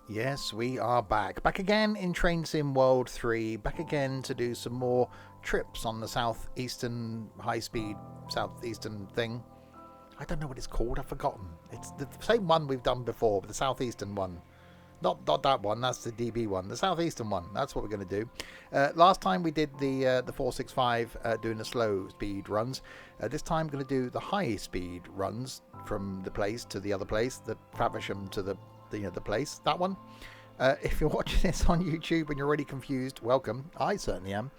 Yes, we are back. Back again in Train Sim World 3. Back again to do some more trips on the Southeastern High Speed, Southeastern thing. I don't know what it's called. I've forgotten. It's the same one we've done before, but the Southeastern one. Not that one. That's the DB one. The Southeastern one. That's what we're going to do. Last time we did the 465 doing the slow speed runs. This time I'm going to do the high speed runs from the place to the other place. The Faversham to the place, that one. If you're watching this on YouTube and you're already confused, welcome. I certainly am.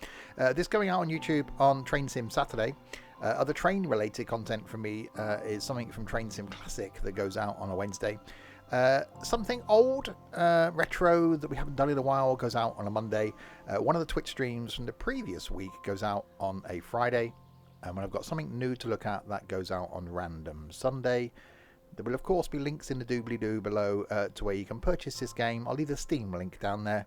This going out on YouTube on Train Sim Saturday. Other train related content from me is something from Train Sim Classic that goes out on a Wednesday. Something old, retro that we haven't done in a while goes out on a Monday. One of the Twitch streams from the previous week goes out on a Friday. And when I've got something new to look at, that goes out on random Sunday. There will of course be links in the doobly-doo below to where you can purchase this game. I'll leave the Steam link down there.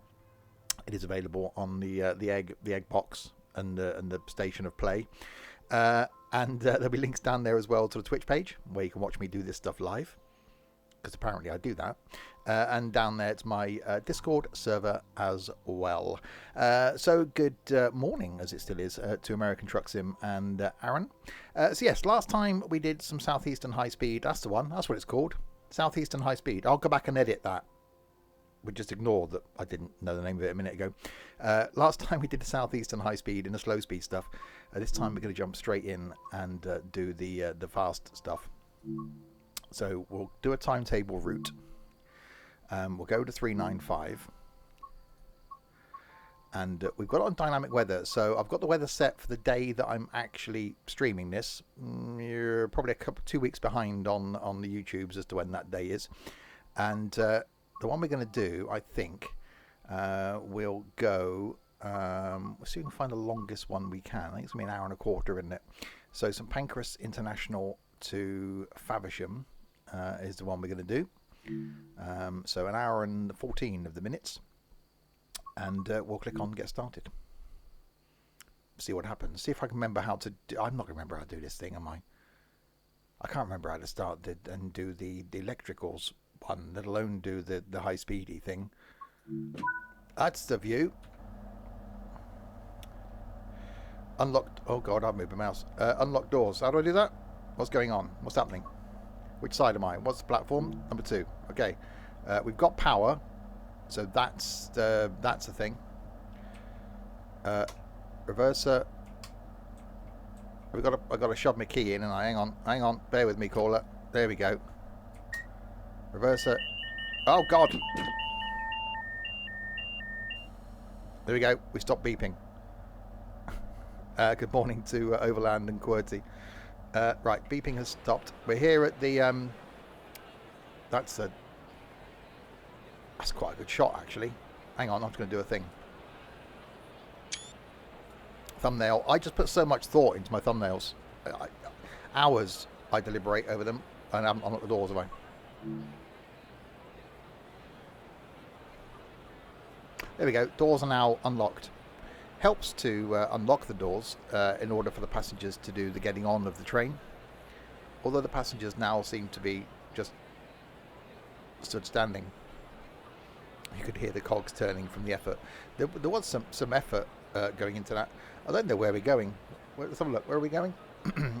It is available on the egg box and the station of play. And there'll be links down there as well to the Twitch page where you can watch me do this stuff live, because apparently I do that. And down there it's my Discord server as well. So good morning, as it still is, to American Truck Sim and Aaron. So yes, last time we did some Southeastern High Speed. That's the one. That's what it's called. Southeastern High Speed. I'll go back and edit that. We just ignore that I didn't know the name of it a minute ago. Last time we did the Southeastern High Speed and the slow speed stuff. This time we're going to jump straight in and do the fast stuff. So we'll do a timetable route. We'll go to 395. And we've got it on dynamic weather. So I've got the weather set for the day that I'm actually streaming this. You're probably 2 weeks behind on the YouTubes as to when that day is. And the one we're going to do, I think, we'll go... we'll see if we can find the longest one we can. I think it's going to be an hour and a quarter, isn't it? So St Pancras International to Faversham is the one we're going to do. So an hour and 14 of the minutes. And we'll click on get started. See what happens. See if I can remember how to do... I'm not going to remember how to do this thing, am I? I can't remember how to start and do the electricals one, let alone do the high speedy thing. That's the view. Unlocked... Oh god, I've moved my mouse. Unlock doors. How do I do that? What's going on? What's happening? Which side am I? What's the platform? Number 2. Okay. We've got power. So that's the thing. Reverser. I've got to shove my key in, and hang on. Bear with me, caller. There we go. Reverser. Oh god. There we go. We stopped beeping. Good morning to Overland and QWERTY. Right, beeping has stopped. We're here at the that's quite a good shot, actually. Hang on, I'm just going to do a thing. Thumbnail. I just put so much thought into my thumbnails. Hours I deliberate over them, and I'm at the doors, have I? There we go. Doors are now unlocked. Helps to unlock the doors in order for the passengers to do the getting on of the train. Although the passengers now seem to be just stood standing. You could hear the cogs turning from the effort. There was some effort going into that. I don't know where we're going. Let's have a look. Where are we going?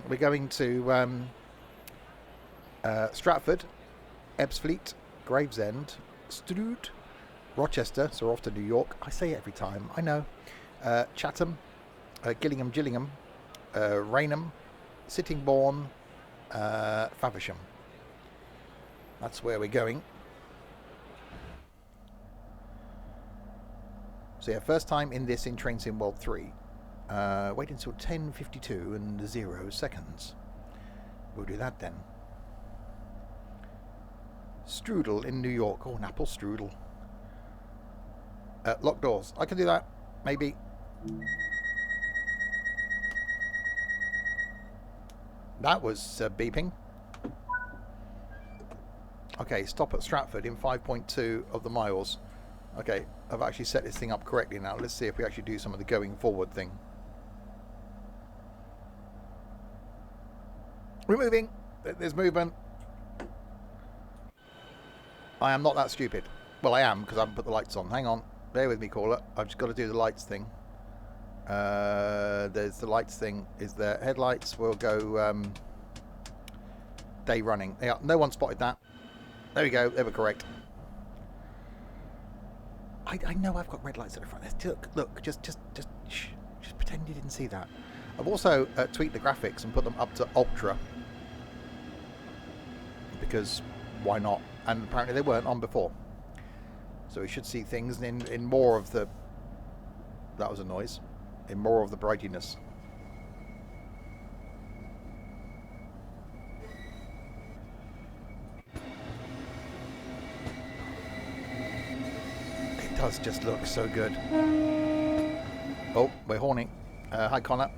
We're going to Stratford, Ebbsfleet, Gravesend, Strood, Rochester, so we're off to New York. I say it every time, I know. Chatham, Gillingham, Rainham, Sittingbourne, Faversham. That's where we're going. So yeah, first time in this in Train Sim World 3. Wait until 10:52 and 0 seconds. We'll do that then. Strudel in New York. Oh, an apple strudel. Lock doors. I can do that. Maybe. That was beeping. Okay, stop at Stratford in 5.2 of the miles. Okay, I've actually set this thing up correctly now. Let's see if we actually do some of the going forward thing. We're moving. There's movement. I am not that stupid. Well, I am, because I haven't put the lights on. Hang on. Bear with me, caller. I've just got to do the lights thing. There's the lights thing. Is there headlights? We'll go day running. Yeah, no one spotted that. There we go. They were correct. I know I've got red lights at the front. Look, just shh, just pretend you didn't see that. I've also tweaked the graphics and put them up to ultra, because why not? And apparently they weren't on before, so we should see things in more of the. That was a noise. In more of the brightiness. It does just look so good. Oh, we're horning. Hi, Connor.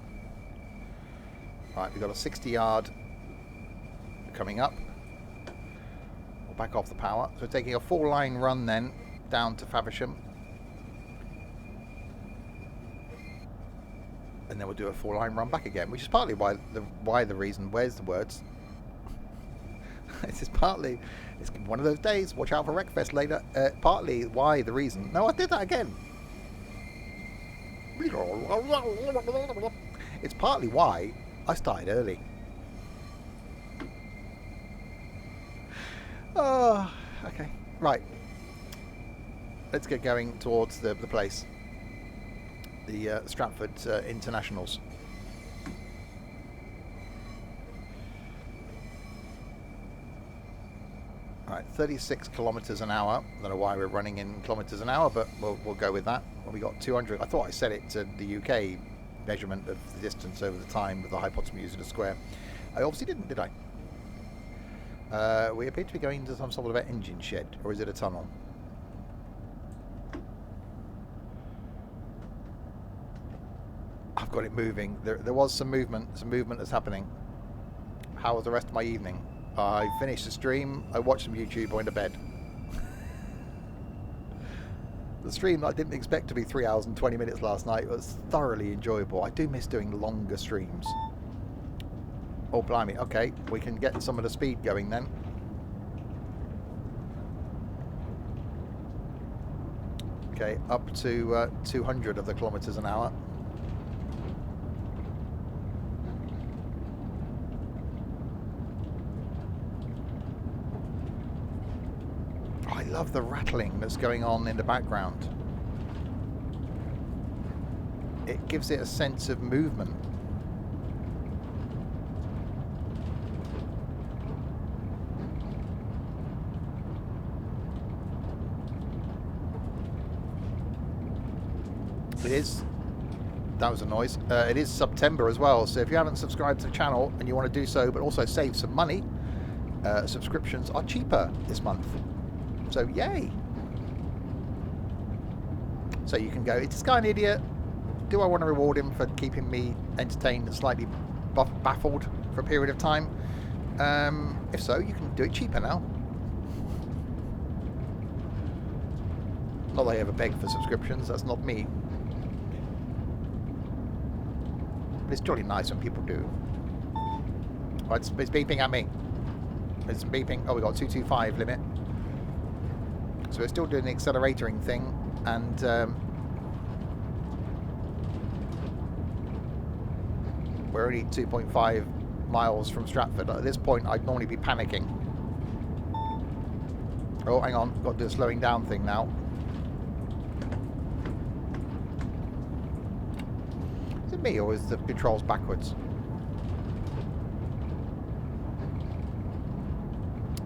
Right, we've got a 60-yard coming up. We'll back off the power. So we're taking a full line run then down to Faversham. And then we'll do a full line run back again, which is partly why the reason. Where's the words? This is partly. It's one of those days. Watch out for Wreckfest later. Partly why the reason. No, I did that again. It's partly why I started early. Oh, okay. Right. Let's get going towards the place. The Stratford Internationals. Alright, 36 kilometres an hour. I don't know why we're running in kilometres an hour, but we'll go with that. Well, we got 200. I thought I set it to the UK measurement of the distance over the time with the hypotenuse of the square. I obviously didn't, did I? We appear to be going to some sort of engine shed, or is it a tunnel? I've got it moving. There was some movement that's happening. How was the rest of my evening? I finished the stream, I watched some YouTube, I went to bed. The stream I didn't expect to be 3 hours and 20 minutes last night was thoroughly enjoyable. I do miss doing longer streams. Oh, blimey. Okay, we can get some of the speed going then. Okay, up to 200 of the kilometres an hour. I love the rattling that's going on in the background. It gives it a sense of movement. It is. That was a noise. It is September as well, so if you haven't subscribed to the channel and you want to do so, but also save some money, subscriptions are cheaper this month. So yay! So you can go, is this guy an idiot? Do I want to reward him for keeping me entertained and slightly baffled for a period of time? If so, you can do it cheaper now. Not that I ever beg for subscriptions, that's not me. But it's jolly nice when people do. Oh, it's beeping at me. It's beeping. Oh, we got 225 limit. So we're still doing the accelerating thing, and we're only 2.5 miles from Stratford. At this point, I'd normally be panicking. Oh, hang on. Got to do a slowing down thing now. Is it me, or is the controls backwards?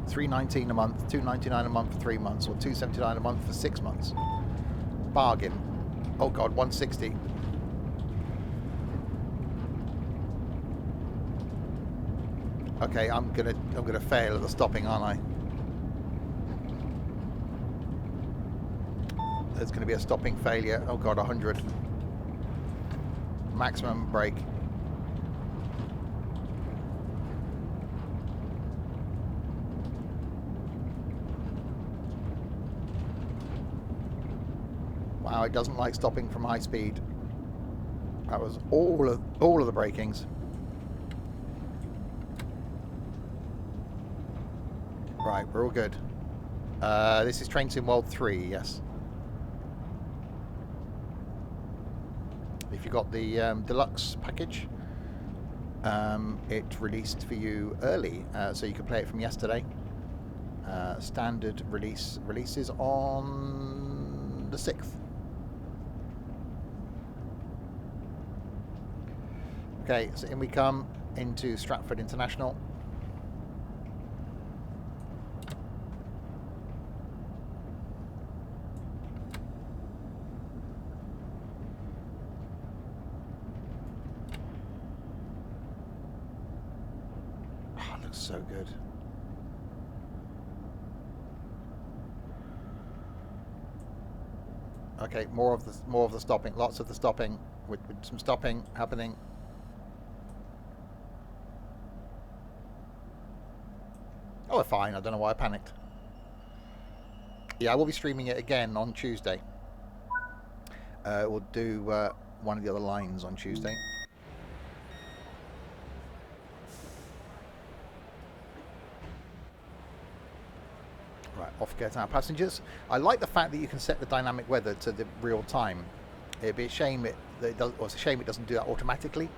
$3.19 a month, $2.99 a month for 3 months, or $2.79 a month for 6 months. Bargain. Oh god, $160. Okay, I'm gonna fail at the stopping, aren't I? There's gonna be a stopping failure. Oh god, 100. Maximum brake. Wow, it doesn't like stopping from high speed. That was all of the brakings. Right, we're all good. This is Train Sim World 3, yes. If you got the deluxe package, it released for you early, so you could play it from yesterday. Standard releases on the 6th. Okay, so in we come into Stratford International. Oh, it looks so good. Okay, more of the stopping, lots of the stopping, with some stopping happening. Oh, we're fine. I don't know why I panicked. Yeah, I will be streaming it again on Tuesday. We'll do one of the other lines on Tuesday. Right, off get our passengers. I like the fact that you can set the dynamic weather to the real time. It'd be a shame it's a shame it doesn't do that automatically.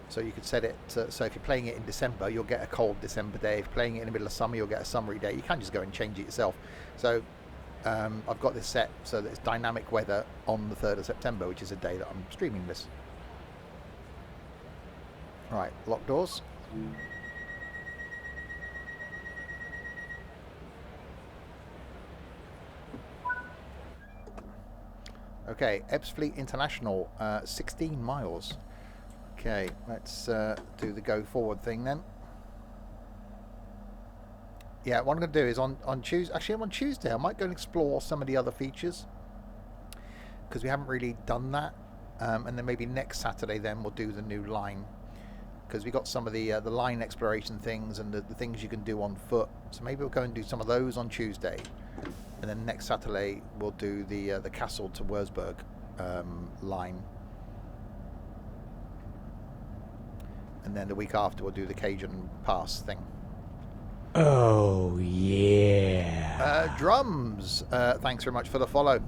So you could set it to, so if you're playing it in December, you'll get a cold December day. If you're playing it in the middle of summer, you'll get a summery day. You can just go and change it yourself. So I've got this set so that it's dynamic weather on the 3rd of September, which is a day that I'm streaming this. Right, lock doors. Okay, Ebbsfleet International, 16 miles. Okay, let's do the go forward thing then. Yeah, what I'm going to do is on Tuesday. Actually, on Tuesday I might go and explore some of the other features because we haven't really done that. And then maybe next Saturday then we'll do the new line because we got some of the line exploration things and the things you can do on foot. So maybe we'll go and do some of those on Tuesday, and then next Saturday we'll do the Castle to Wurzburg line. And then the week after we'll do the Cajun Pass thing. Oh, yeah. Drums, thanks very much for the follow.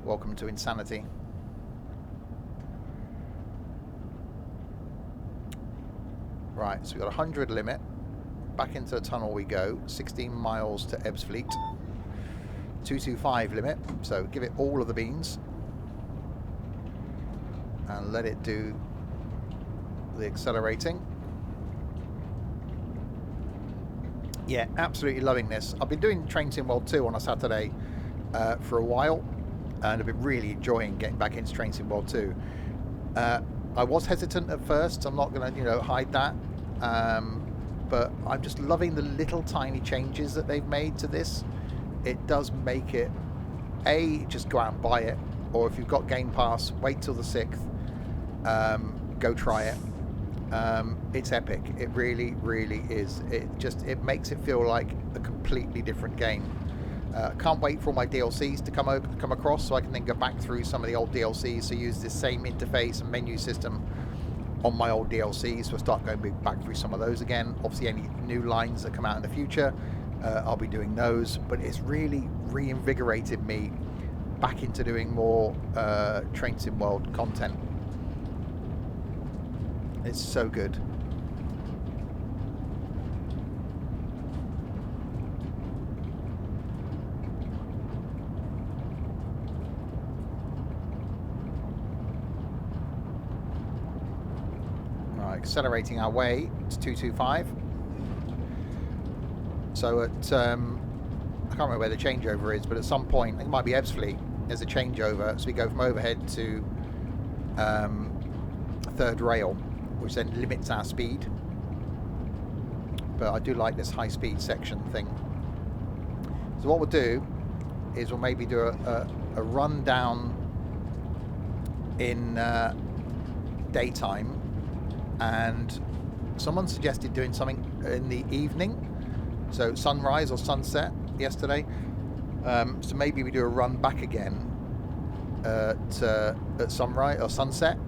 Welcome to Insanity. Right, so we've got 100 limit. Back into the tunnel we go. 16 miles to Ebbsfleet. 225 limit, so give it all of the beans. And let it do the accelerating. Yeah, absolutely loving this. I've been doing Train Sim World 2 on a Saturday for a while, and I've been really enjoying getting back into Train Sim World 2. I was hesitant at first, I'm not going to hide that, but I'm just loving the little tiny changes that they've made to this. It does make it, just go out and buy it, or if you've got Game Pass, wait till the 6th, go try it. It's epic. It really, really is. It makes it feel like a completely different game. Can't wait for all my DLCs to come across so I can then go back through some of the old DLCs, so use this same interface and menu system on my old DLCs, so I'll start going back through some of those again. Obviously any new lines that come out in the future, I'll be doing those, but it's really reinvigorated me back into doing more Train Sim World content. It's so good. Right, accelerating our way to 225. So at I can't remember where the changeover is, but at some point, it might be Ebbsfleet, there's a changeover, so we go from overhead to third rail, which then limits our speed. But I do like this high speed section thing. So what we'll do is we'll maybe do a run down in daytime, and someone suggested doing something in the evening, so sunrise or sunset yesterday. So maybe we do a run back again at sunrise or sunset.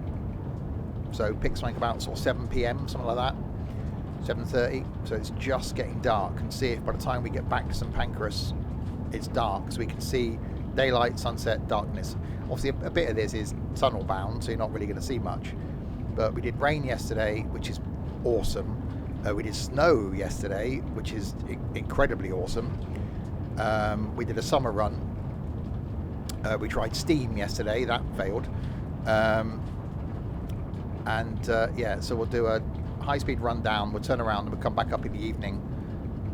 So pick something about sort of 7 PM, something like that, 7:30. So it's just getting dark, and see if by the time we get back to St Pancras, it's dark, so we can see daylight, sunset, darkness. Obviously a bit of this is tunnel bound, so you're not really going to see much, but we did rain yesterday, which is awesome. We did snow yesterday, which is incredibly awesome. We did a summer run. We tried steam yesterday, that failed. Yeah, so we'll do a high-speed run down, we'll turn around and we'll come back up in the evening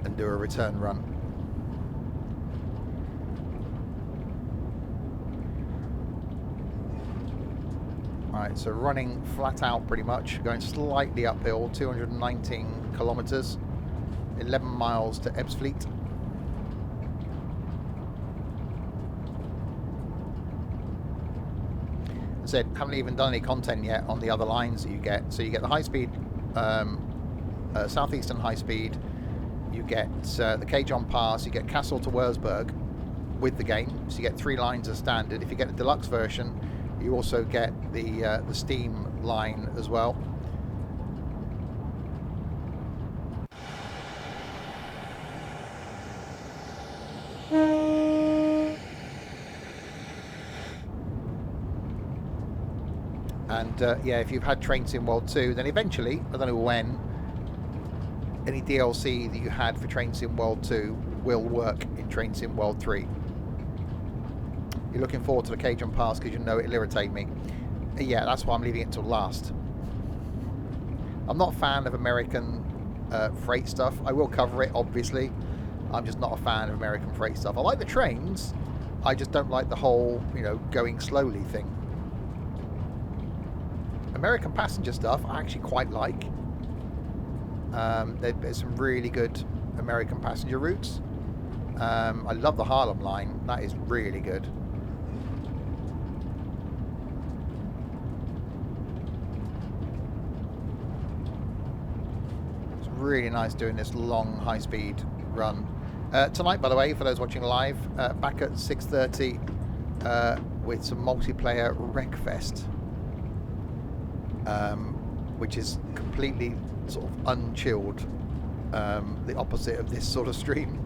and do a return run. Right, so running flat out pretty much, going slightly uphill, 219 kilometers, 11 miles to Ebbsfleet. I said, haven't even done any content yet on the other lines that you get. So you get the high speed, Southeastern High Speed, you get the Cajon Pass, you get Kassel to Wurzburg with the game. So you get 3 lines as standard. If you get the deluxe version, you also get the steam line as well. And yeah, if you've had Train Sim World 2, then eventually, I don't know when, any DLC that you had for Train Sim World 2 will work in Train Sim World 3. You're looking forward to the Cajon Pass because you know it'll irritate me. Yeah, that's why I'm leaving it till last. I'm not a fan of American freight stuff. I will cover it, obviously. I'm just not a fan of American freight stuff. I like the trains. I just don't like the whole, you know, going slowly thing. American passenger stuff I actually quite like. There's some really good American passenger routes. I love the Harlem line. That is really good. It's really nice doing this long high-speed run. Tonight, by the way, for those watching live, back at 6:30 with some multiplayer Wreckfest. Which is completely sort of unchilled, the opposite of this sort of stream.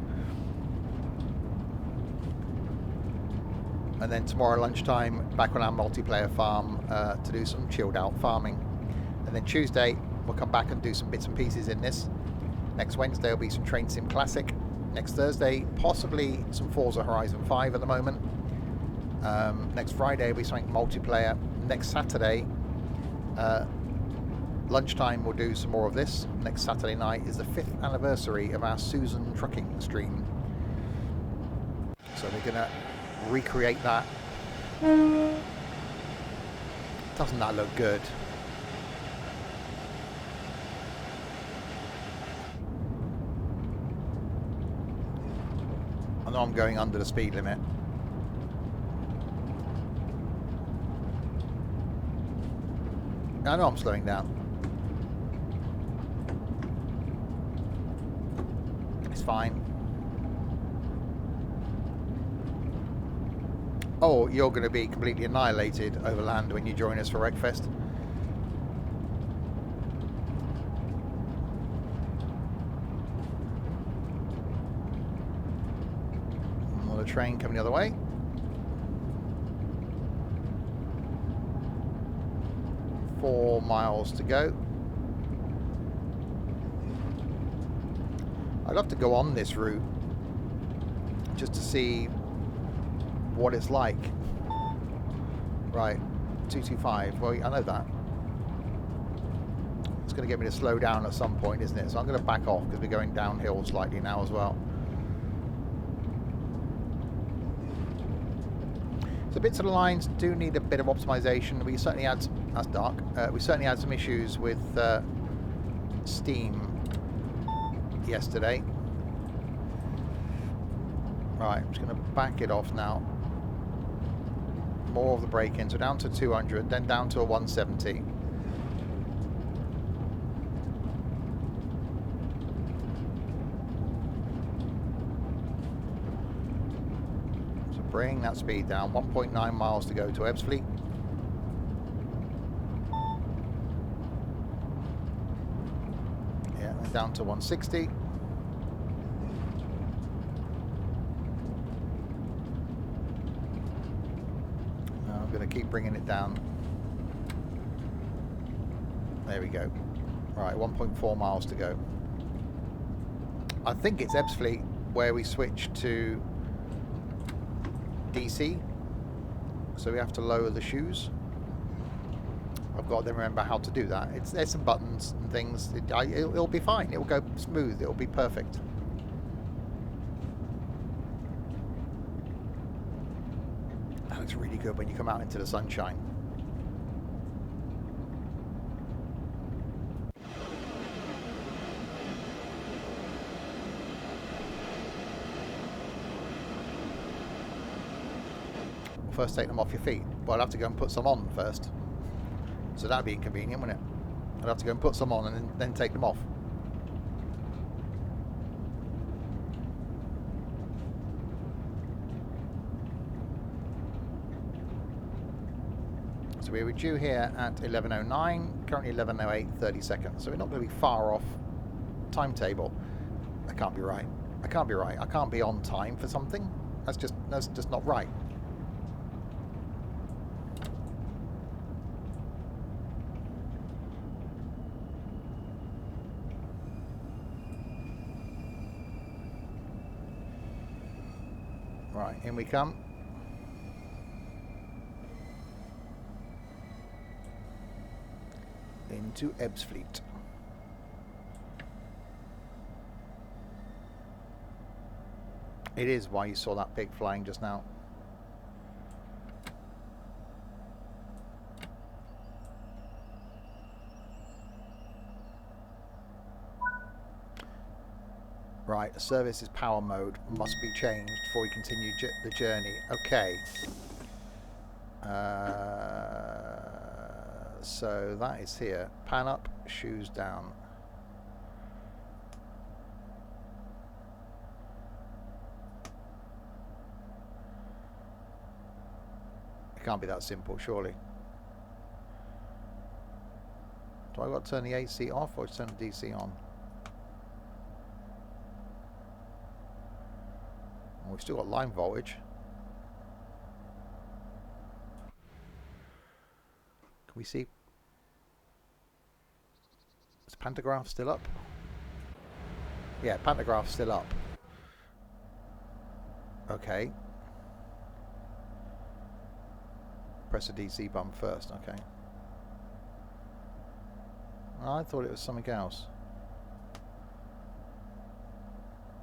And then tomorrow lunchtime back on our multiplayer farm to do some chilled out farming. And then Tuesday we'll come back and do some bits and pieces in this. Next Wednesday will be some Train Sim Classic. Next Thursday possibly some Forza Horizon 5 at the moment. Next Friday will be something multiplayer. Next Saturday lunchtime we'll do some more of this. Next Saturday night is the 5th anniversary of our Susan trucking stream, so we're gonna recreate that. Doesn't that look good? I know I'm going under the speed limit. I know I'm slowing down. It's fine. Oh, you're going to be completely annihilated over land when you join us for Wreckfest. Another train coming the other way. Four miles to go. I'd love to go on this route just to see what it's like. Right, 225. Well, I know that. It's going to get me to slow down at some point, isn't it? So I'm going to back off because we're going downhill slightly now as well. So bits of the lines do need a bit of optimization. We certainly had, that's dark, we certainly had some issues with steam yesterday. Right, I'm just going to back it off now. More of the break-in, so down to 200, then down to a 170. So bring that speed down, 1.9 miles to go to Ebbsfleet. Yeah, then down to 160. I'm going to keep bringing it down. There we go. Right, 1.4 miles to go. I think it's Ebbsfleet where we switch to DC. So we have to lower the shoes. I've got to remember how to do that. There's some buttons and things. It'll be fine. It'll go smooth. It'll be perfect. That looks really good when you come out into the sunshine. First take them off your feet. Well, I'll have to go and put some on first. So that'd be inconvenient, wouldn't it? I'd have to go and put some on and then take them off. So we were due here at 11:09, currently 11:08, 30 seconds. So we're not going to be far off timetable. That can't be right. I can't be right. I can't be on time for something. That's just not right. Right, in we come. Into Ebbsfleet. It is why you saw that pig flying just now. Right, the service is power mode. Must be changed before we continue the journey. Okay. So that is here. Pan up, shoes down. It can't be that simple, surely. Do I got to turn the AC off or turn the DC on? We've still got line voltage. Can we see? Is pantograph still up? Yeah, pantograph's still up. Okay. Press the DC button first, okay. I thought it was something else.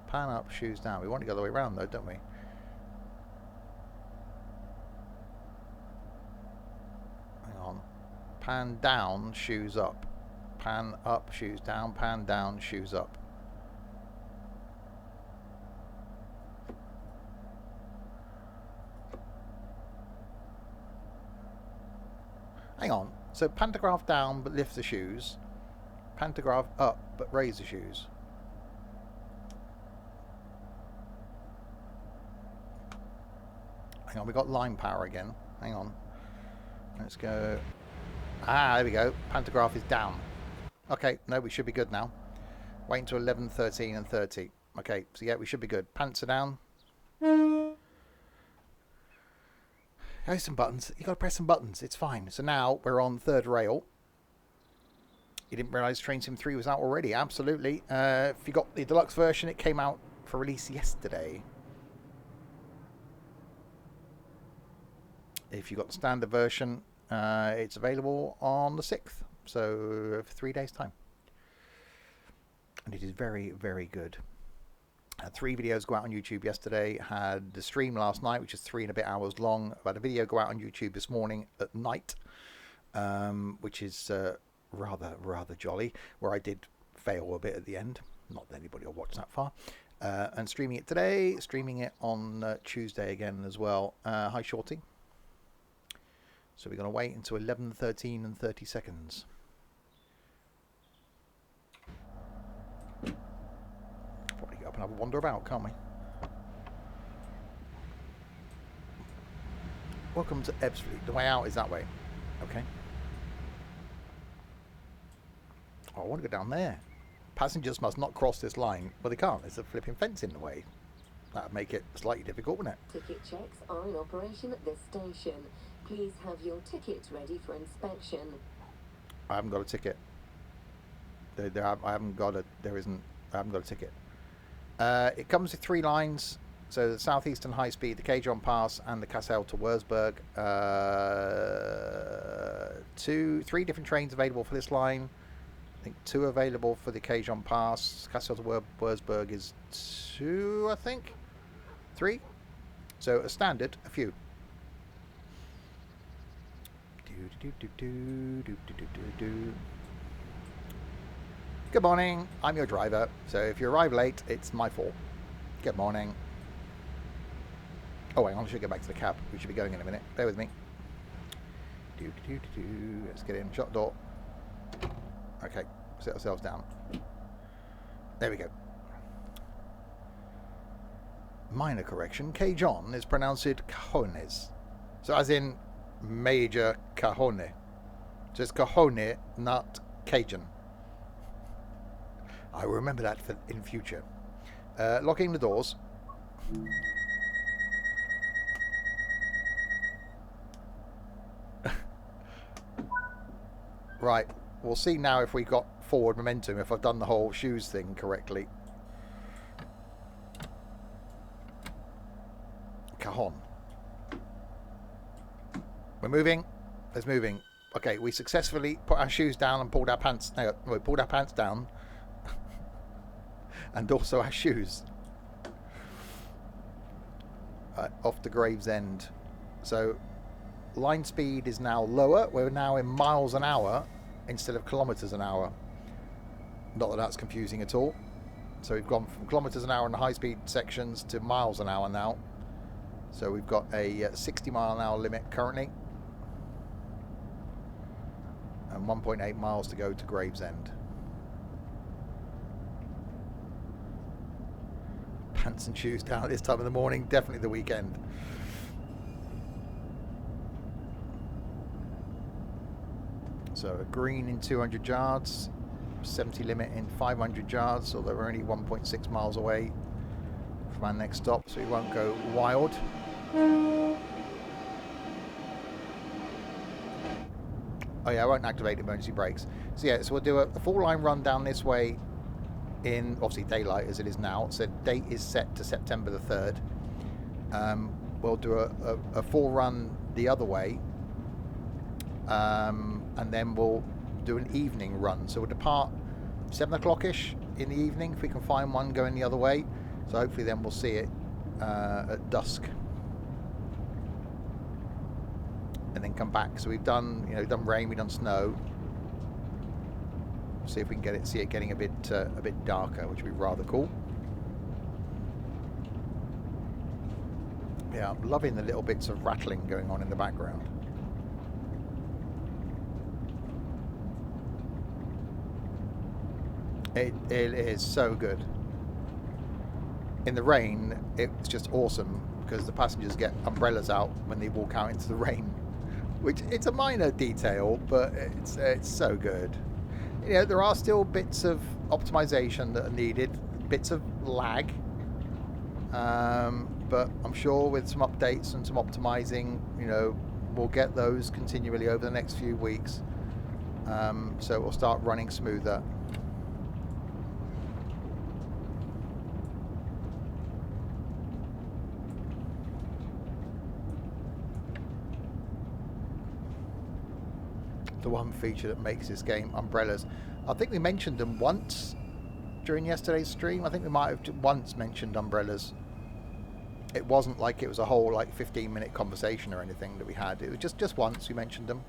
Pan up, shoes down. We want to go the way around though, don't we? Hang on. Pan down, shoes up. Pan up, shoes down. Pan down, shoes up. Hang on. So pantograph down but lift the shoes. Pantograph up but raise the shoes. Hang on, we got line power again. Hang on. Let's go. Ah, there we go. Pantograph is down. Okay, no, we should be good now. Wait until 11, 13 and 30. Okay, so yeah, we should be good. Pants are down. There's some buttons. You got to press some buttons. It's fine. So now we're on third rail. You didn't realise Train Sim 3 was out already. Absolutely. If you got the deluxe version, it came out for release yesterday. If you got the standard version, it's available on the 6th, so for 3 days' time. And it is very, very good. Had 3 videos go out on YouTube yesterday. Had the stream last night, which is 3 and a bit hours long. I've had a video go out on YouTube this morning at night, which is rather jolly, where I did fail a bit at the end. Not that anybody will watch that far. And streaming it today, streaming it on Tuesday again as well. Hi, Shorty. So we're going to wait until 11, 13 and 30 seconds. Probably get up and have a wander about, can't we? Welcome to Ebbsfleet. The way out is that way. Okay. Oh, I want to go down there. Passengers must not cross this line. Well, they can't. There's a flipping fence in the way. That'd make it slightly difficult, wouldn't it? Ticket checks are in operation at this station. Please have your ticket ready for inspection. I haven't got a ticket. I haven't got a ticket. It comes with 3 lines. So the Southeastern High Speed, the Cajon Pass, and the Kassel to Wurzburg. 3 different trains available for this line. I think 2 available for the Cajon Pass. Kassel to Wurzburg is 2, I think. 3. So a standard, a few. Good morning. I'm your driver. So if you arrive late, it's my fault. Good morning. Oh, hang on, I should go back to the cab. We should be going in a minute. Bear with me. Let's get in. Shut the door. Okay, sit ourselves down. There we go. Minor correction. Cajon is pronounced cajones. So as in major cajone. So it's cajone, not Cajun. I will remember that for in future. Locking the doors. Right, we'll see now if we got forward momentum, if I've done the whole shoes thing correctly. Cajon. We're moving. It's moving. Okay, we successfully put our shoes down and pulled our pants. No, we pulled our pants down. And also our shoes. Off to Gravesend. So line speed is now lower. We're now in miles an hour instead of kilometers an hour. Not that that's confusing at all. So we've gone from kilometers an hour in the high speed sections to miles an hour now. So we've got a 60 mile an hour limit currently. And 1.8 miles to go to Gravesend. Pants and shoes down at this time of the morning. Definitely the weekend. So a green in 200 yards, 70 limit in 500 yards, although we're only 1.6 miles away from our next stop, so we won't go wild. Oh yeah, I won't activate emergency brakes. So yeah, so we'll do a full line run down this way in, obviously daylight as it is now, so date is set to September the 3rd. We'll do a full run the other way. And then we'll do an evening run. So we'll depart 7 o'clock-ish in the evening if we can find one going the other way. So hopefully then we'll see it at dusk. And then come back. So we've done, we've done rain, we've done snow. See if we can see it getting a bit darker, which would be rather cool. Yeah, I'm loving the little bits of rattling going on in the background. It is so good. In the rain, it's just awesome because the passengers get umbrellas out when they walk out into the rain, which it's a minor detail, but it's so good. There are still bits of optimization that are needed, bits of lag, but I'm sure with some updates and some optimizing, we'll get those continually over the next few weeks. So we'll start running smoother. The one feature that makes this game, umbrellas. I think we mentioned them once during yesterday's stream. I think we might have once mentioned umbrellas. It wasn't like it was a whole 15-minute conversation or anything that we had. It was just once we mentioned them.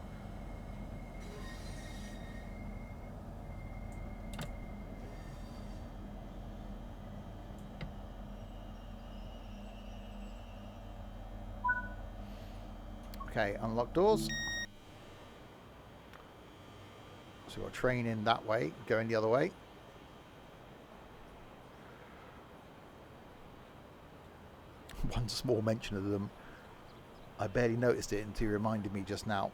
Okay, unlock doors. So we'll train in that way, going the other way. One small mention of them. I barely noticed it until you reminded me just now.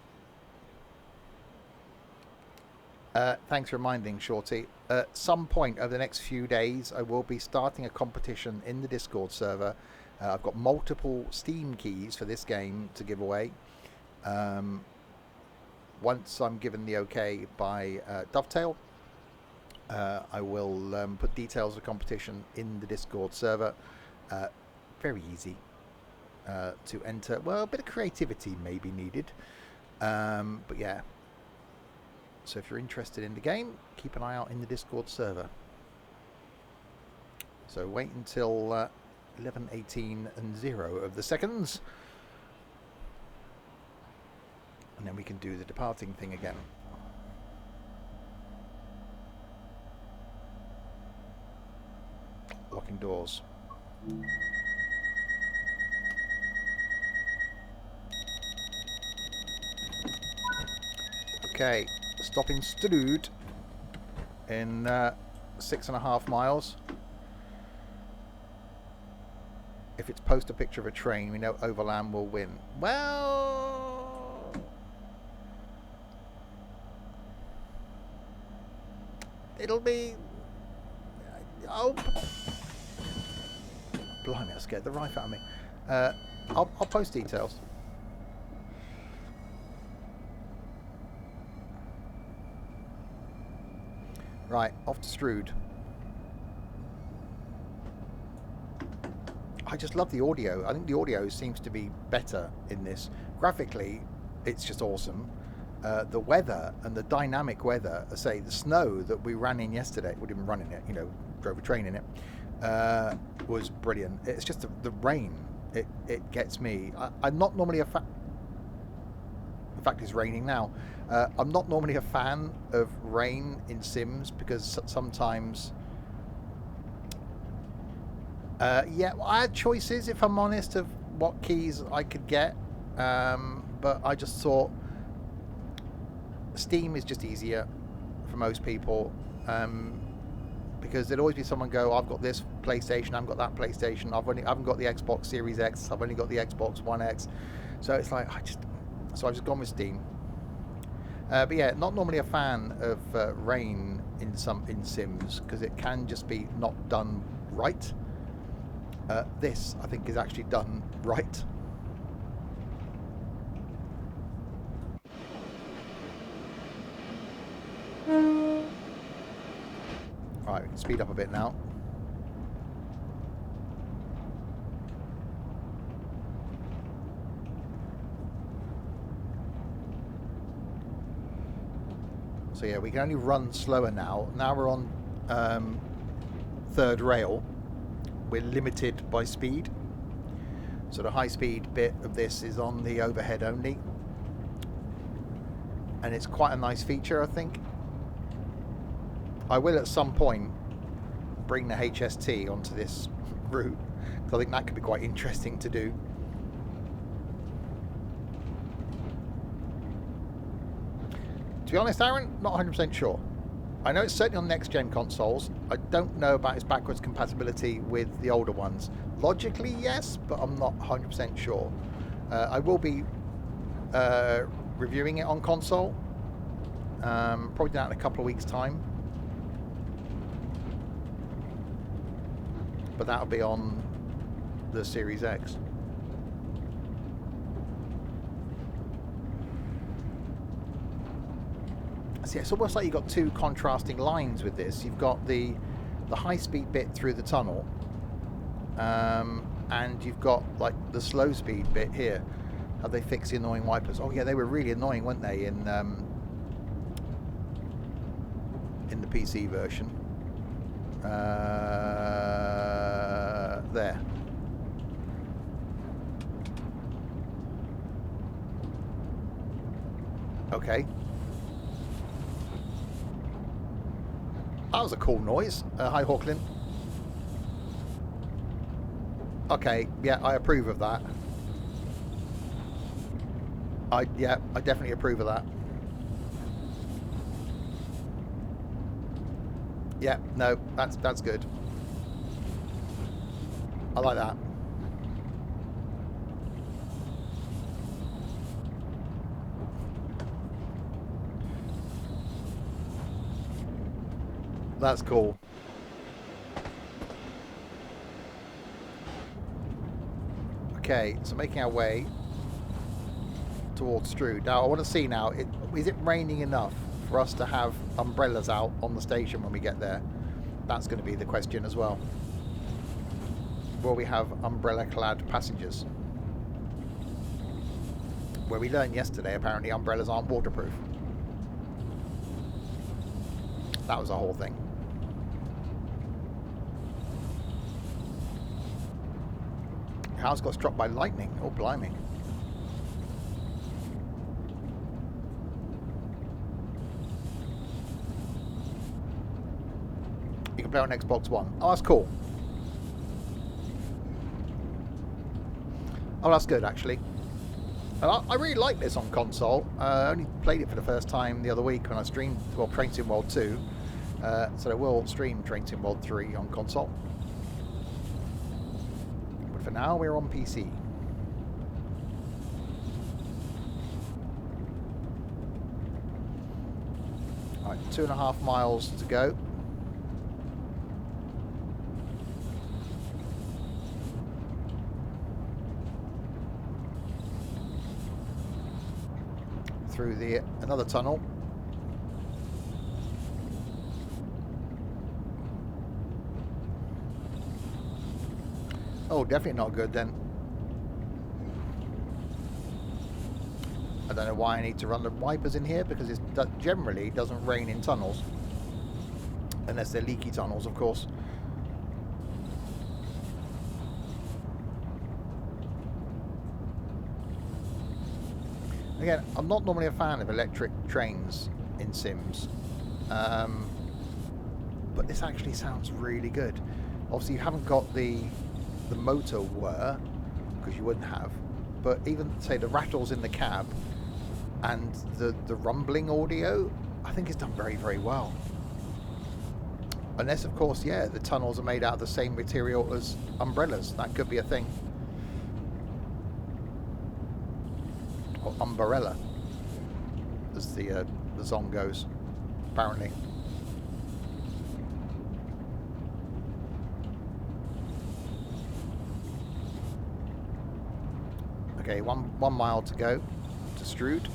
Thanks for reminding, Shorty. At some point over the next few days, I will be starting a competition in the Discord server. I've got multiple Steam keys for this game to give away. Once I'm given the okay by Dovetail, I will put details of the competition in the Discord server. Very easy to enter. Well, a bit of creativity may be needed. But yeah. So if you're interested in the game, keep an eye out in the Discord server. So wait until 11:18 and 0 of the seconds. And then we can do the departing thing again. Locking doors. Okay, stopping Strood in 6.5 miles. If it's post a picture of a train, we know Overland will win. Well, it'll be. Oh, blimey! I scared the life out of me. I'll post details. Right, off to Strood. I just love the audio. I think the audio seems to be better in this. Graphically, it's just awesome. The weather and the dynamic weather, say the snow that we ran in yesterday, we didn't run in it, drove a train in it, was brilliant. It's just the rain. It gets me. I'm not normally a fan. In fact, it's raining now. I'm not normally a fan of rain in Sims because sometimes... I had choices, if I'm honest, of what keys I could get. But I just thought Steam is just easier for most people. Because there'd always be someone go, I've got this PlayStation, I haven't got that PlayStation, I haven't got the Xbox Series X, I've only got the Xbox One X. So it's like, I've just gone with Steam. But yeah, not normally a fan of rain in Sims because it can just be not done right. This, I think, is actually done right. Right, we can speed up a bit now. So yeah, we can only run slower now. Now we're on third rail. We're limited by speed. So the high speed bit of this is on the overhead only. And it's quite a nice feature, I think. I will at some point bring the HST onto this route, because I think that could be quite interesting to do. To be honest, Aaron, not 100% sure. I know it's certainly on next-gen consoles. I don't know about its backwards compatibility with the older ones. Logically, yes, but I'm not 100% sure. I will be reviewing it on console. Probably that in a couple of weeks' time. But that'll be on the Series X. So yeah, it's almost like you've got two contrasting lines with this. You've got the high-speed bit through the tunnel, and you've got like the slow-speed bit here. How they fix the annoying wipers? Oh yeah, they were really annoying, weren't they, in the PC version? There. Okay. That was a cool noise. Hi, Hawklin. Okay, yeah, I approve of that. I definitely approve of that. Yeah, no, that's good. I like that. That's cool. Okay, so making our way towards Strood. Now I want to see now, is it raining enough for us to have umbrellas out on the station when we get there? That's going to be the question as well. Will we have umbrella-clad passengers? Where we learned yesterday, apparently umbrellas aren't waterproof. That was a whole thing. House got struck by lightning. Oh, blimey. You can play on Xbox One. Oh, that's cool. Oh, that's good, actually. And I really like this on console. I only played it for the first time the other week when I streamed, well, Train Sim World 2. So I will stream Train Sim World 3 on console. But for now, we're on PC. Alright, 2.5 miles to go. Through another tunnel. Oh, definitely not good then. I don't know why I need to run the wipers in here, because it generally doesn't rain in tunnels. Unless they're leaky tunnels, of course. Again, I'm not normally a fan of electric trains in Sims. But this actually sounds really good. Obviously, you haven't got the motor whir, because you wouldn't have. But even, say, the rattles in the cab and the rumbling audio, I think it's done very, very well. Unless, of course, yeah, the tunnels are made out of the same material as umbrellas. That could be a thing. Or umbrella, as the song goes, apparently. Okay, one mile to go to Strood.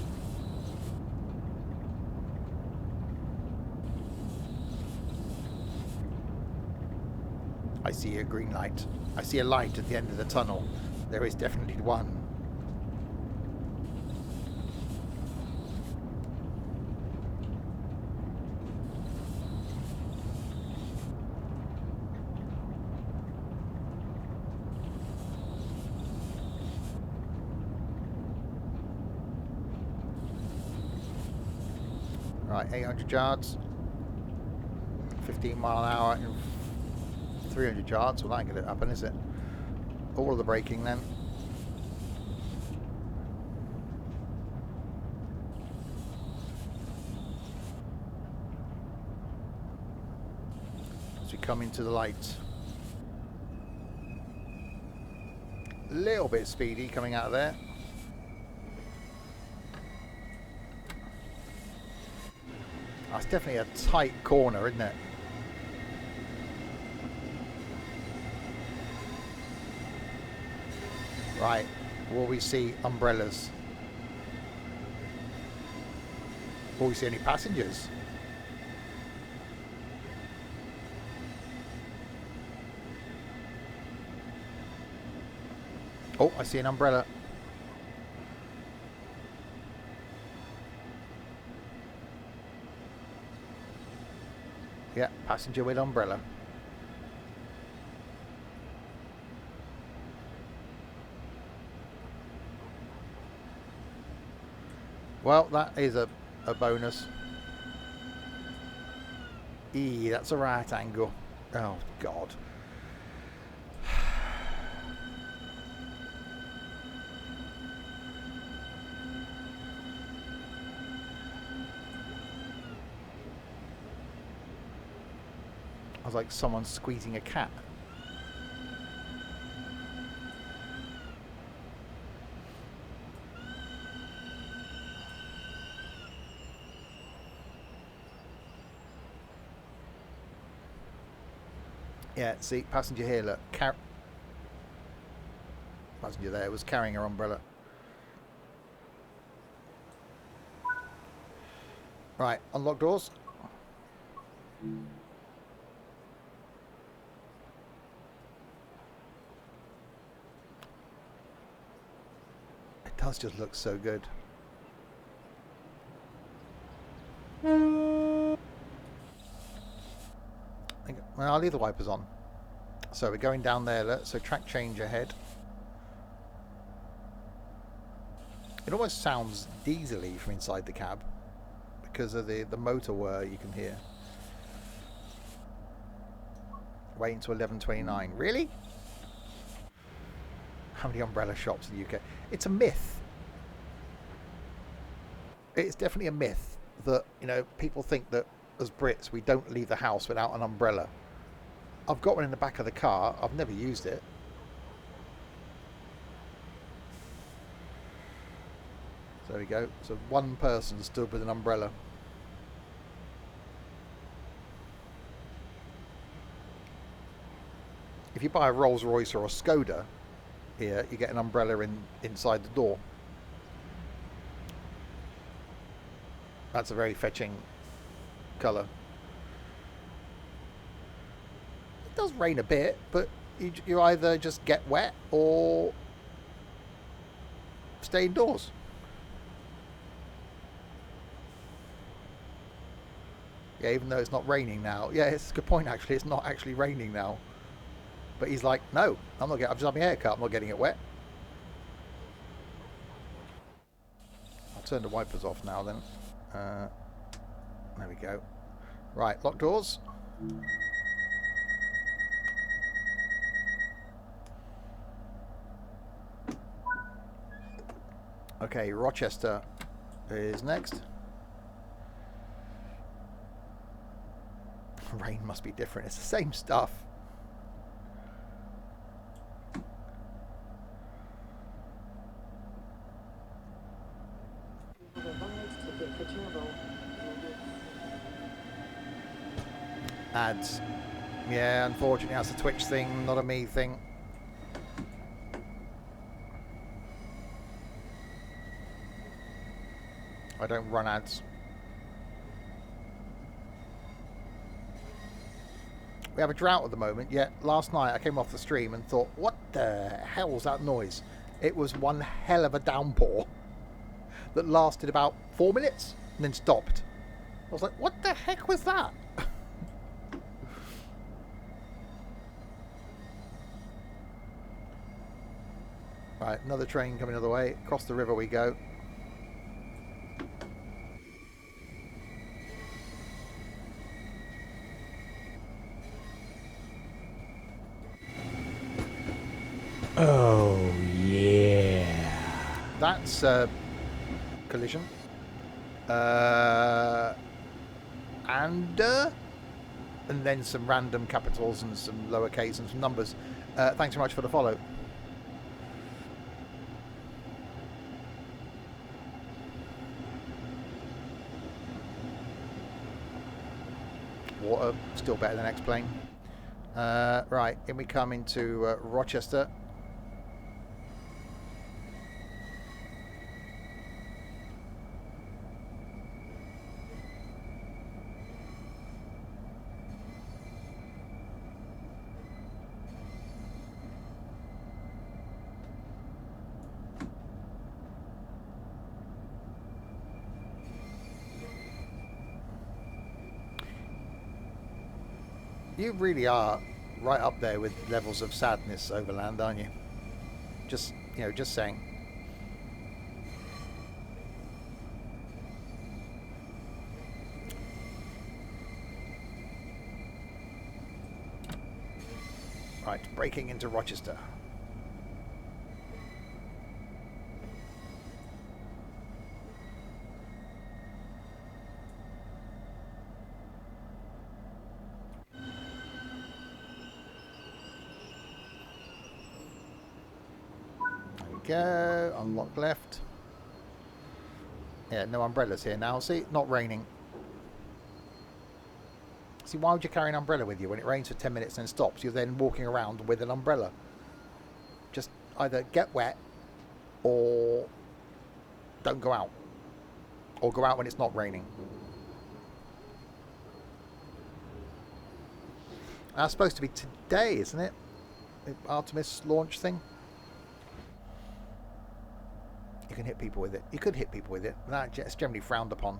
I see a green light. I see a light at the end of the tunnel. There is definitely one. Right, 800 yards, 15 mile an hour in 300 yards. Well, that ain't gonna happen, is it? All of the braking then. As we come into the light. A little bit speedy coming out of there. That's definitely a tight corner, isn't it? Right, will we see umbrellas? Will we see any passengers? Oh, I see an umbrella. Yeah, passenger with umbrella. Well, that is a bonus. That's a right angle. Oh, God. I was like someone squeezing a cat. Yeah, see, passenger here, look. Passenger there was carrying her umbrella. Right, unlock doors. It does just look so good. Well, I'll leave the wipers on. So we're going down there, so track change ahead. It almost sounds diesel-y from inside the cab because of the motor whir you can hear. Waiting to 11:29. Really? How many umbrella shops in the UK? It's a myth. It's definitely a myth that, you know, people think that as Brits we don't leave the house without an umbrella. I've got one in the back of the car. I've never used it. So there we go. So one person stood with an umbrella. If you buy a Rolls Royce or a Skoda here, you get an umbrella inside the door. That's a very fetching colour. It does rain a bit, but you either just get wet or stay indoors. Yeah, even though it's not raining now. Yeah, it's a good point actually. It's not actually raining now. But he's like, no, I'm not getting. I've just had my hair cut. I'm not getting it wet. I'll turn the wipers off now then. There we go. Right, lock doors. Okay, Rochester is next. Rain must be different. It's the same stuff. Ads. Yeah, unfortunately that's a Twitch thing, not a me thing. I don't run ads. We have a drought at the moment, yet last night I came off the stream and thought, what the hell was that noise? It was one hell of a downpour that lasted about 4 minutes and then stopped. I was like, what the heck was that? Right, another train coming the other way. Across the river we go. Oh, yeah. That's collision. And then some random capitals and some lowercase and some numbers. Thanks so much for the follow. Water, still better than X-Plane. Right, in we come into Rochester. You really are right up there with levels of sadness, Overland, aren't you? Just, you know, just saying. Right, breaking into Rochester. Go, unlock left. Yeah, no umbrellas here now. See, not raining. See, why would you carry an umbrella with you when it rains for 10 minutes and stops? You're then walking around with an umbrella. Just either get wet or don't go out. Or go out when it's not raining. That's supposed to be today, isn't it? The Artemis launch thing. You can hit people with it. You could hit people with it. That's generally frowned upon.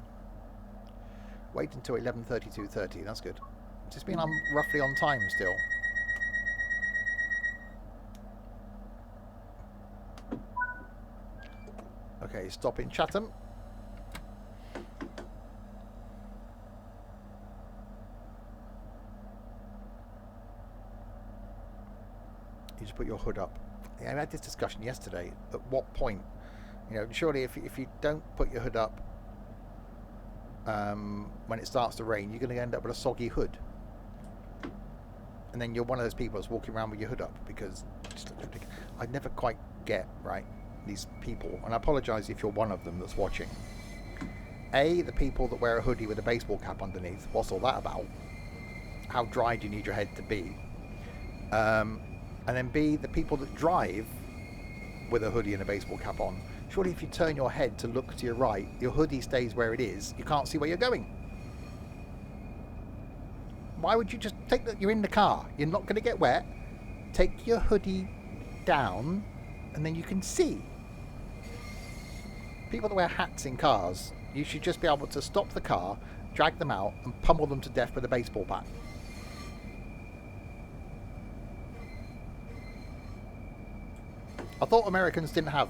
Wait until 11:32:30. That's good. It's just been roughly on time still. Okay, stop in Chatham. You just put your hood up. Yeah, I had this discussion yesterday. At what point, surely if you don't put your hood up when it starts to rain, you're going to end up with a soggy hood. And then you're one of those people that's walking around with your hood up because it just looks ridiculous. I never quite get, right, these people, and I apologise if you're one of them that's watching. A, the people that wear a hoodie with a baseball cap underneath. What's all that about? How dry do you need your head to be? And then B, the people that drive with a hoodie and a baseball cap on. Surely if you turn your head to look to your right, your hoodie stays where it is. You can't see where you're going. Why would you just take that? You're in the car. You're not going to get wet. Take your hoodie down and then you can see. People that wear hats in cars, you should just be able to stop the car, drag them out and pummel them to death with a baseball bat. I thought Americans didn't have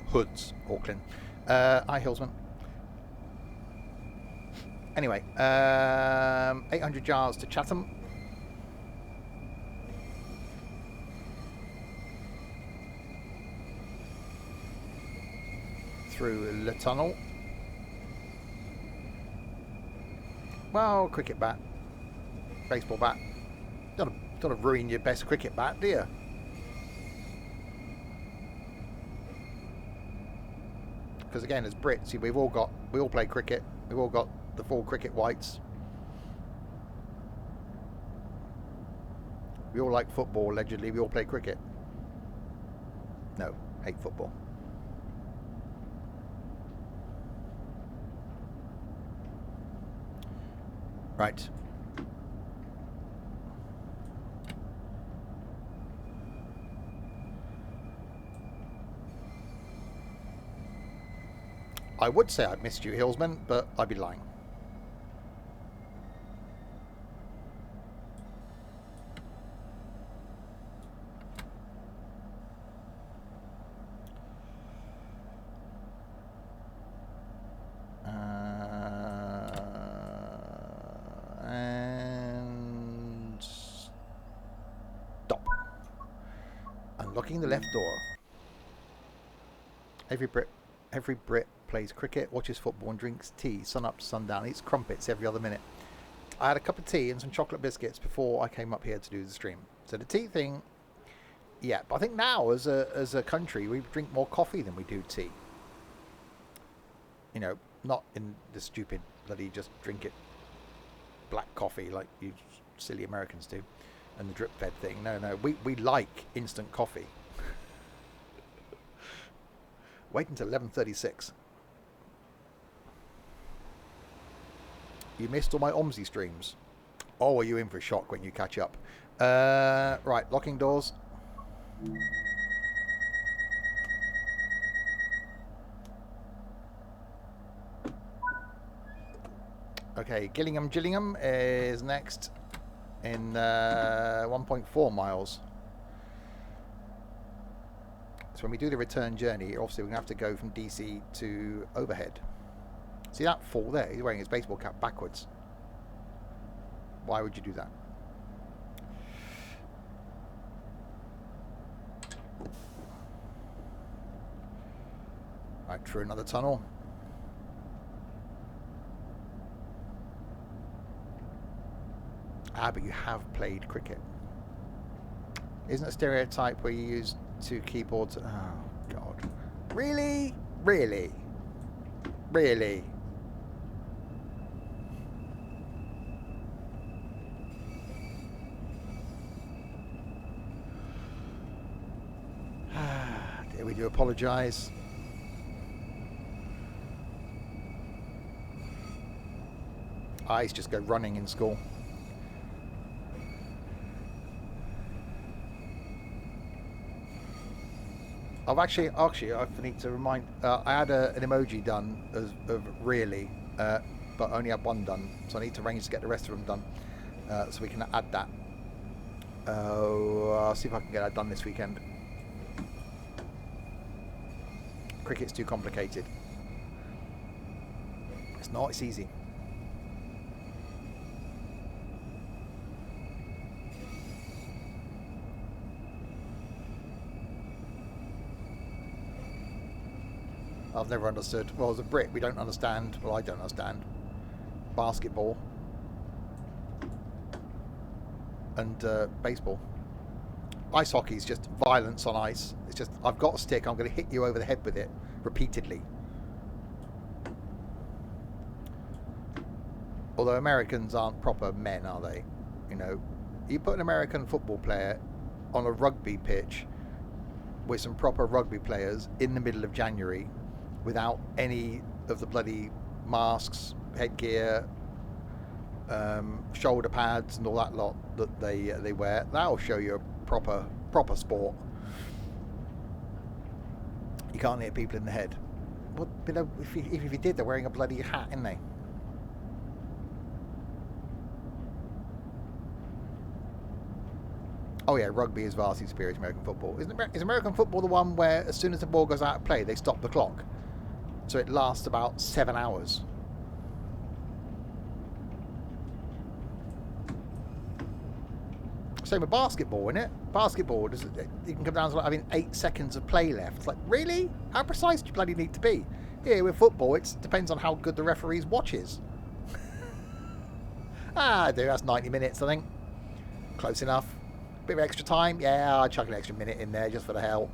hoods, Auckland. Hi, Hillsman. Anyway, 800 yards to Chatham. Through the tunnel. Well, cricket bat. Baseball bat. Don't want to ruin your best cricket bat, do you? Because again, as Brits, we all play cricket. We've all got the full cricket whites. We all like football, allegedly. We all play cricket. No, hate football. Right. I would say I've missed you, Hillsman, but I'd be lying. And stop. Unlocking the left door. Every Brit plays cricket, watches football and drinks tea, sun up to sundown, eats crumpets every other minute. I had a cup of tea and some chocolate biscuits before I came up here to do the stream. So the tea thing, yeah, but I think now as a country we drink more coffee than we do tea. Not in the stupid bloody just drink it black coffee like you silly Americans do and the drip fed thing. No, we like instant coffee. Wait until 11:36. You missed all my OMSI streams. Oh, are you in for a shock when you catch up? Right, locking doors. Okay, Gillingham is next in 1.4 miles. So when we do the return journey, obviously we're going to have to go from DC to Overhead. See that fool there? He's wearing his baseball cap backwards. Why would you do that? Right, through another tunnel. Ah, but you have played cricket. Isn't it a stereotype where you use two keyboards? Oh, God. Really? Really? Really? do apologise. I used to just go running in school. I've actually, I need to remind. I had an emoji done of really, but only had one done, so I need to arrange to get the rest of them done, so we can add that. I'll see if I can get that done this weekend. Cricket's too complicated. It's not. It's easy. I've never understood. Well, as a Brit, we don't understand. Well, I don't understand basketball and baseball. Ice hockey is just violence on ice. It's just, I've got a stick, I'm going to hit you over the head with it repeatedly. Although Americans aren't proper men, are they? You know, you put an American football player on a rugby pitch with some proper rugby players in the middle of January without any of the bloody masks, headgear, shoulder pads and all that lot that they wear, that'll show you a proper sport. You can't hit people in the head. Well, you know, if you did, they're wearing a bloody hat, aren't they? Oh yeah, rugby is vastly superior to American football. Is American football the one where as soon as the ball goes out of play, they stop the clock? So it lasts about 7 hours. Same with basketball, isn't it? Basketball, you can come down to like having 8 seconds of play left. It's like, really? How precise do you bloody need to be? Here with football, it depends on how good the referee's watch is. That's 90 minutes, I think. Close enough. Bit of extra time? Yeah, I'll chuck an extra minute in there just for the hell.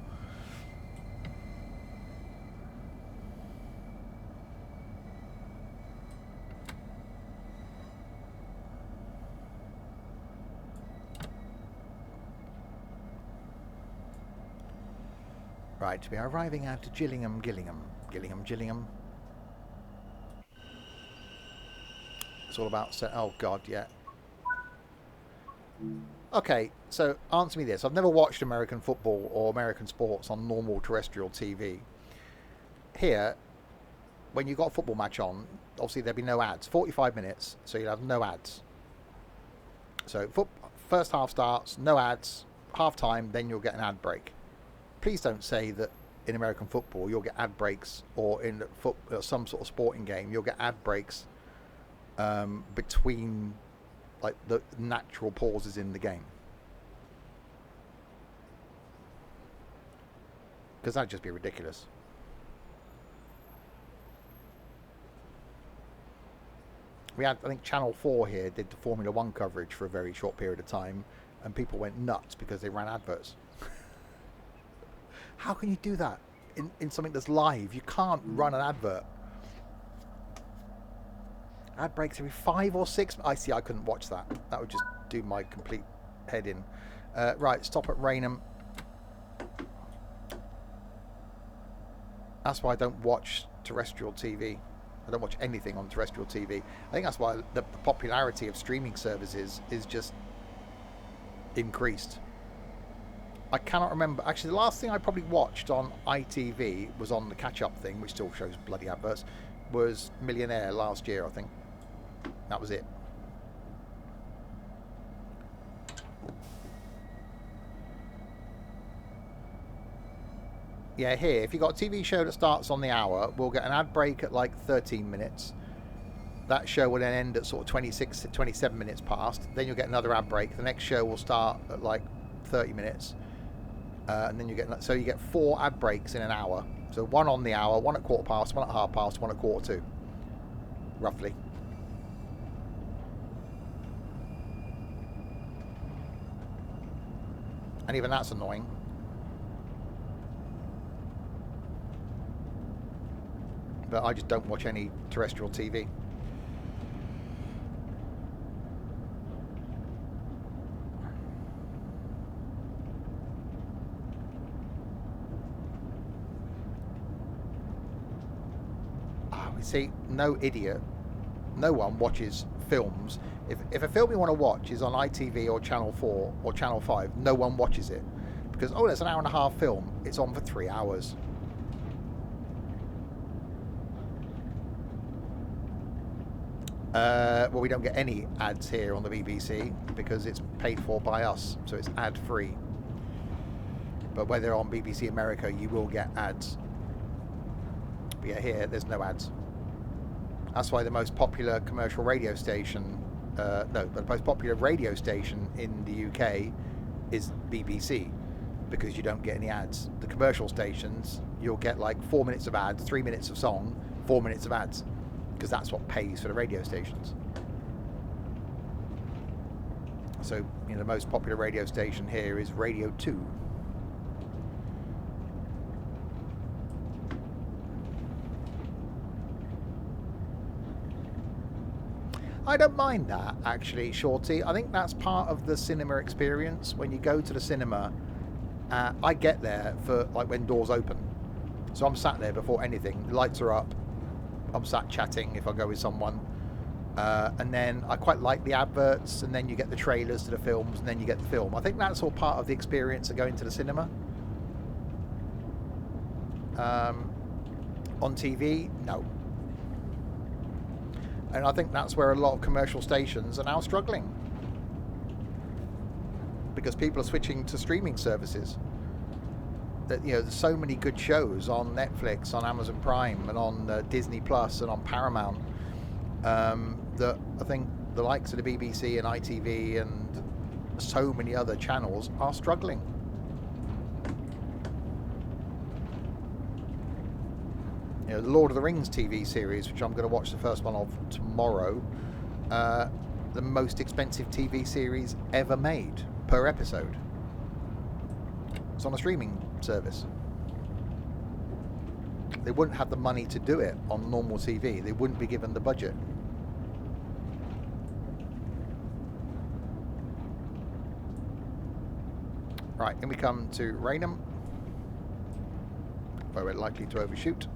Right, we are arriving at Gillingham. It's all about... Oh, God, yeah. Okay, so answer me this. I've never watched American football or American sports on normal terrestrial TV. Here, when you've got a football match on, obviously there'll be no ads. 45 minutes, so you'll have no ads. So first half starts, no ads, half time, then you'll get an ad break. Please don't say that in American football you'll get ad breaks, or in some sort of sporting game you'll get ad breaks between like the natural pauses in the game, because that'd just be ridiculous. We had, I think, Channel 4 here did the Formula 1 coverage for a very short period of time, and people went nuts because they ran adverts. How can you do that in something that's live? You can't run an advert. Ad breaks every 5 or 6. I see. I couldn't watch that. That would just do my complete head in. Right, stop at Raynham. That's why I don't watch terrestrial TV. I don't watch anything on terrestrial TV. I think that's why the popularity of streaming services is just increased. I cannot remember. Actually, the last thing I probably watched on ITV was on the catch-up thing, which still shows bloody adverts, was Millionaire last year, I think. That was it. Yeah, here, if you've got a TV show that starts on the hour, we'll get an ad break at like 13 minutes. That show will then end at sort of 26 to 27 minutes past. Then you'll get another ad break. The next show will start at like 30 minutes. And then you get 4 ad breaks in an hour. So one on the hour, one at 1:15, one at 1:30, one at 1:45, roughly. And even that's annoying. But I just don't watch any terrestrial TV. You see, no idiot, no one watches films. If a film you want to watch is on ITV or Channel 4 or Channel 5, no one watches it. Because, oh, it's an hour and a half film. It's on for 3 hours. Well, we don't get any ads here on the BBC because it's paid for by us, so it's ad-free. But whether on BBC America, you will get ads. But yeah, here, there's no ads. That's why the most popular commercial radio station, the most popular radio station in the UK is BBC, because you don't get any ads. The commercial stations, you'll get like 4 minutes of ads, 3 minutes of song, 4 minutes of ads, because that's what pays for the radio stations. So, you know, the most popular radio station here is Radio 2. I don't mind that, actually, Shorty. I think that's part of the cinema experience. When you go to the cinema, I get there for like when doors open. So I'm sat there before anything. The lights are up. I'm sat chatting if I go with someone. And then I quite like the adverts, and then you get the trailers to the films, and then you get the film. I think that's all part of the experience of going to the cinema. On TV, no. And I think that's where a lot of commercial stations are now struggling, because people are switching to streaming services. That, you know, there's so many good shows on Netflix, on Amazon Prime, and on Disney Plus, and on Paramount, that I think the likes of the BBC and ITV and so many other channels are struggling. You know, the Lord of the Rings TV series, which I'm going to watch the first one of tomorrow, the most expensive TV series ever made per episode. It's on a streaming service. They wouldn't have the money to do it on normal TV. They wouldn't be given the budget. Right, and we come to Raynham, where we're likely to overshoot.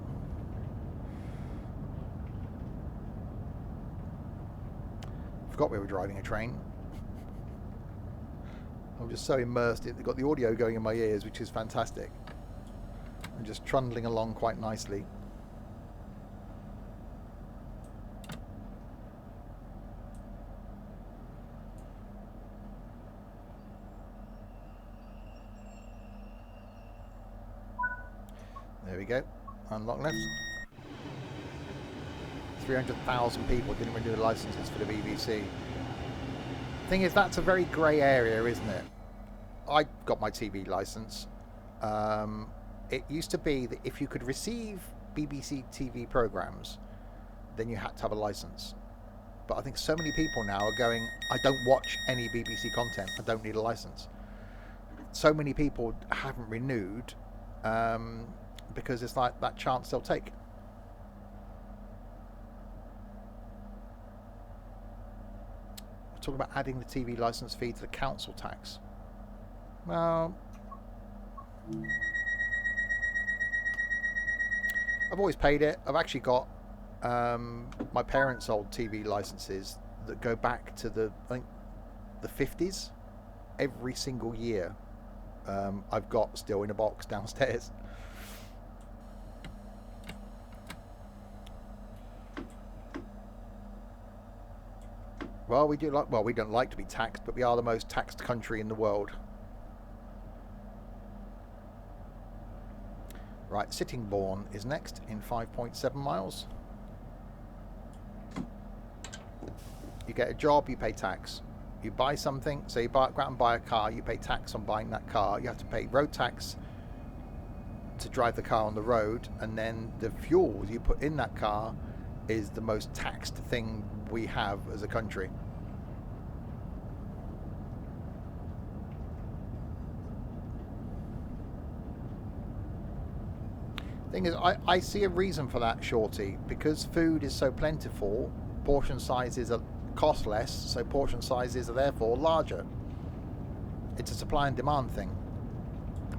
Forgot we were driving a train. I'm just so immersed in it. They've got the audio going in my ears, which is fantastic. I'm just trundling along quite nicely. There we go. Unlock left. 300,000 people didn't renew licenses for the BBC. Thing is, that's a very grey area, isn't it? I got my TV license. It used to be that if you could receive BBC TV programmes, then you had to have a license. But I think so many people now are going, I don't watch any BBC content, I don't need a license. So many people haven't renewed because it's like that chance they'll take. Talking about adding the TV license fee to the council tax. Well, I've always paid it. I've actually got my parents' old TV licenses that go back to the 50s. Every single year, I've got still in a box downstairs. Well, we don't like to be taxed, but we are the most taxed country in the world. Right, Sittingbourne is next in 5.7 miles. You get a job, you pay tax. You buy something, so you go out and buy a car, you pay tax on buying that car. You have to pay road tax to drive the car on the road, and then the fuel you put in that car is the most taxed thing we have as a country. Thing is, I see a reason for that, Shorty, because food is so plentiful, portion sizes cost less, so portion sizes are therefore larger. It's a supply and demand thing.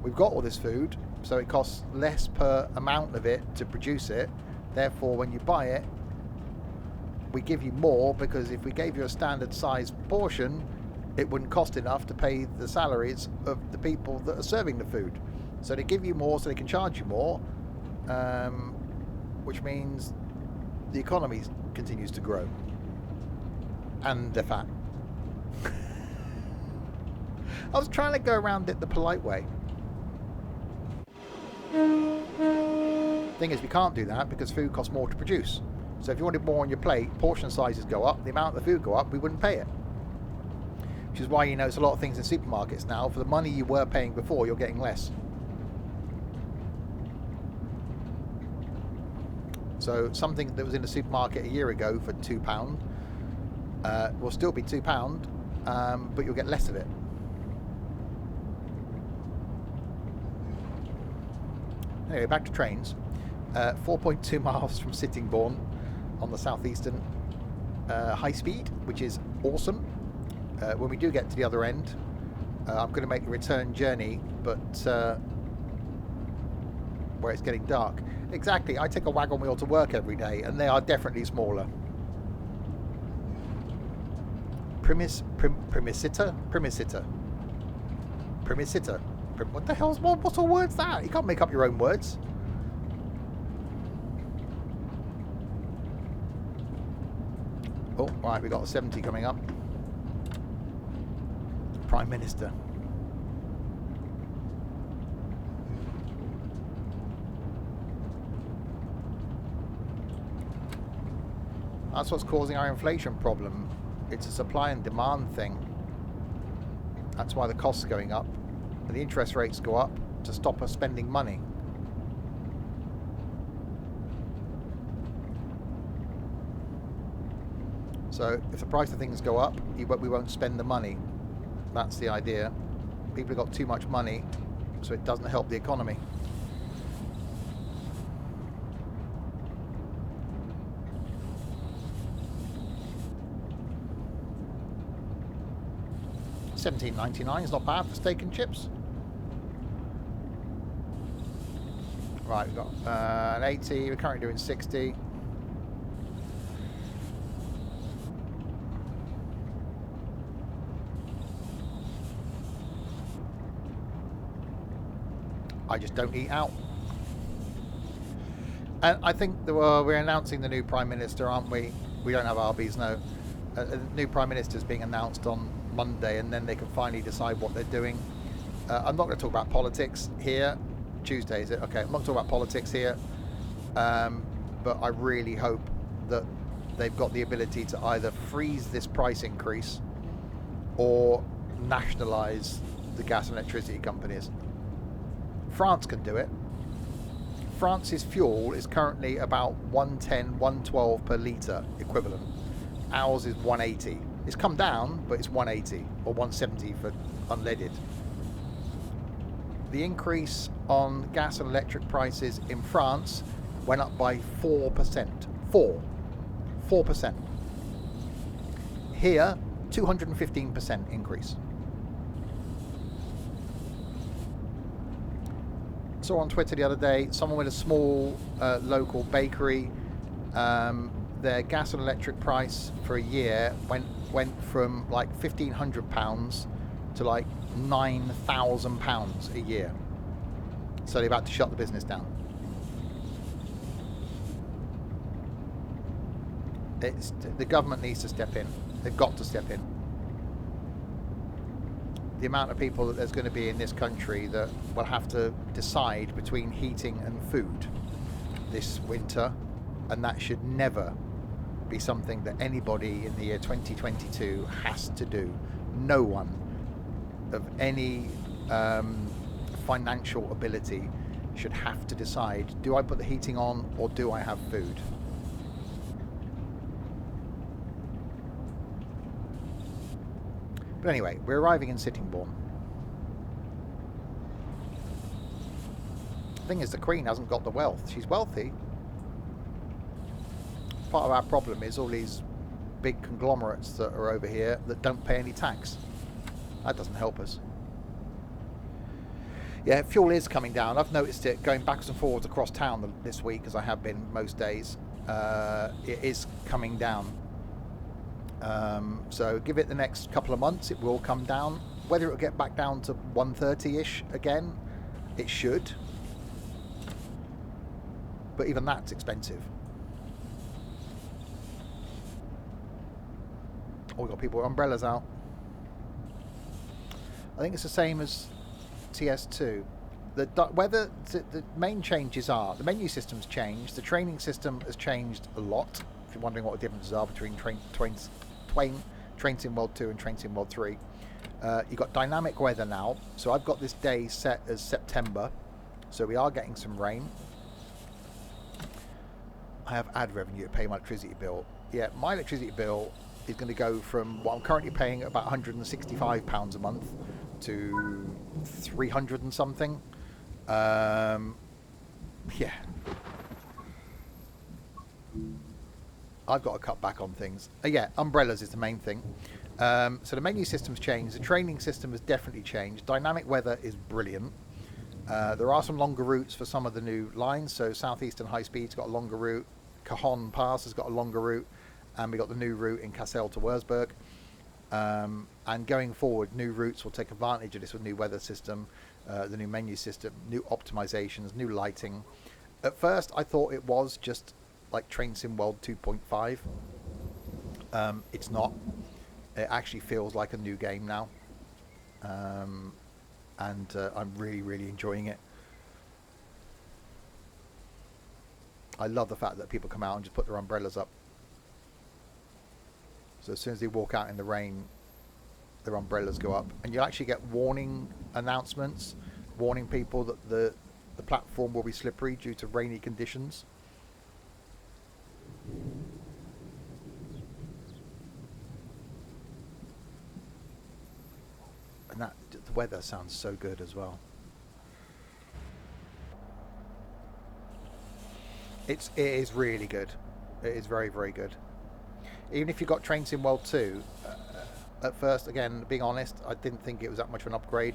We've got all this food, so it costs less per amount of it to produce it, Therefore, when you buy it, we give you more, because if we gave you a standard size portion, it wouldn't cost enough to pay the salaries of the people that are serving the food. So they give you more so they can charge you more, which means the economy continues to grow. And they're fat. I was trying to go around it the polite way. Thing is, we can't do that because food costs more to produce. So if you wanted more on your plate, portion sizes go up, the amount of the food go up, we wouldn't pay it. Which is why you notice a lot of things in supermarkets now, for the money you were paying before, you're getting less. So something that was in the supermarket a year ago for £2 will still be £2, but you'll get less of it. Anyway, back to trains. 4.2 miles from Sittingbourne on the Southeastern High Speed, which is awesome. When we do get to the other end, I'm going to make a return journey, but where it's getting dark. Exactly, I take a wagon wheel to work every day, and they are definitely smaller. Primisitor? What the hell's what sort of word's that? You can't make up your own words. Oh, right, we got a 70 coming up. Prime Minister. That's what's causing our inflation problem. It's a supply and demand thing. That's why the costs are going up. And the interest rates go up to stop us spending money. So if the price of things go up, we won't spend the money. That's the idea. People have got too much money, so it doesn't help the economy. $17.99 is not bad for steak and chips. Right, we've got an 80. We're currently doing 60. I just don't eat out. And I think we're announcing the new Prime Minister, aren't we? We don't have Arby's, no. The new Prime Minister is being announced on Monday, and then they can finally decide what they're doing. I'm not going to talk about politics here. Tuesday, is it? Okay, I'm not talking about politics here. But I really hope that they've got the ability to either freeze this price increase or nationalise the gas and electricity companies. France can do it. France's fuel is currently about 110, 112 per litre equivalent. Ours is 180. It's come down, but it's 180 or 170 for unleaded. The increase on gas and electric prices in France went up by 4%. 4%. Here, 215% increase. Saw on Twitter the other day, someone with a small local bakery, their gas and electric price for a year went from like £1,500 to like £9,000 a year. So they've had to shut the business down. The government needs to step in. They've got to step in. The amount of people that there's going to be in this country that will have to decide between heating and food this winter, and that should never be something that anybody in the year 2022 has to do. No one of any financial ability should have to decide, do I put the heating on or do I have food? But anyway, we're arriving in Sittingbourne. The thing is, the Queen hasn't got the wealth. She's wealthy. Part of our problem is all these big conglomerates that are over here that don't pay any tax. That doesn't help us. Yeah, fuel is coming down. I've noticed it going backwards and forwards across town this week, as I have been most days. It is coming down. So give it the next couple of months, it will come down. Whether it'll get back down to 130-ish again, it should. But even that's expensive. Oh, we've got people with umbrellas out. I think it's the same as TS2. The main changes are the menu system's changed, the training system has changed a lot. If you're wondering what the differences are between Train Sim World 2 and Train Sim World 3, you've got dynamic weather now. So I've got this day set as September, so we are getting some rain. I have ad revenue to pay my electricity bill. Yeah, my electricity bill is going to go from what I'm currently paying at about £165 a month to 300 and something. Yeah. I've got to cut back on things. Yeah, umbrellas is the main thing. So the menu system's changed. The training system has definitely changed. Dynamic weather is brilliant. There are some longer routes for some of the new lines. So Southeastern High Speed's got a longer route. Cajon Pass has got a longer route. And we got the new route in Kassel to Wurzburg. And going forward, new routes will take advantage of this with new weather system, the new menu system, new optimizations, new lighting. At first, I thought it was just like Train Sim World 2.5. It's not. It actually feels like a new game now. And I'm really, really enjoying it. I love the fact that people come out and just put their umbrellas up. So as soon as they walk out in the rain, their umbrellas go up. And you actually get warning announcements, warning people that the platform will be slippery due to rainy conditions. And the weather sounds so good as well. It is really good. It is very, very good. Even if you got Train Sim World 2, at first, again, being honest, I didn't think it was that much of an upgrade.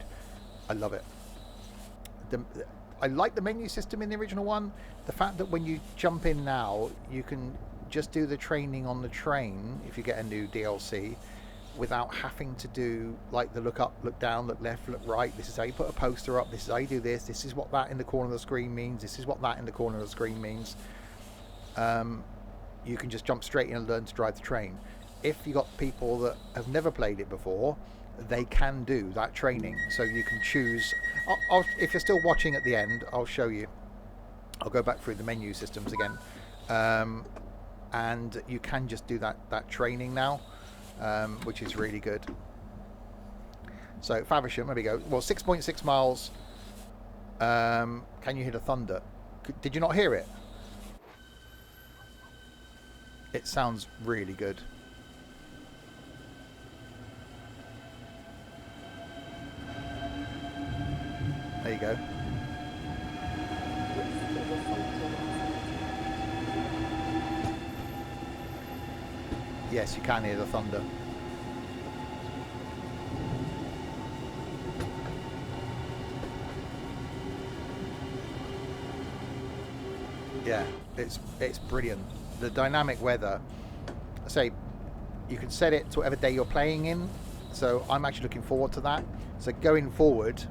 I love it. I like the menu system in the original one. The fact that when you jump in now, you can just do the training on the train if you get a new DLC without having to do like the look up, look down, look left, look right. This is how you put a poster up. This is how you do this. This is what that in the corner of the screen means. This is what that in the corner of the screen means. You can just jump straight in and learn to drive the train. If you got people that have never played it before, they can do that training. So you can choose. If you're still watching at the end, I'll show you. I'll go back through the menu systems again, and you can just do that training now, which is really good. So Faversham, there we go. Well, 6.6 miles. Can you hear the thunder? Did you not hear it? It sounds really good. There you go. Yes, you can hear the thunder. Yeah, it's brilliant. The dynamic weather, I say, you can set it to whatever day you're playing in. So I'm actually looking forward to that. So going forward,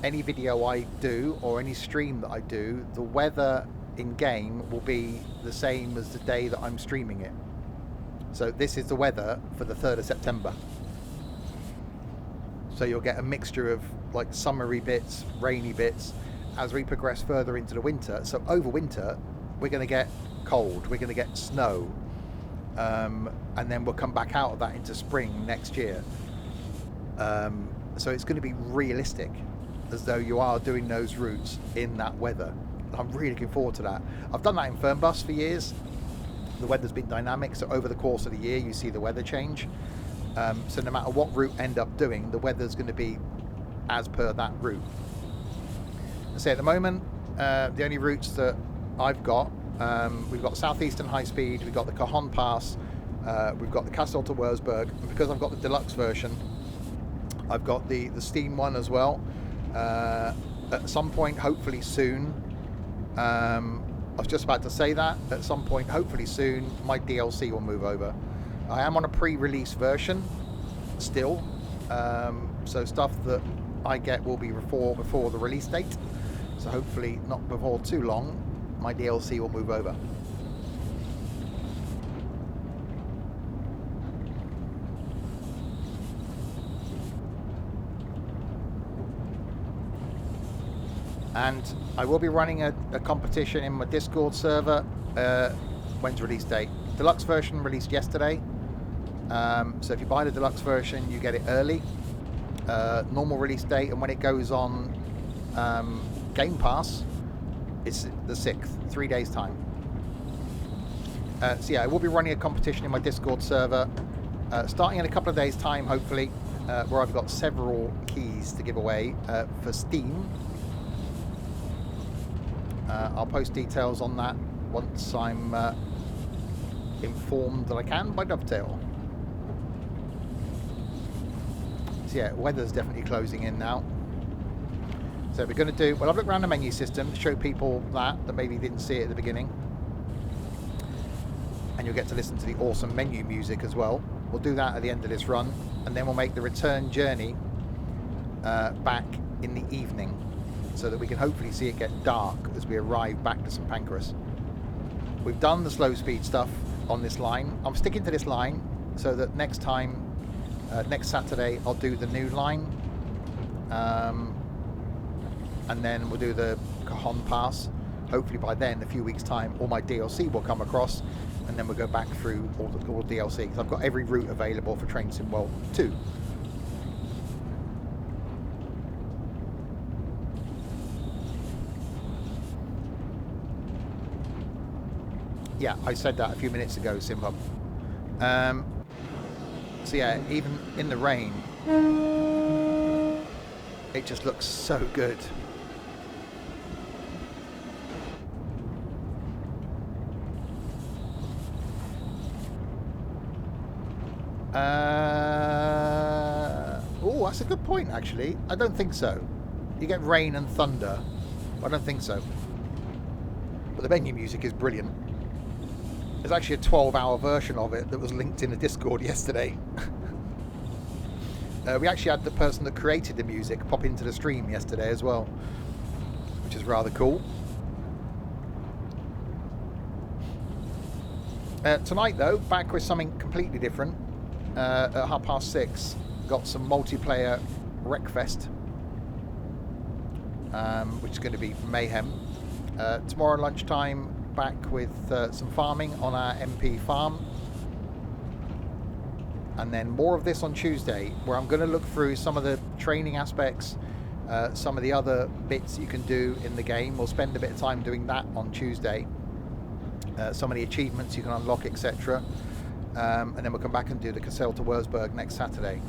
any video I do or any stream that I do, the weather in game will be the same as the day that I'm streaming it. So this is the weather for the 3rd of September. So you'll get a mixture of like summery bits, rainy bits as we progress further into the winter. So over winter, we're going to get cold, we're going to get snow, and then we'll come back out of that into spring next year. So it's going to be realistic, as though you are doing those routes in that weather. I'm really looking forward to that. I've done that in Fernbus for years. The weather's been dynamic, so over the course of the year you see the weather change. So no matter what route end up doing, the weather's going to be as per that route. So at the moment, the only routes that I've got, we've got Southeastern High Speed, we've got the Cajon Pass, we've got the Kassel to Wurzburg, and because I've got the deluxe version, I've got the Steam one as well, at some point, hopefully soon, I was just about to say that, at some point, hopefully soon, my DLC will move over. I am on a pre-release version still, so stuff that I get will be before the release date, so hopefully not before too long my DLC will move over. And I will be running a competition in my Discord server. When's release date? Deluxe version released yesterday. So if you buy the deluxe version, you get it early. Normal release date, and when it goes on Game Pass, it's the 6th, 3 days time. So yeah, I will be running a competition in my Discord server, starting in a couple of days time, hopefully, where I've got several keys to give away for Steam. I'll post details on that once I'm informed that I can by Dovetail. So yeah, weather's definitely closing in now. So we're going to do, well, I've looked around the menu system to show people that maybe didn't see it at the beginning. And you'll get to listen to the awesome menu music as well. We'll do that at the end of this run, and then we'll make the return journey back in the evening, so that we can hopefully see it get dark as we arrive back to St Pancras. We've done the slow speed stuff on this line. I'm sticking to this line so that next time, next Saturday, I'll do the new line. And then we'll do the Cajon Pass. Hopefully by then, a few weeks time, all my DLC will come across, and then we'll go back through all the DLC, because I've got every route available for Train Sim World 2. Yeah, I said that a few minutes ago, Simba. So yeah, even in the rain, it just looks so good. Oh, that's a good point, actually. I don't think so. You get rain and thunder. I don't think so. But the menu music is brilliant. There's actually a 12-hour version of it that was linked in the Discord yesterday. We actually had the person that created the music pop into the stream yesterday as well, which is rather cool. Tonight, though, back with something completely different. At 6:30, got some multiplayer Wreckfest, which is going to be mayhem. Tomorrow lunchtime, back with some farming on our MP farm, and then more of this on Tuesday, where I'm going to look through some of the training aspects, some of the other bits you can do in the game. We'll spend a bit of time doing that on Tuesday, some of the achievements you can unlock, etc. And then we'll come back and do the Cassel to Wurzburg next Saturday.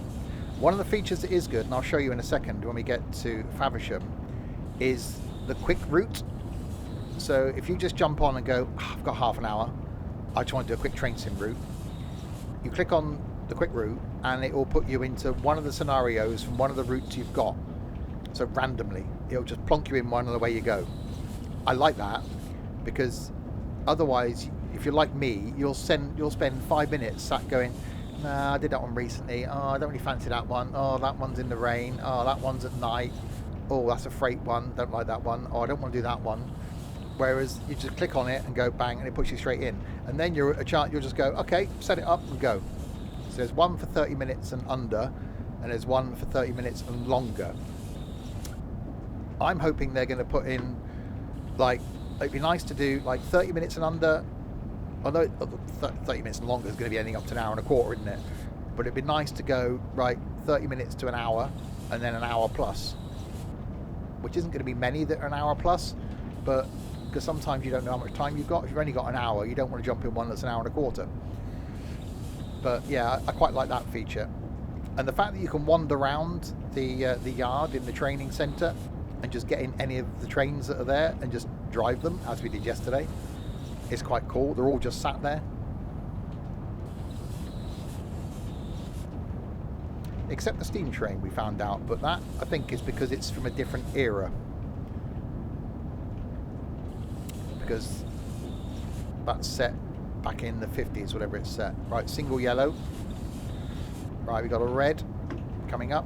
One of the features that is good, and I'll show you in a second when we get to Faversham, is the quick route. So if you just jump on and go, I've got half an hour, I just want to do a quick train sim route, you click on the quick route and it will put you into one of the scenarios from one of the routes you've got. So randomly, it'll just plonk you in one of the way you go. I like that, because otherwise, if you're like me, you'll spend 5 minutes sat going, nah, I did that one recently, oh, I don't really fancy that one, oh, that one's in the rain, oh, that one's at night, oh, that's a freight one, don't like that one, oh, I don't want to do that one. Whereas you just click on it and go bang, and it puts you straight in. And then you'll just go, okay, set it up and go. So there's one for 30 minutes and under, and there's one for 30 minutes and longer. I'm hoping they're going to put in, like, it'd be nice to do like 30 minutes and under. Although 30 minutes and longer is going to be anything up to an hour and a quarter, isn't it? But it'd be nice to go, right, 30 minutes to an hour, and then an hour plus. Which isn't going to be many that are an hour plus, but because sometimes you don't know how much time you've got. If you've only got an hour, you don't want to jump in one that's an hour and a quarter. But yeah, I quite like that feature. And the fact that you can wander around the yard in the training centre and just get in any of the trains that are there and just drive them, as we did yesterday, is quite cool. They're all just sat there. Except the steam train, we found out, but that I think is because it's from a different era. because that's set back in the 50s, whatever it's set. Right, single yellow. Right, we got a red coming up.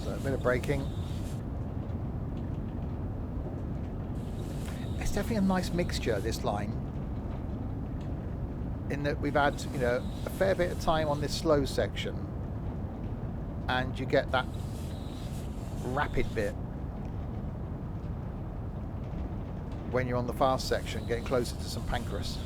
So a bit of braking. It's definitely a nice mixture, this line, in that we've had, you know, a fair bit of time on this slow section, and you get that rapid bit when you're on the fast section, getting closer to St Pancras.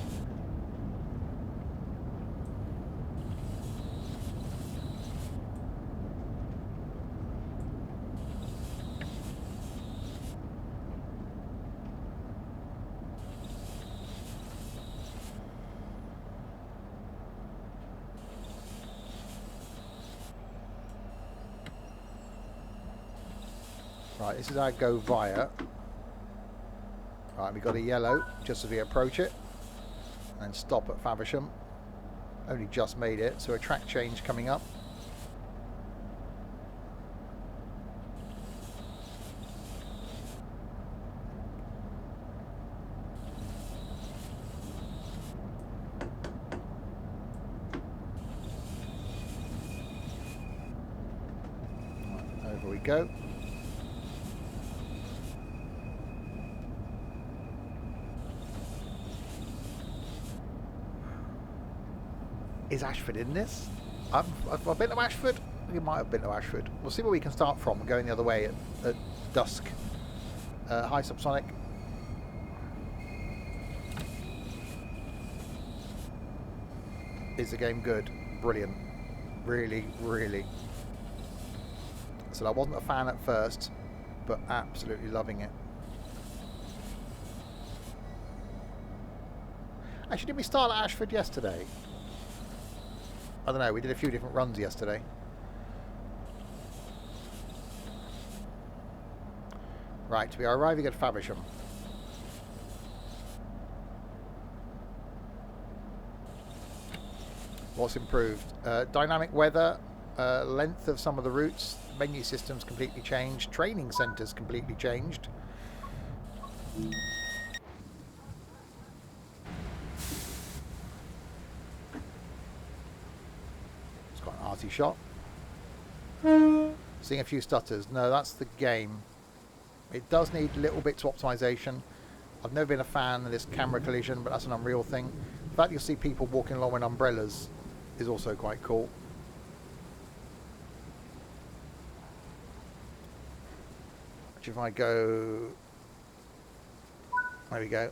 Right, this is our go via. Right, we've got a yellow just as we approach it, and stop at Faversham. Only just made it, so a track change coming up. Right, over we go. Is Ashford in this? I've been to Ashford. We might have been to Ashford. We'll see where we can start from, going the other way at dusk. High subsonic. Is the game good? Brilliant. Really, really. So I wasn't a fan at first, but absolutely loving it. Actually, did we start at Ashford yesterday? I don't know, we did a few different runs yesterday. Right, we are arriving at Faversham. What's improved? Dynamic weather, length of some of the routes, menu systems completely changed, training centres completely changed. Shot. Seeing a few stutters. No, that's the game. It does need little bits of optimization. I've never been a fan of this camera collision, but that's an Unreal thing. The fact you'll see people walking along with umbrellas is also quite cool. Which if I go... There we go.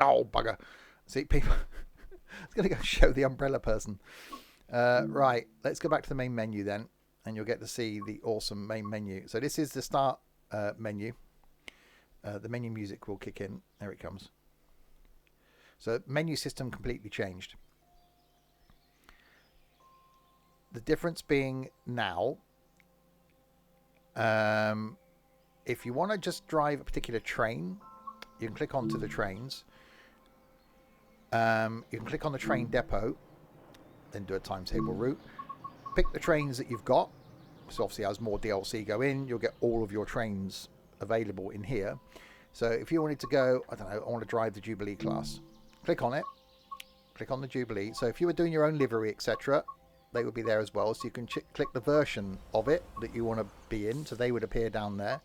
Oh, bugger. See, people... I was going to go show the umbrella person. Right, let's go back to the main menu then, and you'll get to see the awesome main menu. So this is the start menu. The menu music will kick in. There it comes. So menu system completely changed. The difference being now, if you want to just drive a particular train, you can click onto the trains. You can click on the train depot, then do a timetable route. Pick the trains that you've got. So obviously as more DLC go in, you'll get all of your trains available in here. So if you wanted to go, I don't know, I want to drive the Jubilee class. Click on it. Click on the Jubilee. So if you were doing your own livery, etc., they would be there as well. So you can click the version of it that you want to be in. So they would appear down there.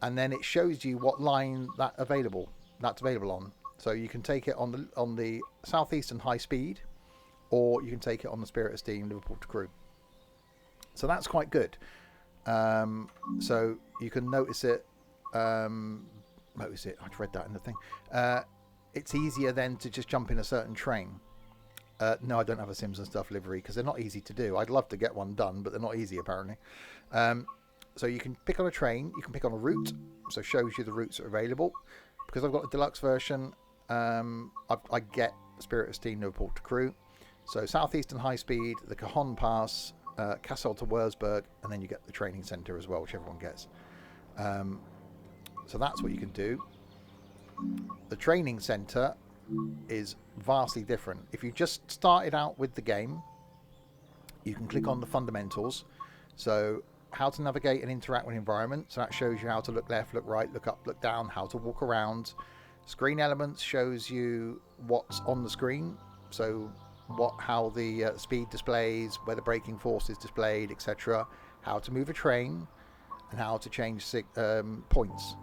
And then it shows you what line that's available on. So you can take it on the Southeastern High Speed, or you can take it on the Spirit of Steam Liverpool to Crewe. So that's quite good. So you can notice it. I've read that in the thing. It's easier then to just jump in a certain train. No, I don't have a Sims and Stuff livery because they're not easy to do. I'd love to get one done, but they're not easy apparently. So you can pick on a train, you can pick on a route, so it shows you the routes that are available. Because I've got a deluxe version, I get Spirit of Steam Liverpool to Crewe. So Southeastern High Speed, the Cajon Pass, Kassel to Wurzburg, and then you get the training centre as well, which everyone gets. So that's what you can do. The training centre is vastly different. If you just started out with the game, you can click on the fundamentals. So how to navigate and interact with environment. So that shows you how to look left, look right, look up, look down, how to walk around. Screen elements shows you what's on the screen. So how the speed displays, where the braking force is displayed, etc. How to move a train, and how to change points.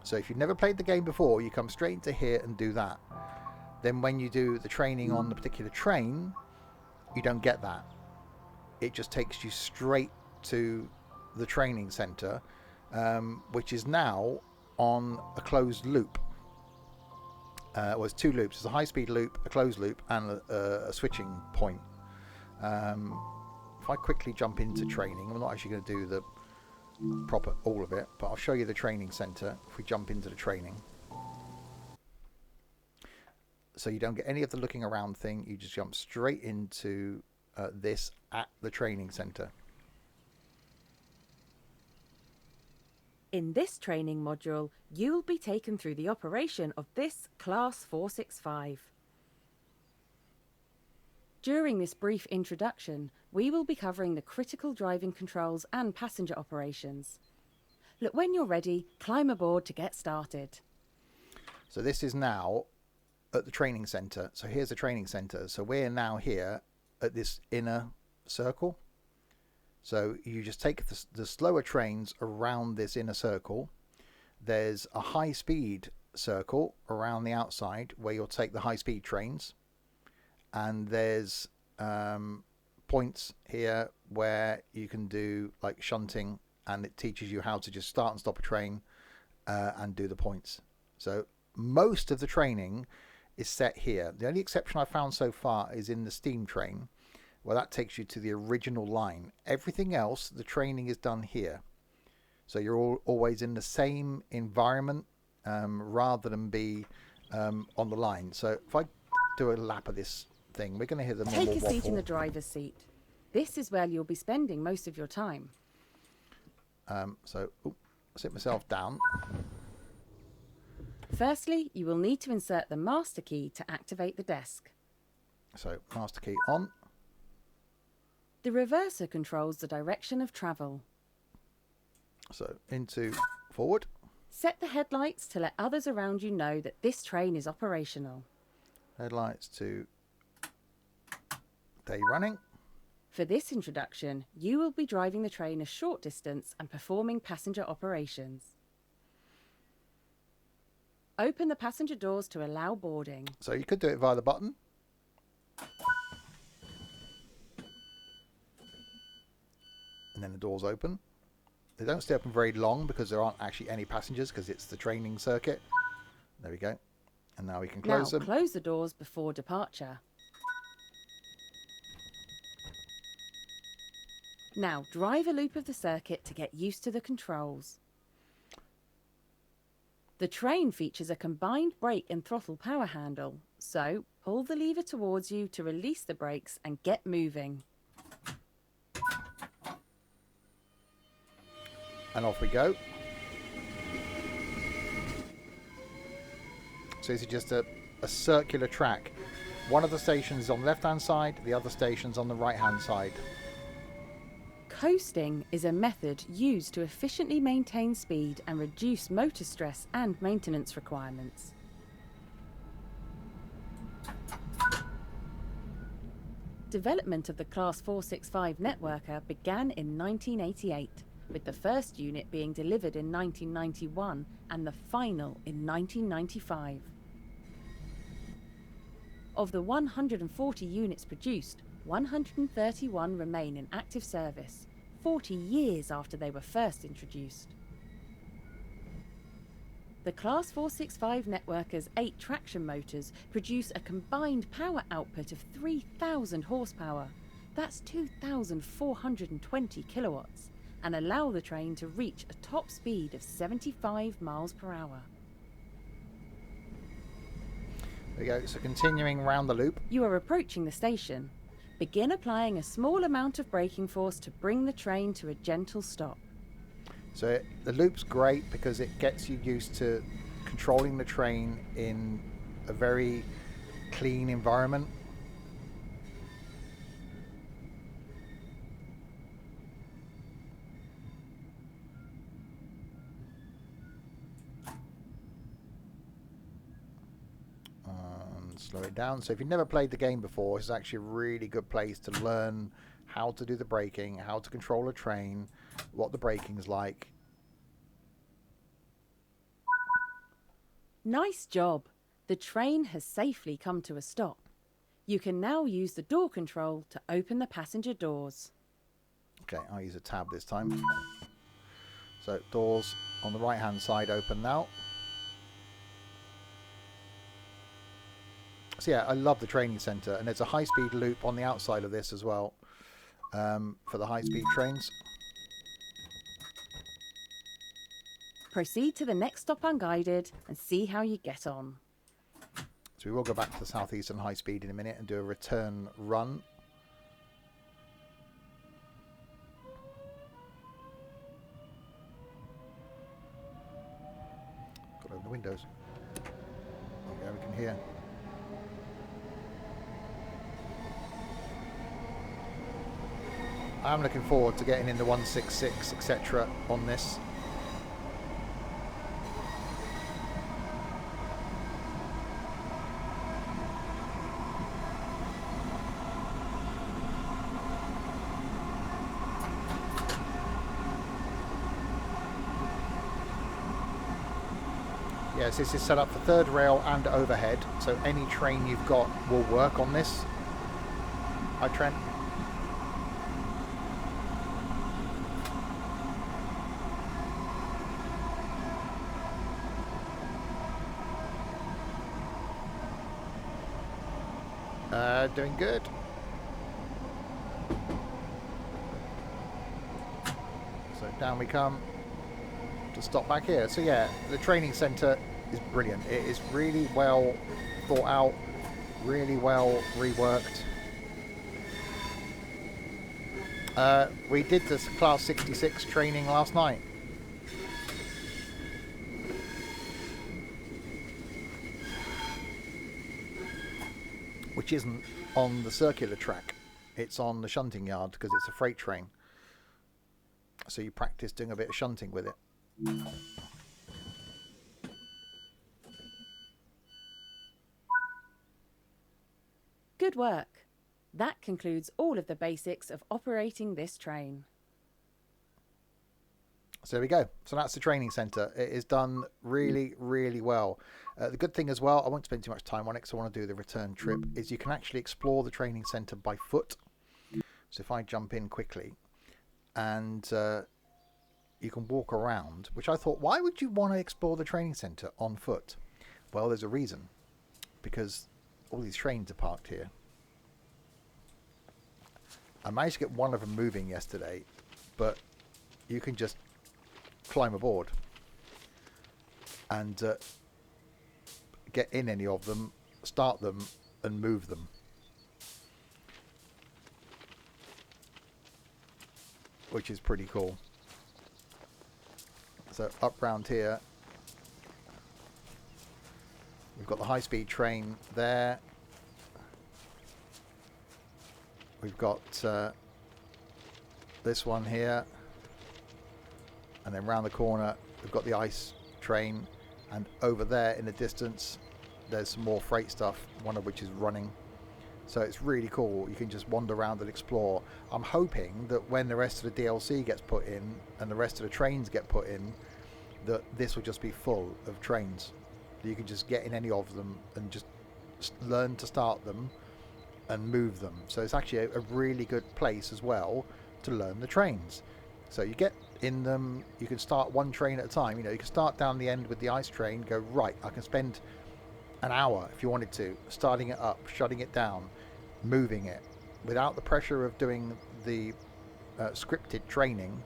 So if you've never played the game before, you come straight into here and do that. Then when you do the training on the particular train, you don't get that. It just takes you straight to the training center, which is now on a closed loop. Well, it's two loops. There's a high-speed loop, a closed loop, and a switching point. If I quickly jump into training, I'm not actually going to do the proper all of it, but I'll show you the training center if we jump into the training. So you don't get any of the looking around thing, you just jump straight into this at the training center. In this training module, you will be taken through the operation of this Class 465. During this brief introduction, we will be covering the critical driving controls and passenger operations. Look, when you're ready, climb aboard to get started. So this is now at the training center. So here's the training center. So we're now here at this inner circle. So you just take the slower trains around this inner circle. There's a high speed circle around the outside where you'll take the high speed trains. And there's points here where you can do like shunting, and it teaches you how to just start and stop a train and do the points. So most of the training is set here. The only exception I've found so far is in the steam train, where that takes you to the original line. Everything else, the training is done here. So you're always in the same environment rather than be on the line. So if I do a lap of this thing, we're going to hear the normal Take a seat waffle. in the driver's seat. This is where you'll be spending most of your time. So sit myself down. Firstly, you will need to insert the master key to activate the desk. So master key on. The reverser controls the direction of travel. So into forward. Set the headlights to let others around you know that this train is operational. Headlights to day running. For this introduction, you will be driving the train a short distance and performing passenger operations. Open the passenger doors to allow boarding. So you could do it via the button. And then the doors open. They don't stay open very long because there aren't actually any passengers because it's the training circuit. There we go. And now we can close them. Close the doors before departure. Now drive a loop of the circuit to get used to the controls. The train features a combined brake and throttle power handle, so pull the lever towards you to release the brakes and get moving. And off we go. So this is just a circular track. One of the stations is on the left hand side, the other station's on the right hand side. Coasting is a method used to efficiently maintain speed and reduce motor stress and maintenance requirements. Development of the Class 465 networker began in 1988, with the first unit being delivered in 1991 and the final in 1995. Of the 140 units produced, 131 remain in active service, 40 years after they were first introduced. The Class 465 networker's 8 traction motors produce a combined power output of 3,000 horsepower, that's 2,420 kilowatts, and allow the train to reach a top speed of 75 miles per hour. There we go, so continuing round the loop. You are approaching the station. Begin applying a small amount of braking force to bring the train to a gentle stop. So the loop's great because it gets you used to controlling the train in a very clean environment. Slow it down. So if you've never played the game before, it's actually a really good place to learn how to do the braking, how to control a train, what the braking's like. Nice job. The train has safely come to a stop. You can now use the door control to open the passenger doors. Okay, I'll use a tab this time. So doors on the right hand side open now. So yeah, I love the training centre, and there's a high-speed loop on the outside of this as well, for the high-speed trains. Proceed to the next stop unguided and see how you get on. So we will go back to the Southeastern High Speed in a minute and do a return run. Got to open the windows. Okay, we can hear. I'm looking forward to getting in the 166, etc. on this. Yes, this is set up for third rail and overhead, so any train you've got will work on this. Hi, Trent. Doing good. So down we come to stop back here. So yeah, the training centre is brilliant. It is really well thought out, really well reworked. We did this Class 66 training last night. Which isn't on the circular track, it's on the shunting yard because it's a freight train. So you practice doing a bit of shunting with it. Good work. That concludes all of the basics of operating this train. So there we go. So that's the training centre. It is done really, really well. The good thing as well, I won't spend too much time on it because I want to do the return trip, is you can actually explore the training centre by foot. So if I jump in quickly and you can walk around, which I thought, why would you want to explore the training centre on foot? Well, there's a reason. Because all these trains are parked here. I managed to get one of them moving yesterday, but you can just climb aboard and get in any of them, start them and move them. Which is pretty cool. So up round here we've got the high-speed train there. We've got this one here. And then round the corner, we've got the ice train. And over there in the distance, there's some more freight stuff, one of which is running. So it's really cool. You can just wander around and explore. I'm hoping that when the rest of the DLC gets put in and the rest of the trains get put in, that this will just be full of trains. You can just get in any of them and just learn to start them and move them. So it's actually a really good place as well to learn the trains. So you get in them, you can start one train at a time. You know, you can start down the end with the ice train, go, right, I can spend an hour if you wanted to, starting it up, shutting it down, moving it, without the pressure of doing the scripted training.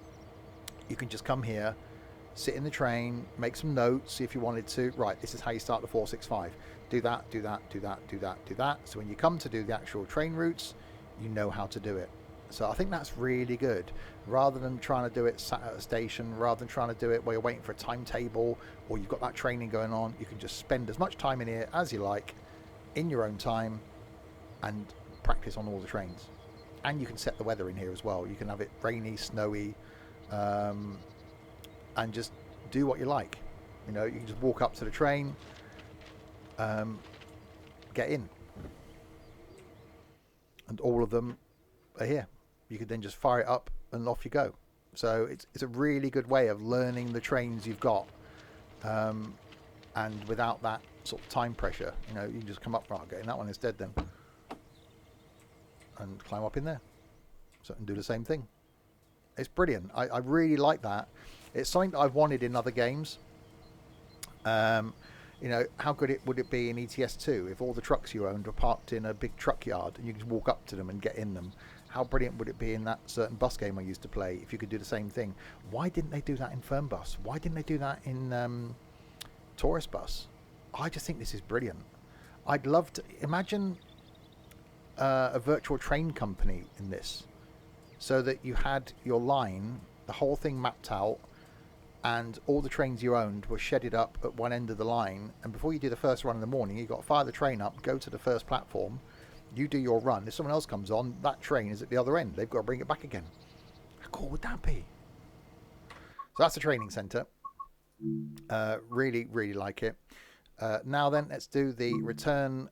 You can just come here, sit in the train, make some notes if you wanted to. Right, this is how you start the 465. Do that, do that, do that, do that, do that. So when you come to do the actual train routes, you know how to do it. So I think that's really good. Rather than trying to do it sat at a station, rather than trying to do it while you're waiting for a timetable or you've got that training going on, you can just spend as much time in here as you like in your own time and practice on all the trains. And you can set the weather in here as well. You can have it rainy, snowy, and just do what you like. You know, you can just walk up to the train, get in, and all of them are here. You could then just fire it up and off you go. So it's a really good way of learning the trains you've got, and without that sort of time pressure. You know, you can just come up, right, getting that one instead then, and climb up in there, so and do the same thing. It's brilliant. I really like that. It's something that I've wanted in other games. You know, how good would it be in ETS2 if all the trucks you owned were parked in a big truck yard and you could walk up to them and get in them? How brilliant would it be in that certain bus game I used to play if you could do the same thing? Why didn't they do that in Fernbus? Why didn't they do that in Tourist Bus? I just think this is brilliant. I'd love to imagine a virtual train company in this, so that you had your line, the whole thing mapped out, and all the trains you owned were shedded up at one end of the line, and before you do the first run in the morning, you got to fire the train up, go to the first platform, you do your run. If someone else comes on, that train is at the other end. They've got to bring it back again. How cool would that be? So that's the training centre. Really, really like it. Now then, let's do the return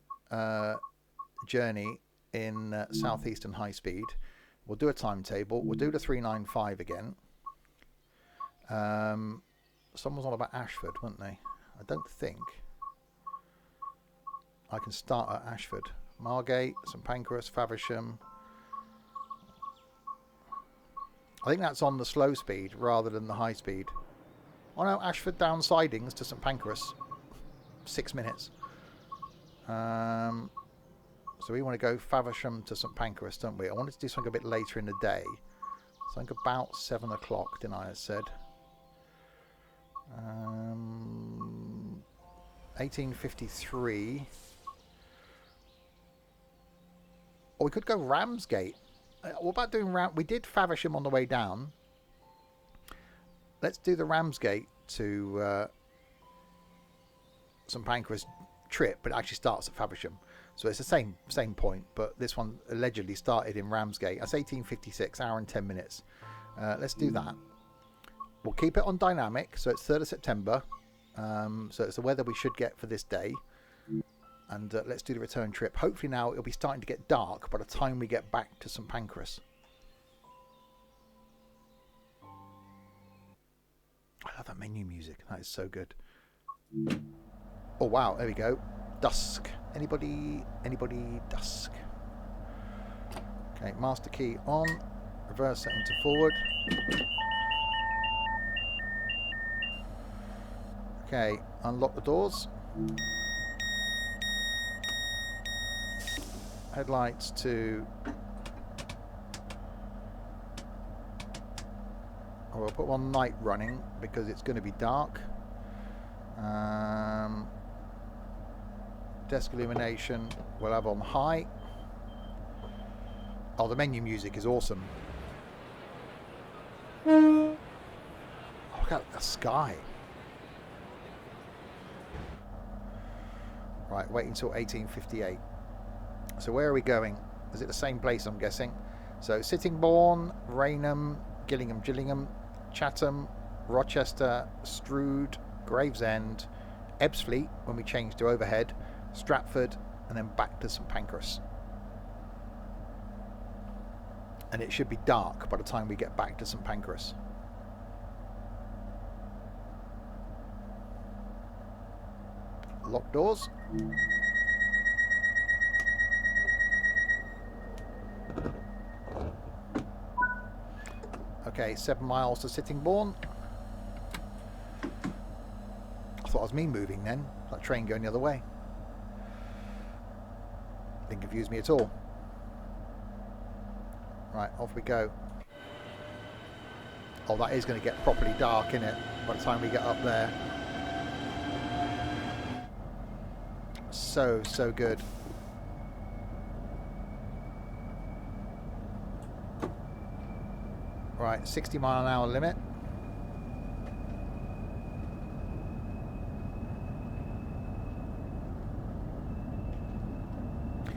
journey in Southeastern High Speed. We'll do a timetable. We'll do the 395 again. Someone was on about Ashford, weren't they? I don't think I can start at Ashford. Margate, St Pancras, Faversham. I think that's on the slow speed rather than the high speed. Oh no, Ashford down sidings to St Pancras. 6 minutes. So we want to go Faversham to St Pancras, don't we? I wanted to do something a bit later in the day. Something about 7 o'clock, didn't I? I said. 1853. Or we could go Ramsgate. What about doing we did Faversham on the way down. Let's do the Ramsgate to St Pancras trip, but it actually starts at Faversham. So it's the same point, but this one allegedly started in Ramsgate. That's 1856, hour and 10 minutes. Let's do that. We'll keep it on dynamic, so it's 3rd of September. So it's the weather we should get for this day. And let's do the return trip. Hopefully now it'll be starting to get dark by the time we get back to St Pancras. I love that menu music. That is so good. Oh wow, there we go. Dusk. Anybody dusk. Okay, master key on. Reverse setting to forward. Okay, unlock the doors. Headlights to... Oh, we'll put one night running because it's going to be dark. Desk illumination we'll have on high. Oh, the menu music is awesome. Oh, look at the sky. Right, wait until 1858. So where are we going? Is it the same place, I'm guessing? So Sittingbourne, Rainham, Gillingham, Chatham, Rochester, Strood, Gravesend, Ebbsfleet when we change to overhead, Stratford, and then back to St Pancras. And it should be dark by the time we get back to St Pancras. Locked doors. Okay, 7 miles to Sittingbourne. I thought it was me moving then. That train going the other way. Didn't confuse me at all. Right, off we go. Oh, that is going to get properly dark, isn't it? By the time we get up there. So good. Right, 60 mile an hour limit.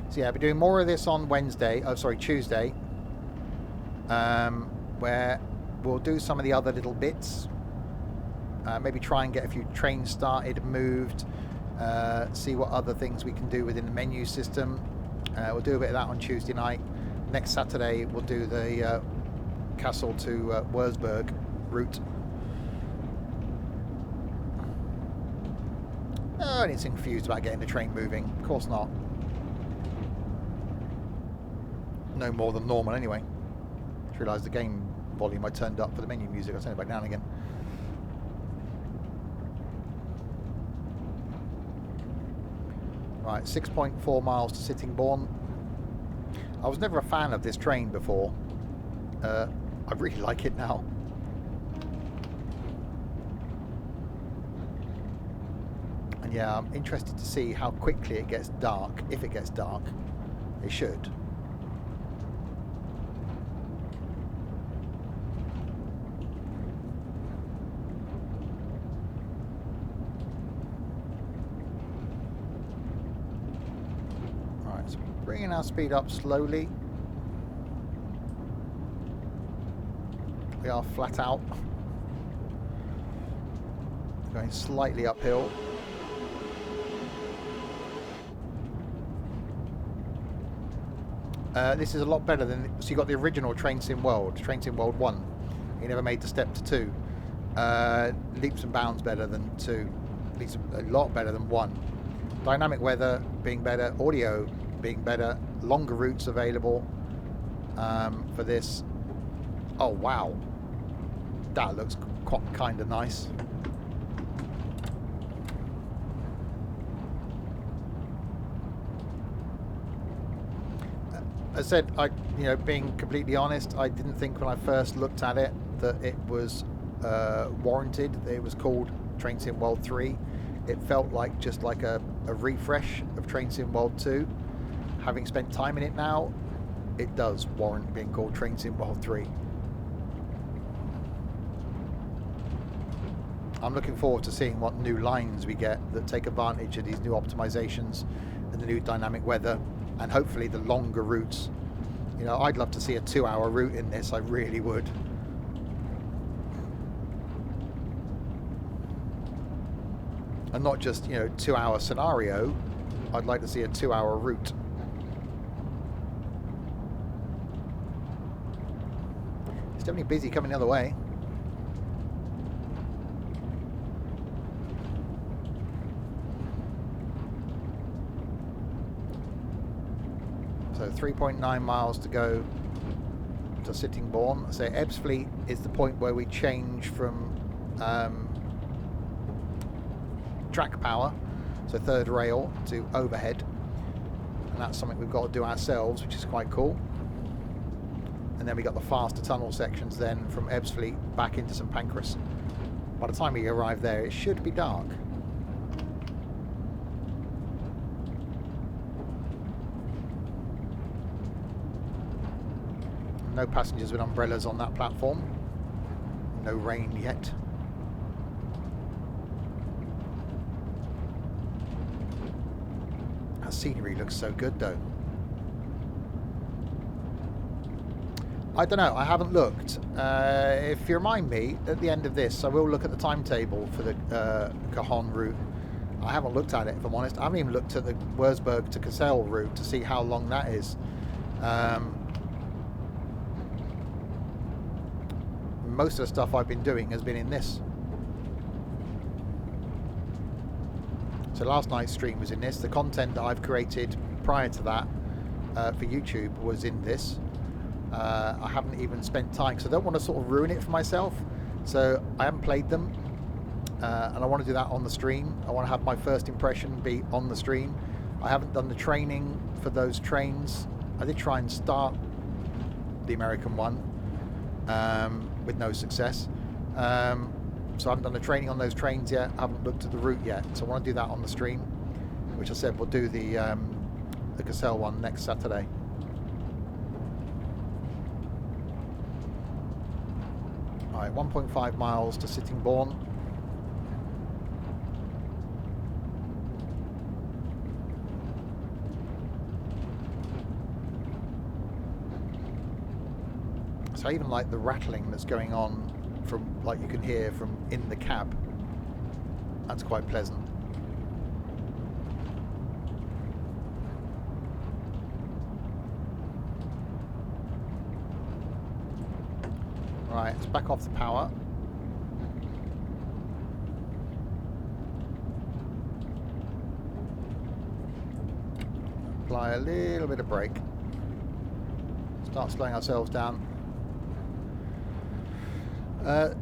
So yeah, I'll be doing more of this on Wednesday, oh sorry, Tuesday, where we'll do some of the other little bits. Maybe try and get a few trains started, moved, see what other things we can do within the menu system. We'll do a bit of that on Tuesday night. Next Saturday we'll do the Castle to Wurzburg route. Oh, anything confused about getting the train moving? Of course not. No more than normal anyway. Just realised the game volume I turned up for the menu music. I'll turn it back down again. Right, 6.4 miles to Sittingbourne. I was never a fan of this train before. I really like it now. And yeah, I'm interested to see how quickly it gets dark. If it gets dark, it should. Right, so bringing our speed up slowly. We are flat out. Going slightly uphill. This is a lot better than... So you got the original Train Sim World, Train Sim World 1. You never made the step to 2. Leaps and bounds better than 2. Leaps a lot better than 1. Dynamic weather being better. Audio being better. Longer routes available for this. Oh, wow. That looks kind of nice. As I said, being completely honest, I didn't think when I first looked at it that it was warranted. It was called Train Sim World 3. It felt like just like a refresh of Train Sim World 2. Having spent time in it now, it does warrant being called Train Sim World 3. I'm looking forward to seeing what new lines we get that take advantage of these new optimizations and the new dynamic weather, and hopefully the longer routes. I'd love to see a 2-hour route in this, I really would. And not just, 2-hour scenario, I'd like to see a 2-hour route. It's definitely busy coming the other way. So 3.9 miles to go to Sittingbourne. So Ebbsfleet is the point where we change from track power, so third rail, to overhead. And that's something we've got to do ourselves, which is quite cool. And then we got the faster tunnel sections then from Ebbsfleet back into St Pancras. By the time we arrive there, it should be dark. No passengers with umbrellas on that platform. No rain yet. That scenery looks so good though. I don't know, I haven't looked. If you remind me, at the end of this, I will look at the timetable for the Cajon route. I haven't looked at it, if I'm honest. I haven't even looked at the Wurzburg to Cassel route to see how long that is. Most of the stuff I've been doing has been in this. So last night's stream was in this. The content that I've created prior to that for YouTube was in this. I haven't even spent time because I don't want to sort of ruin it for myself. So I haven't played them, and I want to do that on the stream. I want to have my first impression be on the stream. I haven't done the training for those trains. I did try and start the American one with no success. So I haven't done the training on those trains yet. I haven't looked at the route yet. So I want to do that on the stream, which I said we'll do the Cassel one next Saturday. Right, 1.5 miles to Sittingbourne. So I even like the rattling that's going on from, like you can hear from in the cab. That's quite pleasant. Right, let's back off the power. Apply a little bit of brake. Start slowing ourselves down.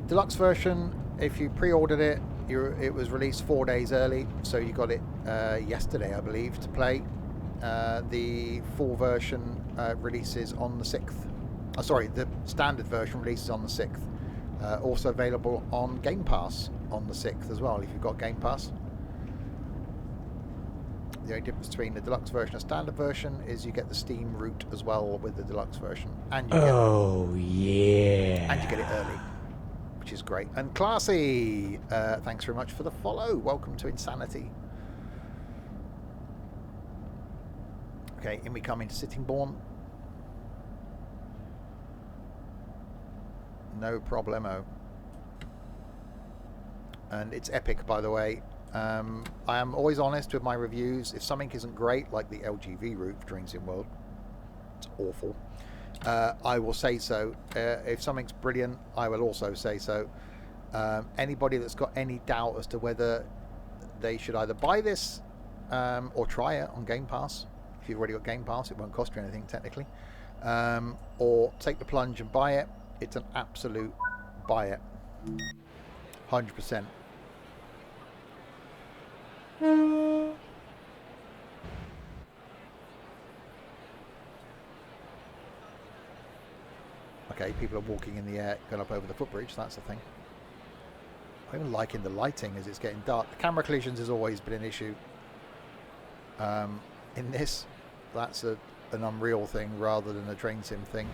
Deluxe version, if you pre-ordered it, it was released 4 days early, so you got it yesterday, I believe, to play. The full version releases on the 6th. Sorry, the standard version releases on the 6th. Also available on Game Pass on the 6th as well, if you've got Game Pass. The only difference between the deluxe version and standard version is you get the Steam route as well with the deluxe version, and you yeah. and you get it early, which is great and classy. Thanks very much for the follow. Welcome to Insanity. Okay, in we come into Sittingbourne. No problemo. And it's epic, by the way. I am always honest with my reviews. If something isn't great, like the LGV route for Train Sim World, it's awful, I will say so. If something's brilliant, I will also say so. Anybody that's got any doubt as to whether they should either buy this or try it on Game Pass, if you've already got Game Pass, it won't cost you anything technically, or take the plunge and buy it, it's an absolute buy it, 100%. Okay, people are walking in the air, going up over the footbridge, that's the thing. I'm even liking the lighting as it's getting dark. The camera collisions has always been an issue. In this, that's an Unreal thing rather than a Train Sim thing.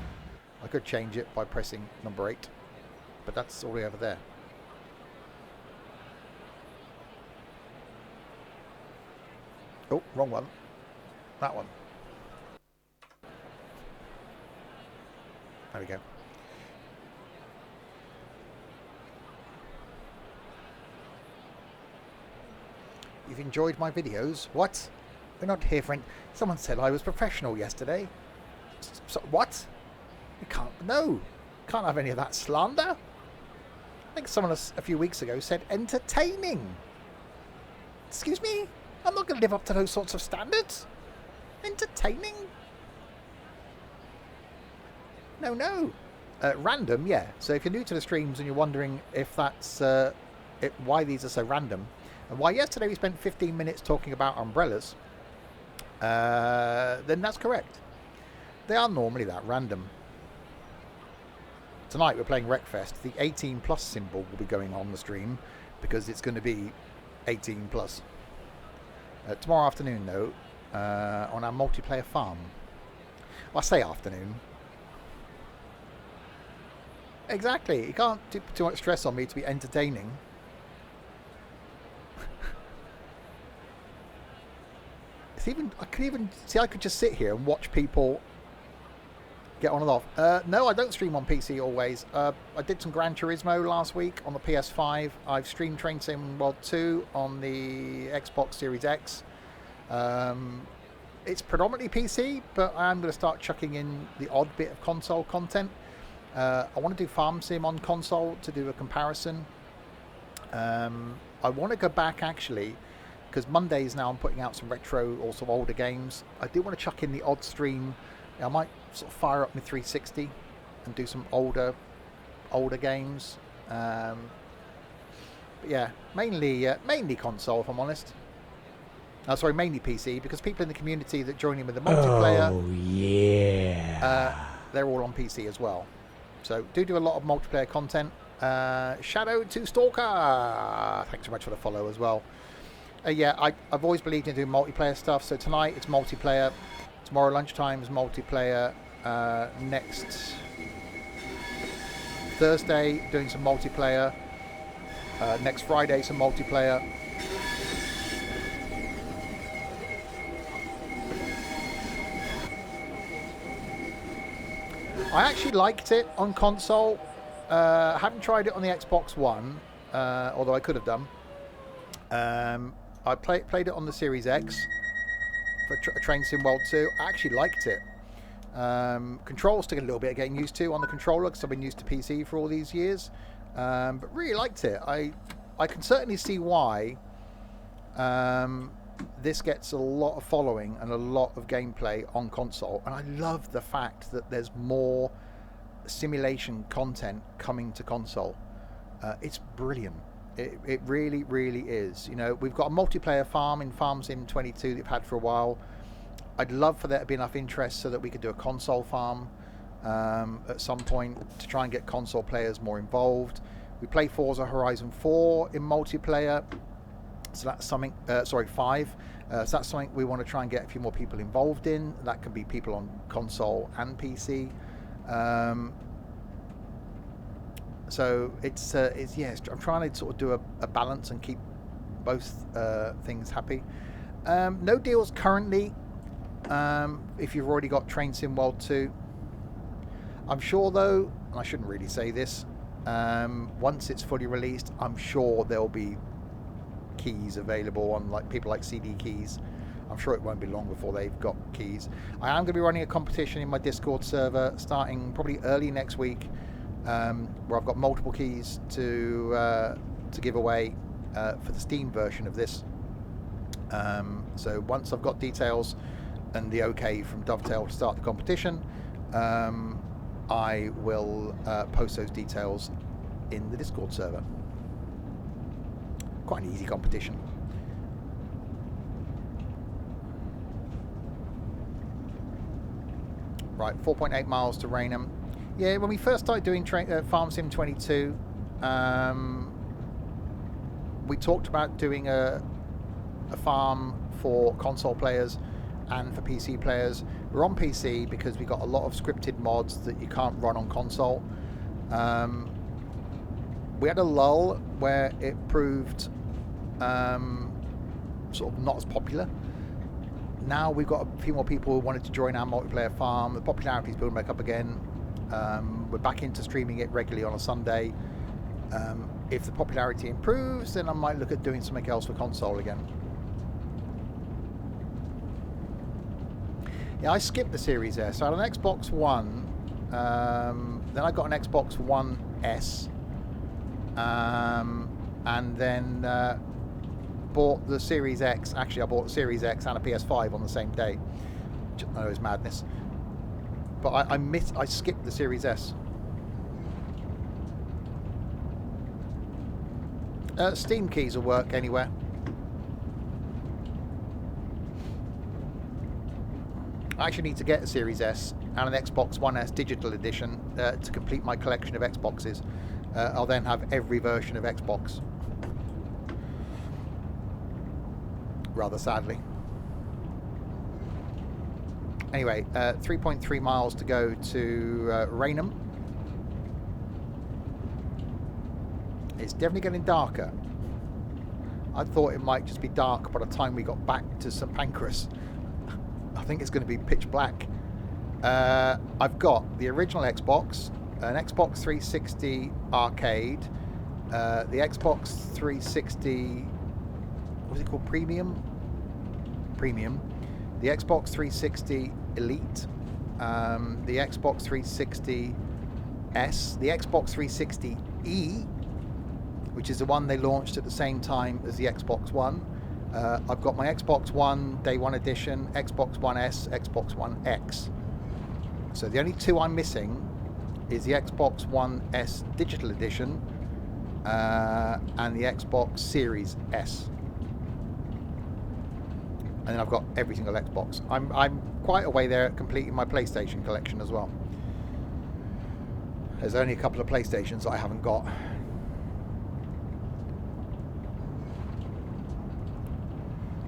I could change it by pressing number 8, but that's all the way over there. Oh, wrong one. That one. There we go. You've enjoyed my videos? What? We're not here for... Someone said I was professional yesterday. So, what? You can't... No. Can't have any of that slander. I think someone a few weeks ago said entertaining. Excuse me? I'm not going to live up to those sorts of standards. Entertaining? No, no. Random, yeah. So if you're new to the streams and you're wondering if that's why these are so random, and why yesterday we spent 15 minutes talking about umbrellas, then that's correct. They are normally that random. Tonight we're playing Wreckfest. The 18 plus symbol will be going on the stream because it's going to be 18 plus. Tomorrow afternoon, though, on our multiplayer farm. Well, I say afternoon. Exactly. You can't put too much stress on me to be entertaining. I could just sit here and watch people get on and off. No, I don't stream on PC always. I did some Gran Turismo last week on the PS5. I've streamed Train Sim World 2 on the Xbox Series X. It's predominantly PC, but I'm going to start chucking in the odd bit of console content. I want to do Farm Sim on console to do a comparison. I want to go back actually, because Mondays now I'm putting out some retro or some older games. I do want to chuck in the odd stream. I might sort of fire up my 360 and do some older games. But yeah, mainly console if I'm honest. Sorry, mainly PC, because people in the community that join in with the multiplayer, they're all on PC as well. So do a lot of multiplayer content. Shadow to Stalker, thanks so much for the follow as well. Yeah, I've always believed in doing multiplayer stuff. So tonight it's multiplayer. Tomorrow lunchtime is multiplayer. Next Thursday doing some multiplayer. Next Friday some multiplayer. I actually liked it on console. Haven't tried it on the Xbox One, although I could have done. I played it on the Series X for Train Sim World 2. I actually liked it. Controls took a little bit of getting used to on the controller because I've been used to PC for all these years. But really liked it. I can certainly see why this gets a lot of following and a lot of gameplay on console, and I love the fact that there's more simulation content coming to console. It's brilliant. It really, really is. You know, we've got a multiplayer farm in Farm Sim 22 that we've had for a while. I'd love for there to be enough interest so that we could do a console farm at some point to try and get console players more involved. We play Forza Horizon 4 in multiplayer, so that's something. 5. So that's something we want to try and get a few more people involved in. That can be people on console and PC. So it's yes. I'm trying to sort of do a balance and keep both things happy. No deals currently. If you've already got Train Sim World 2, I'm sure though, and I shouldn't really say this. Once it's fully released, I'm sure there'll be keys available on like people like CD Keys. I'm sure it won't be long before they've got keys. I am going to be running a competition in my Discord server starting probably early next week, where I've got multiple keys to give away for the Steam version of this. So once I've got details and the okay from Dovetail to start the competition, I will post those details in the Discord server. Quite an easy competition. Right, 4.8 miles to Raynham. Yeah, when we first started doing Farm Sim 22, we talked about doing a farm for console players and for PC players. We're on PC because we got a lot of scripted mods that you can't run on console. We had a lull where it proved sort of not as popular. Now we've got a few more people who wanted to join our multiplayer farm. The popularity is building back up again. We're back into streaming it regularly on a Sunday. If the popularity improves, then I might look at doing something else for console again. Yeah, I skipped the Series S. I had an Xbox One, then I got an Xbox One S, and then bought the Series X. Actually, I bought the Series X and a PS5 on the same day. I know it's madness, but I skipped the Series S. Steam keys will work anywhere. I actually need to get a Series S and an Xbox One S digital edition to complete my collection of Xboxes. I'll then have every version of Xbox. Rather sadly. Anyway, 3.3 miles to go to Raynham. It's definitely getting darker. I thought it might just be dark by the time we got back to St Pancras. I think it's going to be pitch black. I've got the original Xbox, an Xbox 360 Arcade, the Xbox 360, what's it called, Premium, the Xbox 360 Elite, the Xbox 360 S, the Xbox 360 E, which is the one they launched at the same time as the Xbox One. I've got my Xbox One Day 1 Edition, Xbox One S, Xbox One X. So the only two I'm missing is the Xbox One S Digital Edition and the Xbox Series S. And then I've got every single Xbox. I'm quite a way there at completing my PlayStation collection as well. There's only a couple of PlayStations that I haven't got.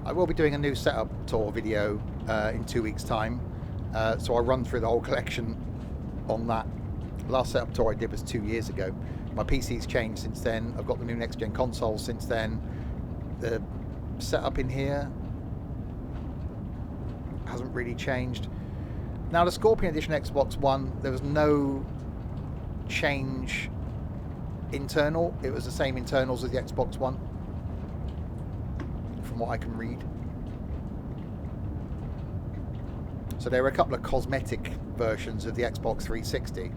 I will be doing a new setup tour video in 2 weeks' time, so I'll run through the whole collection on that. Last setup tour I did was 2 years ago. My PC's changed since then. I've got the new next gen console since then. The setup in here hasn't really changed. Now the Scorpion Edition Xbox One, there was no change internal. It was the same internals as the Xbox One, from what I can read. So there were a couple of cosmetic versions of the Xbox 360,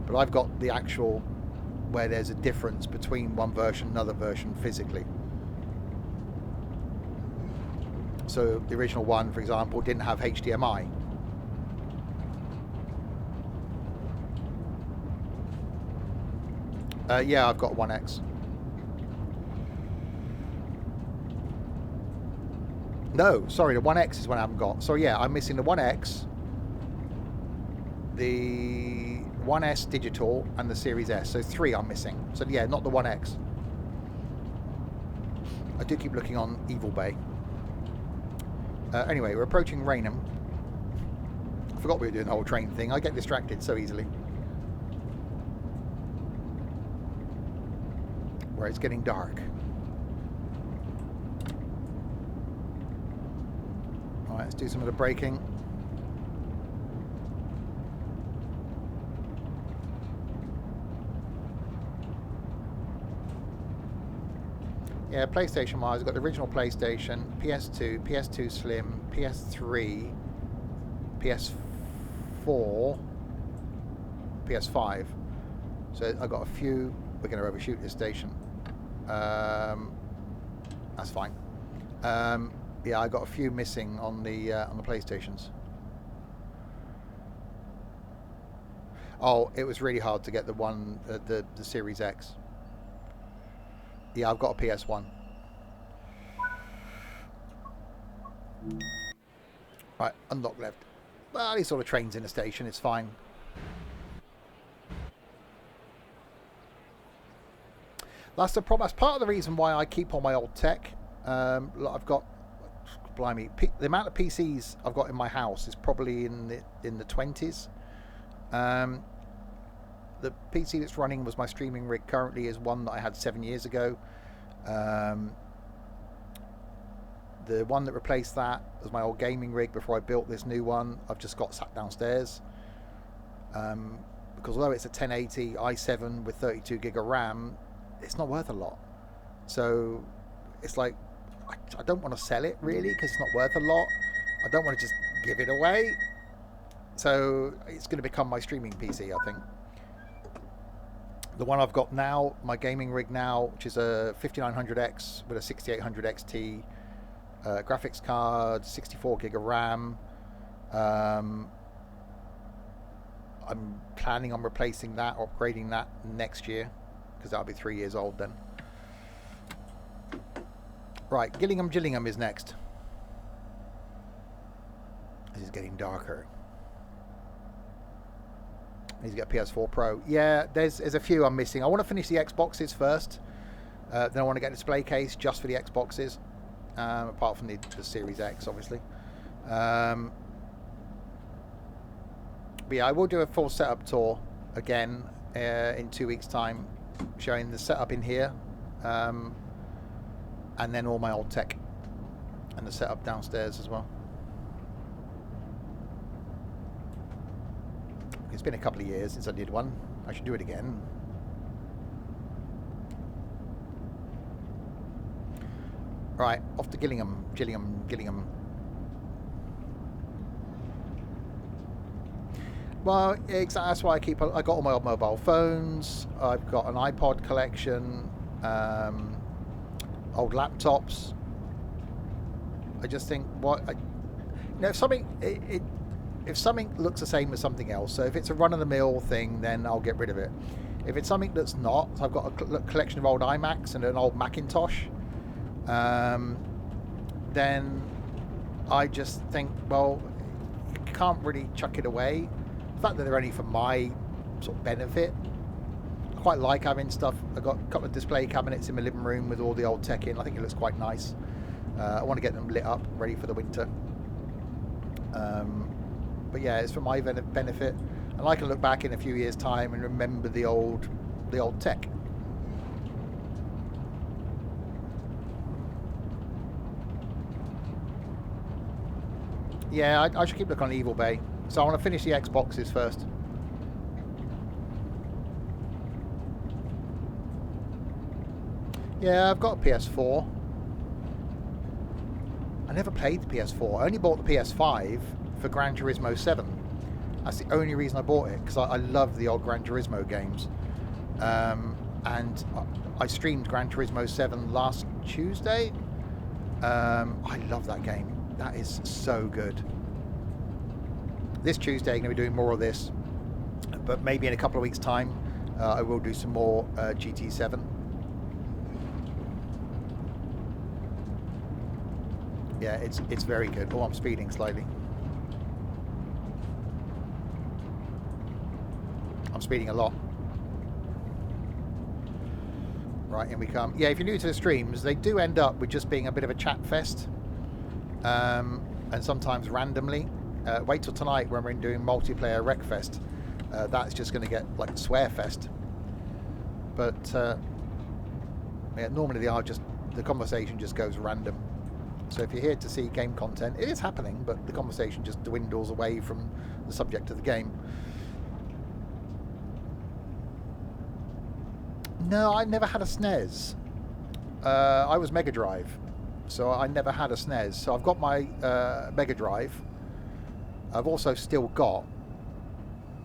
but I've got the actual where there's a difference between one version and another version physically. So the original one, for example, didn't have HDMI. Yeah, I've got 1X. No, sorry, the 1X is one I haven't got. So yeah, I'm missing the 1X, the 1S digital, and the Series S. So 3 I'm missing. So yeah, not the 1X. I do keep looking on Evil Bay. Anyway, we're approaching Raynham. I forgot we were doing the whole train thing. I get distracted so easily. Where it's getting dark. Alright, let's do some of the braking. Yeah, PlayStation wise, I've got the original PlayStation, PS2, PS2 Slim, PS3, PS4, PS5. So I've got a few. We're going to overshoot this station. That's fine. Yeah, I got a few missing on the PlayStations. Oh, it was really hard to get the one, the Series X. Yeah, I've got a PS1. Right, unlock left. Well, these sort of trains in the station, it's fine. That's the problem. That's part of the reason why I keep all my old tech. I've got, blimey, the amount of PCs I've got in my house is probably in the 20s. The PC that's running was my streaming rig currently is one that I had 7 years ago. The one that replaced that was my old gaming rig before I built this new one. I've just got sat downstairs. Because although it's a 1080 i7 with 32 gig of RAM, it's not worth a lot. So it's like, I don't want to sell it really because it's not worth a lot. I don't want to just give it away. So it's going to become my streaming PC, I think. The one I've got now, my gaming rig now, which is a 5900X with a 6800 XT graphics card, 64 gig of RAM. I'm planning on replacing that or upgrading that next year because that'll be 3 years old then. Right, Gillingham is next. This is getting darker. Need to get a PS4 Pro. Yeah, there's a few I'm missing. I want to finish the Xboxes first. Then I want to get a display case just for the Xboxes. Apart from the Series X, obviously. But yeah, I will do a full setup tour again in 2 weeks' time, showing the setup in here. And then all my old tech. And the setup downstairs as well. It's been a couple of years since I did one. I should do it again. Right, off to Gillingham. Well, exactly. That's why I got all my old mobile phones. I've got an iPod collection, old laptops. I just think, if something looks the same as something else, so if it's a run-of-the-mill thing, then I'll get rid of it. If it's something that's not, so I've got a collection of old iMacs and an old Macintosh, then I just think, well, you can't really chuck it away. The fact that they're only for my sort of benefit. I quite like having stuff. I've got a couple of display cabinets in my living room with all the old tech in. I think it looks quite nice. I want to get them lit up, ready for the winter. But yeah, it's for my benefit. And I can look back in a few years' time and remember the old tech. Yeah, I should keep looking on Evil Bay. So I want to finish the Xboxes first. Yeah, I've got a PS4. I never played the PS4. I only bought the PS5 for Gran Turismo 7. That's the only reason I bought it, because I love the old Gran Turismo games. And I streamed Gran Turismo 7 last Tuesday. I love that game. That is so good. This Tuesday I'm going to be doing more of this, but maybe in a couple of weeks' time I will do some more GT7. Yeah, it's very good. Oh, I'm speeding slightly. I'm speeding a lot. Right, in we come. Yeah, if you're new to the streams, they do end up with just being a bit of a chat fest. And sometimes randomly. Wait till tonight when we're doing multiplayer Wreckfest. That's just going to get like a swear fest. But yeah, normally the conversation just goes random. So if you're here to see game content, it is happening, but the conversation just dwindles away from the subject of the game. No, I never had a SNES. I was Mega Drive, so I never had a SNES. So I've got my Mega Drive. I've also still got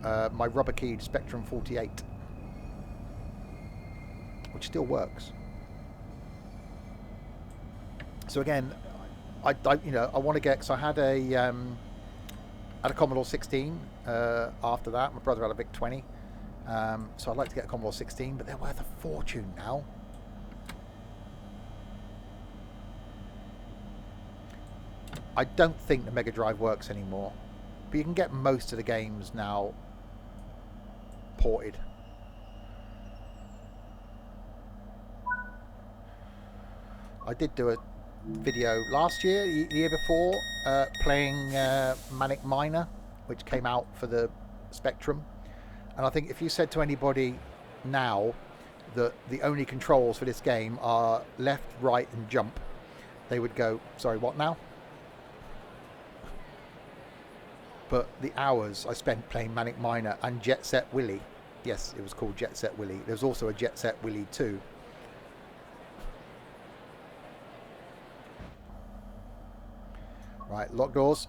my rubber-keyed Spectrum 48, which still works. So again, I want to get, because I had a Commodore 16 after that. My brother had a VIC 20. So I'd like to get a Commodore 16, but they're worth a fortune now. I don't think the Mega Drive works anymore, but you can get most of the games now ported. I did do a video last year, the year before, playing Manic Miner, which came out for the Spectrum. And I think if you said to anybody now that the only controls for this game are left, right and jump, they would go, sorry, what now? But the hours I spent playing Manic Miner and Jet Set Willy, yes, it was called Jet Set Willy. There's also a Jet Set Willy 2. Right, lock doors.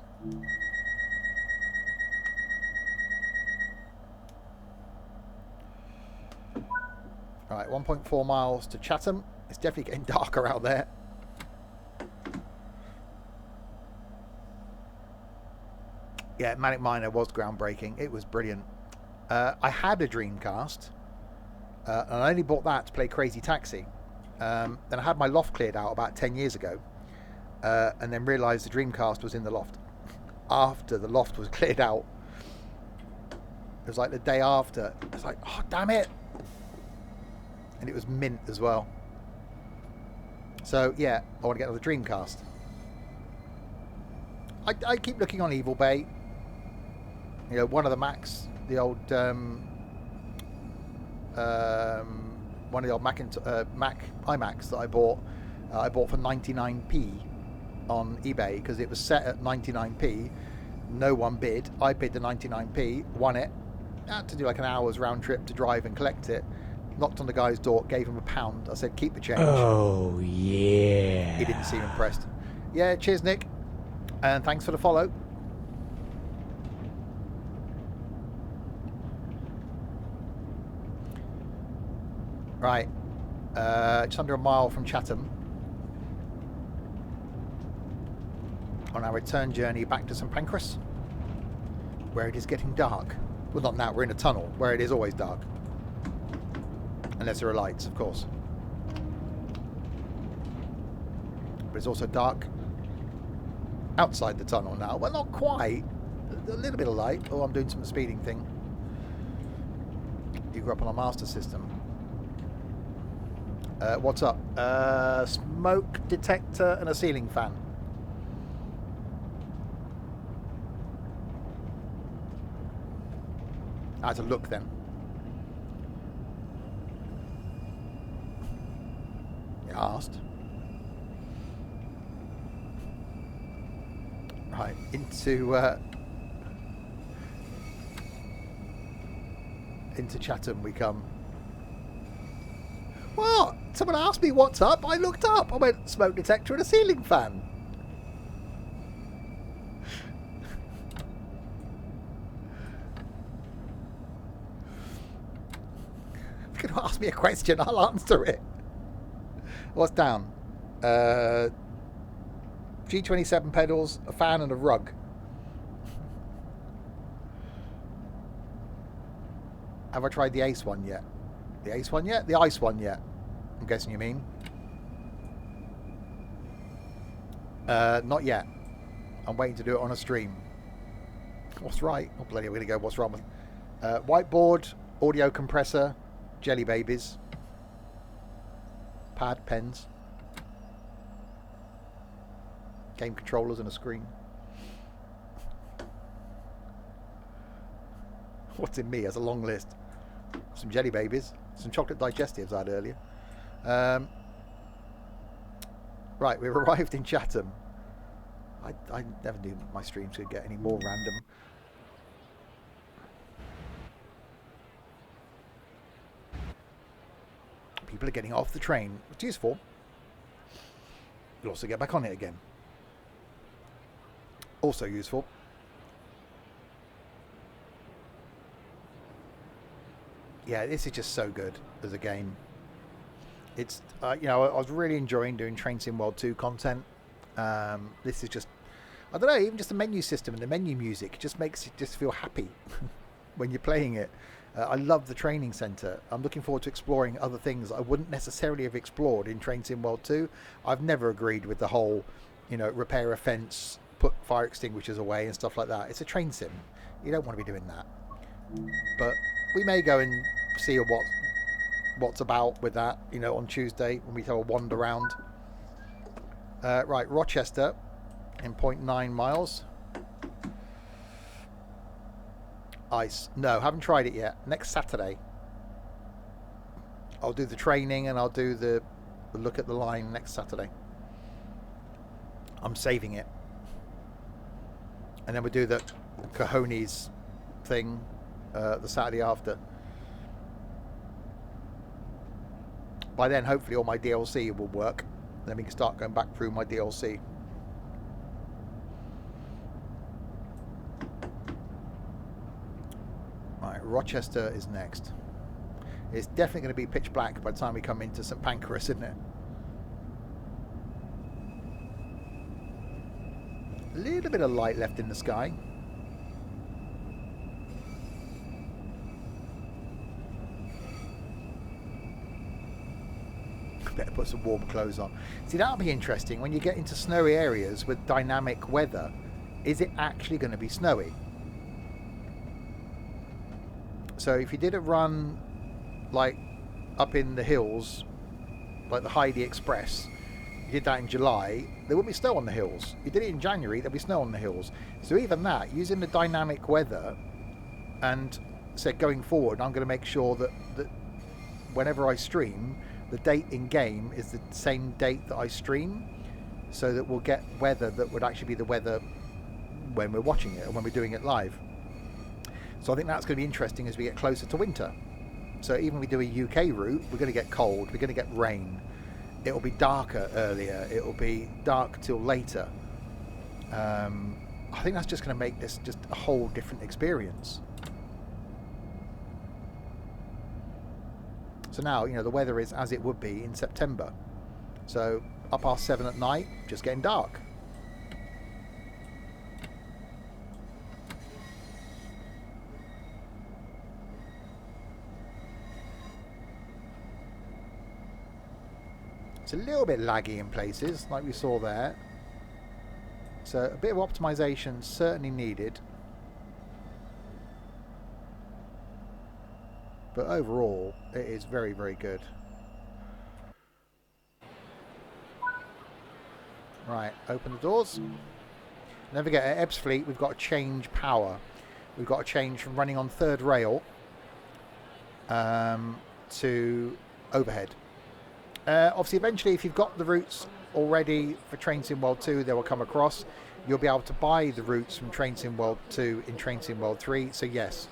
Right, 1.4 miles to Chatham. It's definitely getting darker out there. Yeah, Manic Miner was groundbreaking. It was brilliant. I had a Dreamcast, and I only bought that to play Crazy Taxi. Then I had my loft cleared out about 10 years ago, and then realised the Dreamcast was in the loft. After the loft was cleared out, it was like the day after. It was like, oh, damn it. And it was mint as well. So, yeah, I want to get another Dreamcast. I keep looking on Evil Bay. You know, one of the Macs, the old one of the old Mac iMacs that I bought for 99p on eBay because it was set at 99p. No one bid. I bid the 99p, won it. I had to do like an hour's round trip to drive and collect it. Knocked on the guy's door, gave him £1. I said, keep the change. Oh, yeah. He didn't seem impressed. Yeah, cheers, Nick. And thanks for the follow. Right. Just under a mile from Chatham. On our return journey back to St Pancras, where it is getting dark. Well, not now, we're in a tunnel, where it is always dark. Unless there are lights, of course. But it's also dark outside the tunnel now. Well, not quite. A little bit of light. Oh, I'm doing some speeding thing. You grew up on a Master System. What's up? Smoke detector and a ceiling fan. I had to look then. You asked. Right, into Chatham we come. What? Someone asked me what's up. I looked up. I went, smoke detector and a ceiling fan. If you're going to ask me a question, I'll answer it. What's down? G27 pedals, a fan and a rug. Have I tried the Ace one yet? The Ace one yet? The Ice one yet? I'm guessing you mean. Not yet. I'm waiting to do it on a stream. What's right? Oh bloody, we're going to go what's wrong with... whiteboard, audio compressor, jelly babies, pad, pens, game controllers and a screen. What's in me? As a long list. Some jelly babies, some chocolate digestives I had earlier. Right, we've arrived in Chatham. I never knew my streams could get any more random. People are getting off the train, which is useful. You'll also get back on it again. Also useful. Yeah, this is just so good as a game. It's, you know, I was really enjoying doing Train Sim World 2 content. This is just, I don't know, even just the menu system and the menu music just makes it just feel happy when you're playing it. I love the training centre. I'm looking forward to exploring other things I wouldn't necessarily have explored in Train Sim World 2. I've never agreed with the whole, you know, repair a fence, put fire extinguishers away and stuff like that. It's a train sim. You don't want to be doing that. But we may go and see what's about with that, you know, on Tuesday when we have a wander round. Right, Rochester in 0.9 miles. Ice. No, haven't tried it yet. Next Saturday. I'll do the training and I'll do the look at the line next Saturday. I'm saving it. And then we'll do the cojones thing the Saturday after. By then, hopefully, all my DLC will work. Then we can start going back through my DLC. Right, Rochester is next. It's definitely going to be pitch black by the time we come into St Pancras, isn't it? A little bit of light left in the sky. Better put some warm clothes on. See, that'll be interesting when you get into snowy areas with dynamic weather. Is it actually going to be snowy? So if you did a run like up in the hills, like the Heidi Express, you did that in July, there wouldn't be snow on the hills. You did it in January, there'd be snow on the hills. So even that, using the dynamic weather, and so going forward, I'm going to make sure that whenever I stream, the date in game is the same date that I stream, so that we'll get weather that would actually be the weather when we're watching it and when we're doing it live. So I think that's going to be interesting as we get closer to winter. So even if we do a UK route, we're going to get cold, we're going to get rain. It'll be darker earlier, it'll be dark till later. I think that's just going to make this just a whole different experience. So now, you know, the weather is as it would be in September. So up past 7 at night, just getting dark. It's a little bit laggy in places, like we saw there. So a bit of optimization certainly needed. But overall, it is very, very good. Right, open the doors. Don't forget, at Ebbsfleet, we've got to change power. we've got to change from running on third rail to overhead. Obviously, eventually, if you've got the routes already for Train Sim World 2, they will come across. You'll be able to buy the routes from Train Sim World 2 in Train Sim World 3, so yes.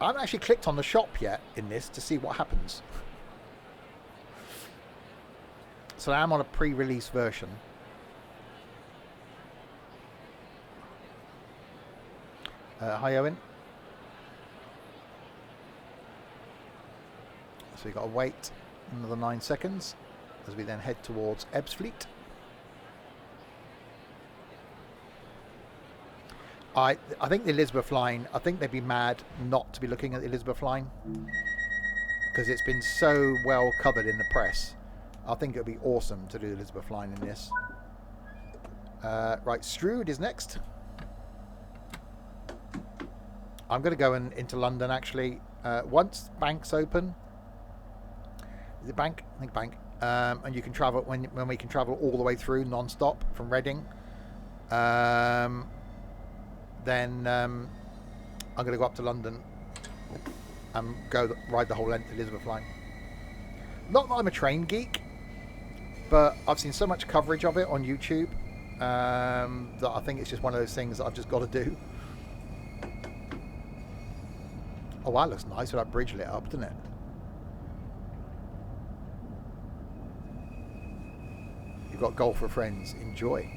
I haven't actually clicked on the shop yet in this to see what happens. So I am on a pre-release version. Hi, Owen. So we've got to wait another 9 seconds as we then head towards Ebbsfleet. I think the Elizabeth line, I think they'd be mad not to be looking at the Elizabeth line because it's been so well covered in the press. I think it would be awesome to do the Elizabeth line in this. Right, Strood is next. I'm going to go into London actually. Once Bank's open. Is it Bank? I think Bank. And you can travel when we can travel all the way through non-stop from Reading. Then I'm going to go up to London and ride the whole length of the Elizabeth line. Not that I'm a train geek, but I've seen so much coverage of it on YouTube that I think it's just one of those things that I've just got to do. Oh, that looks nice with that bridge lit up, doesn't it? You've got golf for friends. Enjoy.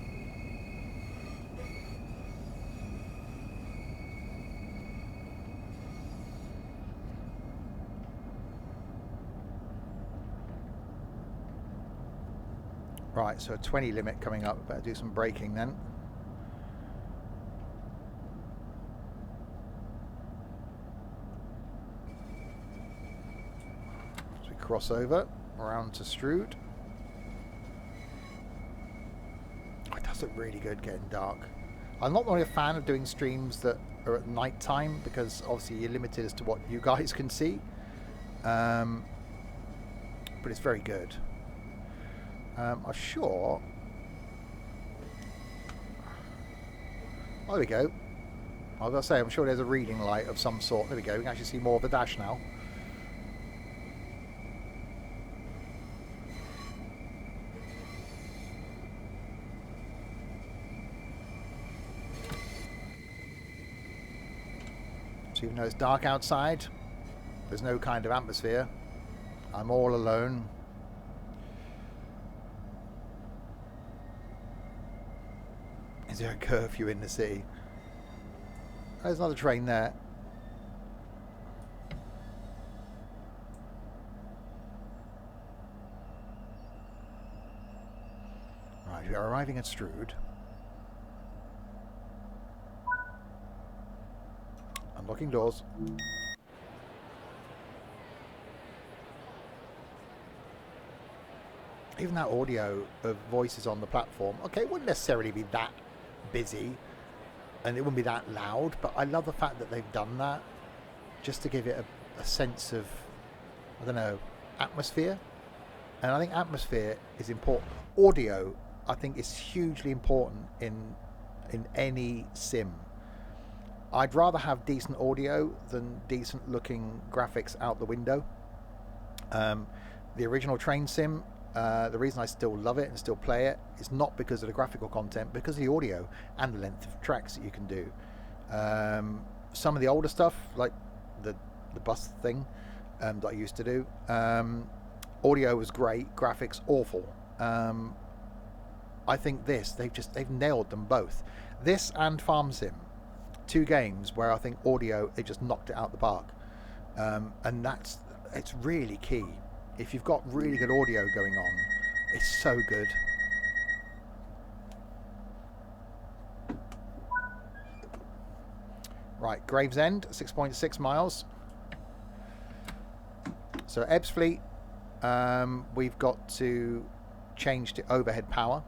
Right, so a 20 limit coming up. Better do some braking then. So we cross over around to Strood. Oh, it does look really good getting dark. I'm not really a fan of doing streams that are at night time because obviously you're limited as to what you guys can see. But it's very good. I'm sure. Oh, there we go. I was going to say, I'm sure there's a reading light of some sort. There we go. We can actually see more of the dash now. So even though it's dark outside, there's no kind of atmosphere. I'm all alone. Is there a curfew in the city? There's another train there. Right, we are arriving at Strood. Unlocking doors. Even that audio of voices on the platform, okay, it wouldn't necessarily be that busy and it wouldn't be that loud, but I love the fact that they've done that just to give it a sense of, I don't know, atmosphere. And I think atmosphere is important. Audio, I think, is hugely important in any sim. I'd rather have decent audio than decent looking graphics out the window. The original train sim, the reason I still love it and still play it is not because of the graphical content, because of the audio and the length of tracks that you can do. Some of the older stuff, like the bus thing that I used to do, audio was great, graphics awful. I think they've nailed them both. This and Farm Sim, 2 games where I think audio, they just knocked it out the park. And it's really key. If you've got really good audio going on, it's so good. Right, Gravesend, 6.6 miles. So Ebbsfleet, we've got to change to overhead power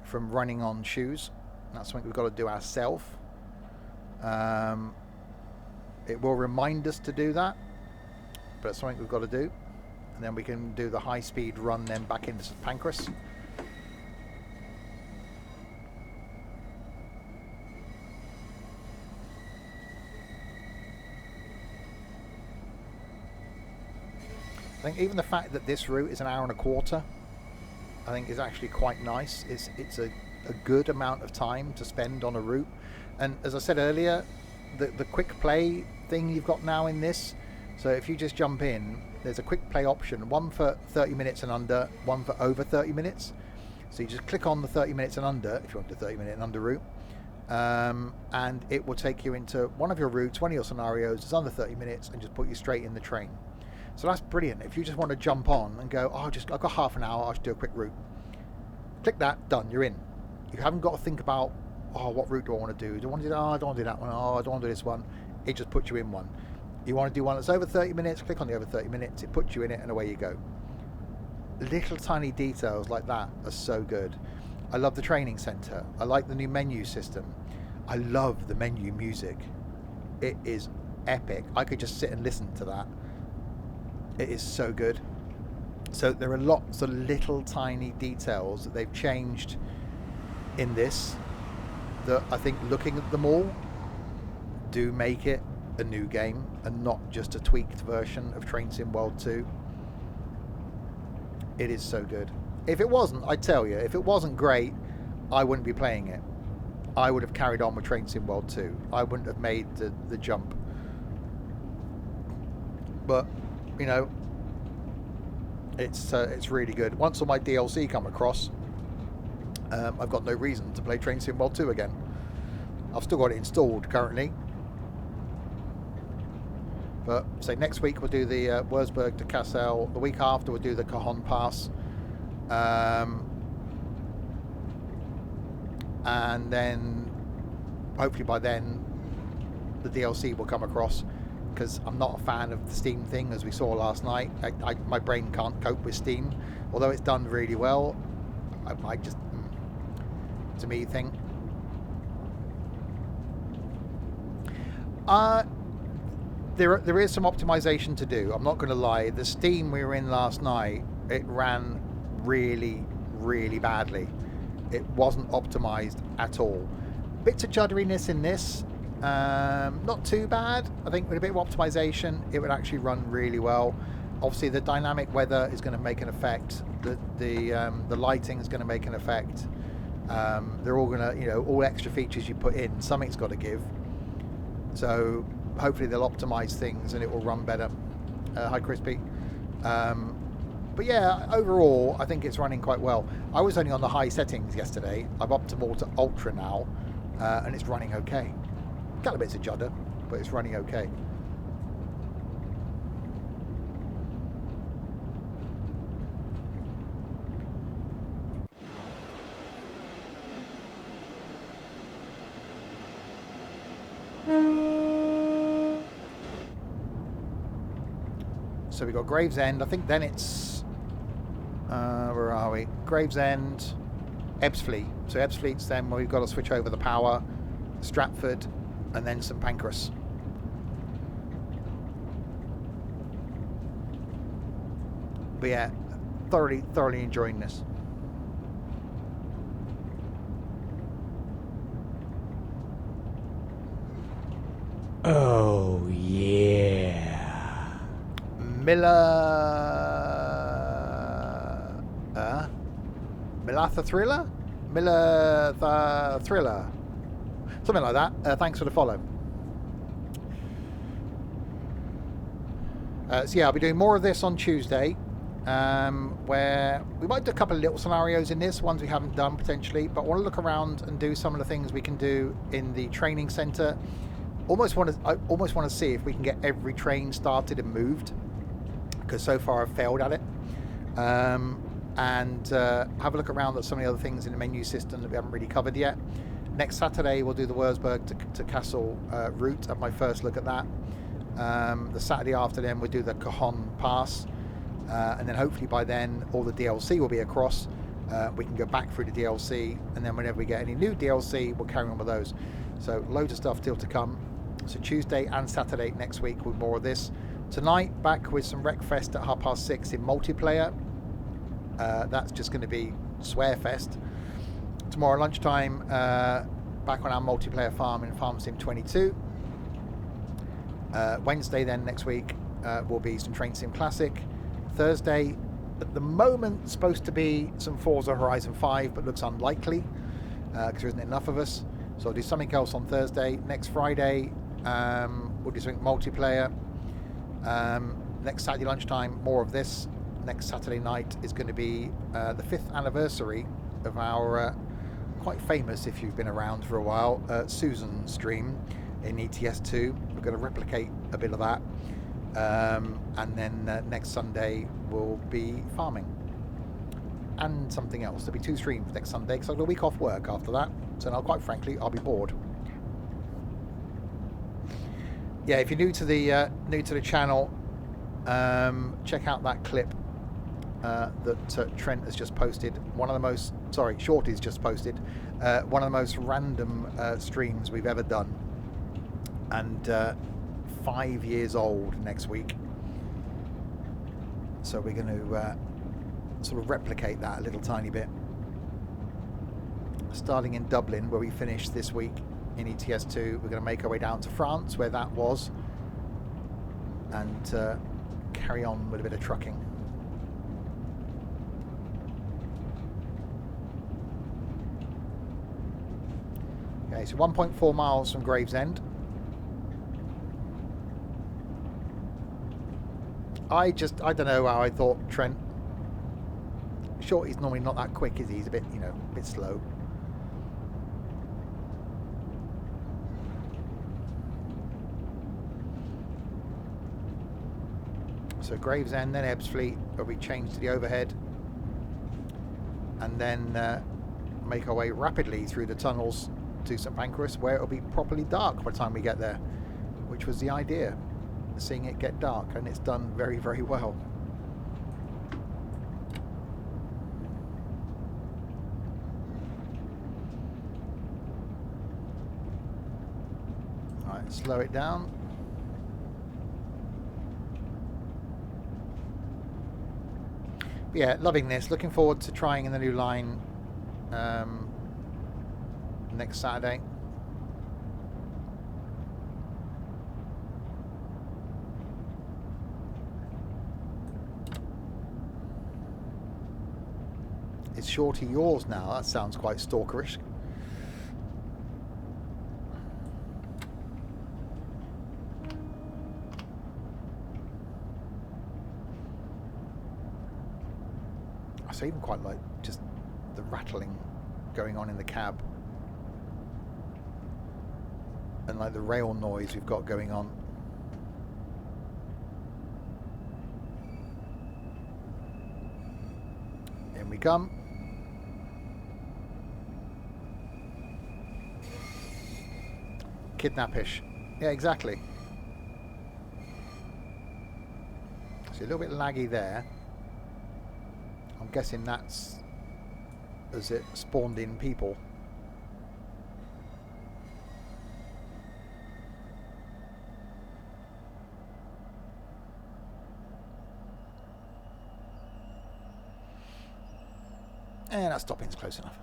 from running on shoes. That's something we've got to do ourselves. It will remind us to do that, but it's something we've got to do. And then we can do the high-speed run then back into St Pancras. I think even the fact that this route is an hour and a quarter, I think is actually quite nice. It's a good amount of time to spend on a route. And as I said earlier, the quick play thing you've got now in this, so if you just jump in, there's a quick play option, one for 30 minutes and under, one for over 30 minutes. So you just click on the 30 minutes and under, if you want the 30 minute and under route, and it will take you into one of your routes, one of your scenarios that's under 30 minutes, and just put you straight in the train. So that's brilliant. If you just want to jump on and go, oh, I've got half an hour, I'll just do a quick route. Click that, done, you're in. You haven't got to think about, oh, what route do I want to do? Do I want to do that? Oh, I don't want to do that one. Oh, I don't want to do this one. It just puts you in one. You want to do one that's over 30 minutes, click on the over 30 minutes, it puts you in it, and away you go. Little tiny details like that are so good. I love the training centre. I like the new menu system. I love the menu music. It is epic. I could just sit and listen to that. It is so good. So there are lots of little tiny details that they've changed in this that I think, looking at them all, do make it a new game and not just a tweaked version of Train Sim World 2. It is so good. If it wasn't, I tell you, if it wasn't great, I wouldn't be playing it. I would have carried on with Train Sim World 2. I wouldn't have made the jump. But, you know, it's really good. Once all my DLC come across, I've got no reason to play Train Sim World 2 again. I've still got it installed currently. But say next week we'll do the Wurzburg to Kassel. The week after we'll do the Cajon Pass. And then hopefully by then the DLC will come across, because I'm not a fan of the Steam thing, as we saw last night. My brain can't cope with Steam, although it's done really well. I just, to me, think there is some optimization to do. I'm not going to lie. The Steam we were in last night, it ran really, really badly. It wasn't optimized at all. Bits of judderiness in this, not too bad. I think with a bit of optimization, it would actually run really well. Obviously, the dynamic weather is going to make an effect. The lighting is going to make an effect. They're all going to, you know, all extra features you put in, something's got to give. So hopefully they'll optimize things and it will run better. Hi, Crispy. But yeah, overall, I think it's running quite well. I was only on the high settings yesterday. I've upped them all to ultra now, and it's running okay. Got a bit of judder, but it's running okay. So we got Gravesend. I think then it's where are we? Gravesend, Ebbsfleet. So Ebbsfleet's then where we've got to switch over the power, Stratford, and then St Pancras. But yeah, thoroughly enjoying this. Oh yeah. Milatha Thriller? Milatha Thriller. Something like that. Thanks for the follow. So yeah, I'll be doing more of this on Tuesday, where we might do a couple of little scenarios in this, ones we haven't done potentially, but I want to look around and do some of the things we can do in the training centre. I almost want to see if we can get every train started and moved, because so far I've failed at it. And have a look around at some of the other things in the menu system that we haven't really covered yet. Next Saturday we'll do the Wurzburg to Kassel route, have my first look at that. The Saturday after then we'll do the Cajon Pass, and then hopefully by then all the DLC will be across. We can go back through the DLC, and then whenever we get any new DLC we'll carry on with those. So loads of stuff still to come. So Tuesday and Saturday next week with more of this. Tonight back with some Wreckfest at 6:30 in multiplayer. That's just going to be Swearfest. Tomorrow lunchtime, back on our multiplayer farm in Farm Sim 22. Wednesday then next week will be some Train Sim Classic. Thursday, at the moment, supposed to be some Forza Horizon 5, but looks unlikely because there isn't enough of us. So I'll do something else on Thursday. Next Friday, we'll do something multiplayer. Next Saturday lunchtime, more of this. Next Saturday night is going to be the 5th anniversary of our quite famous, if you've been around for a while, Susan stream in ETS2. We're going to replicate a bit of that. And then next Sunday will be farming. And something else. There'll be 2 streams next Sunday because I've got a week off work after that. So now, quite frankly, I'll be bored. Yeah, if you're new to the channel, check out that clip that Trent has just posted. Shorty's just posted. One of the most random streams we've ever done, and 5 years old next week. So we're going to sort of replicate that a little tiny bit, starting in Dublin, where we finished this week in ETS2. We're going to make our way down to France, where that was, and carry on with a bit of trucking. Okay, so 1.4 miles from Gravesend. I don't know how I thought Trent. Sure, he's normally not that quick, is he? He's a bit, a bit slow. So Gravesend, then Ebbsfleet, where we change to the overhead, and then make our way rapidly through the tunnels to St Pancras, where it'll be properly dark by the time we get there, which was the idea, seeing it get dark, and it's done very, very well. All right, slow it down. But yeah, loving this. Looking forward to trying in the new line next Saturday. Is Shorty yours now? That sounds quite stalkerish. I even quite like just the rattling going on in the cab, and like the rail noise we've got going on. In we come. Kidnapish. Yeah, exactly. So a little bit laggy there. I'm guessing that's as it spawned in people. And that stopping's close enough.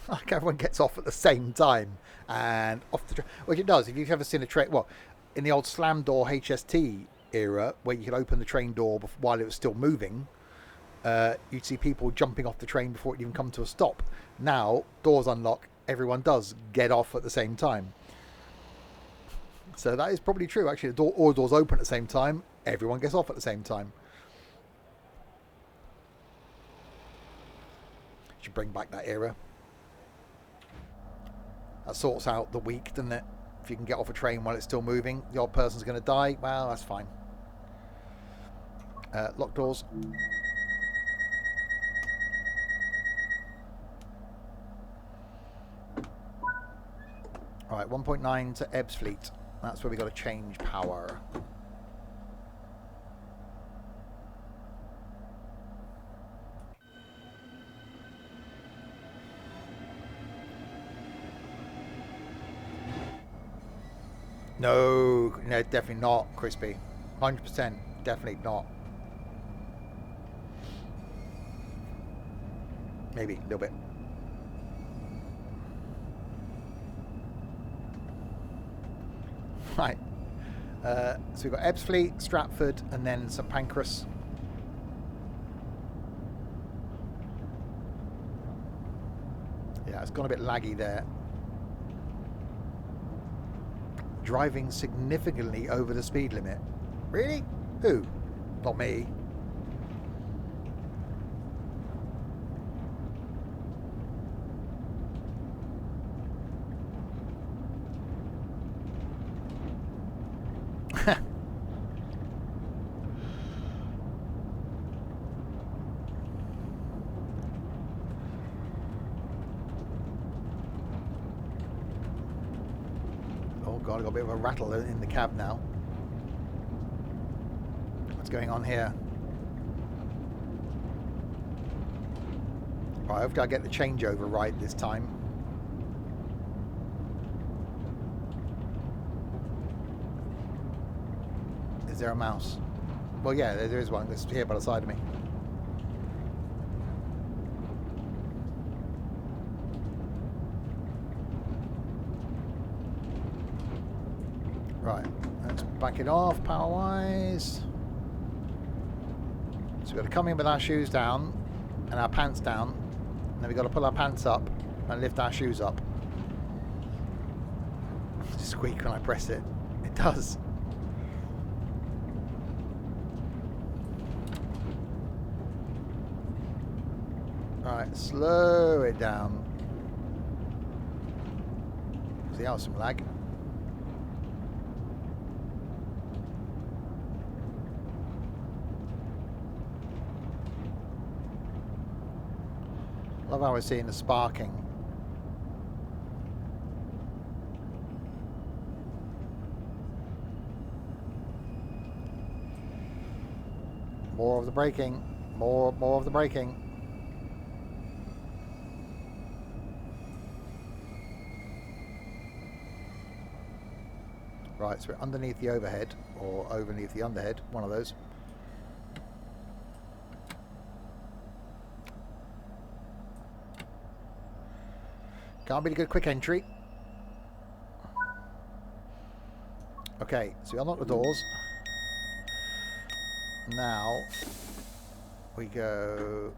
Like everyone gets off at the same time and off the train, which it does. If you've ever seen a train, well, in the old slam door HST era, where you could open the train door while it was still moving, you'd see people jumping off the train before it even come to a stop. Now, doors unlock, everyone does get off at the same time. So that is probably true. Actually, all doors open at the same time, everyone gets off at the same time. Should bring back that era. That sorts out the week, doesn't it? If you can get off a train while it's still moving, the odd person's going to die. Well, that's fine. Lock doors. All right, 1.9 to Ebbsfleet. That's where we got to change power. No, definitely not, Crispy. 100%, definitely not. Maybe a little bit. Right. So we've got Ebbsfleet, Stratford, and then St Pancras. Yeah, it's gone a bit laggy there. Driving significantly over the speed limit. Really? Who? Not me. Oh god, I got a bit of a rattle in the cab now. What's going on here? Right, I've got to get the changeover right this time. Is there a mouse? Well, yeah, there is one. It's here by the side of me. Right, let's back it off power-wise. So we've got to come in with our shoes down and our pants down. And then we've got to pull our pants up and lift our shoes up. It just squeak when I press it. It does. Right, slow it down. See how some lag. Love how we're seeing the sparking. More of the braking. More of the braking. Right, so we're underneath the overhead, or overneath the underhead, one of those. Can't be a good quick entry. Okay, so we unlock the doors. Now we go.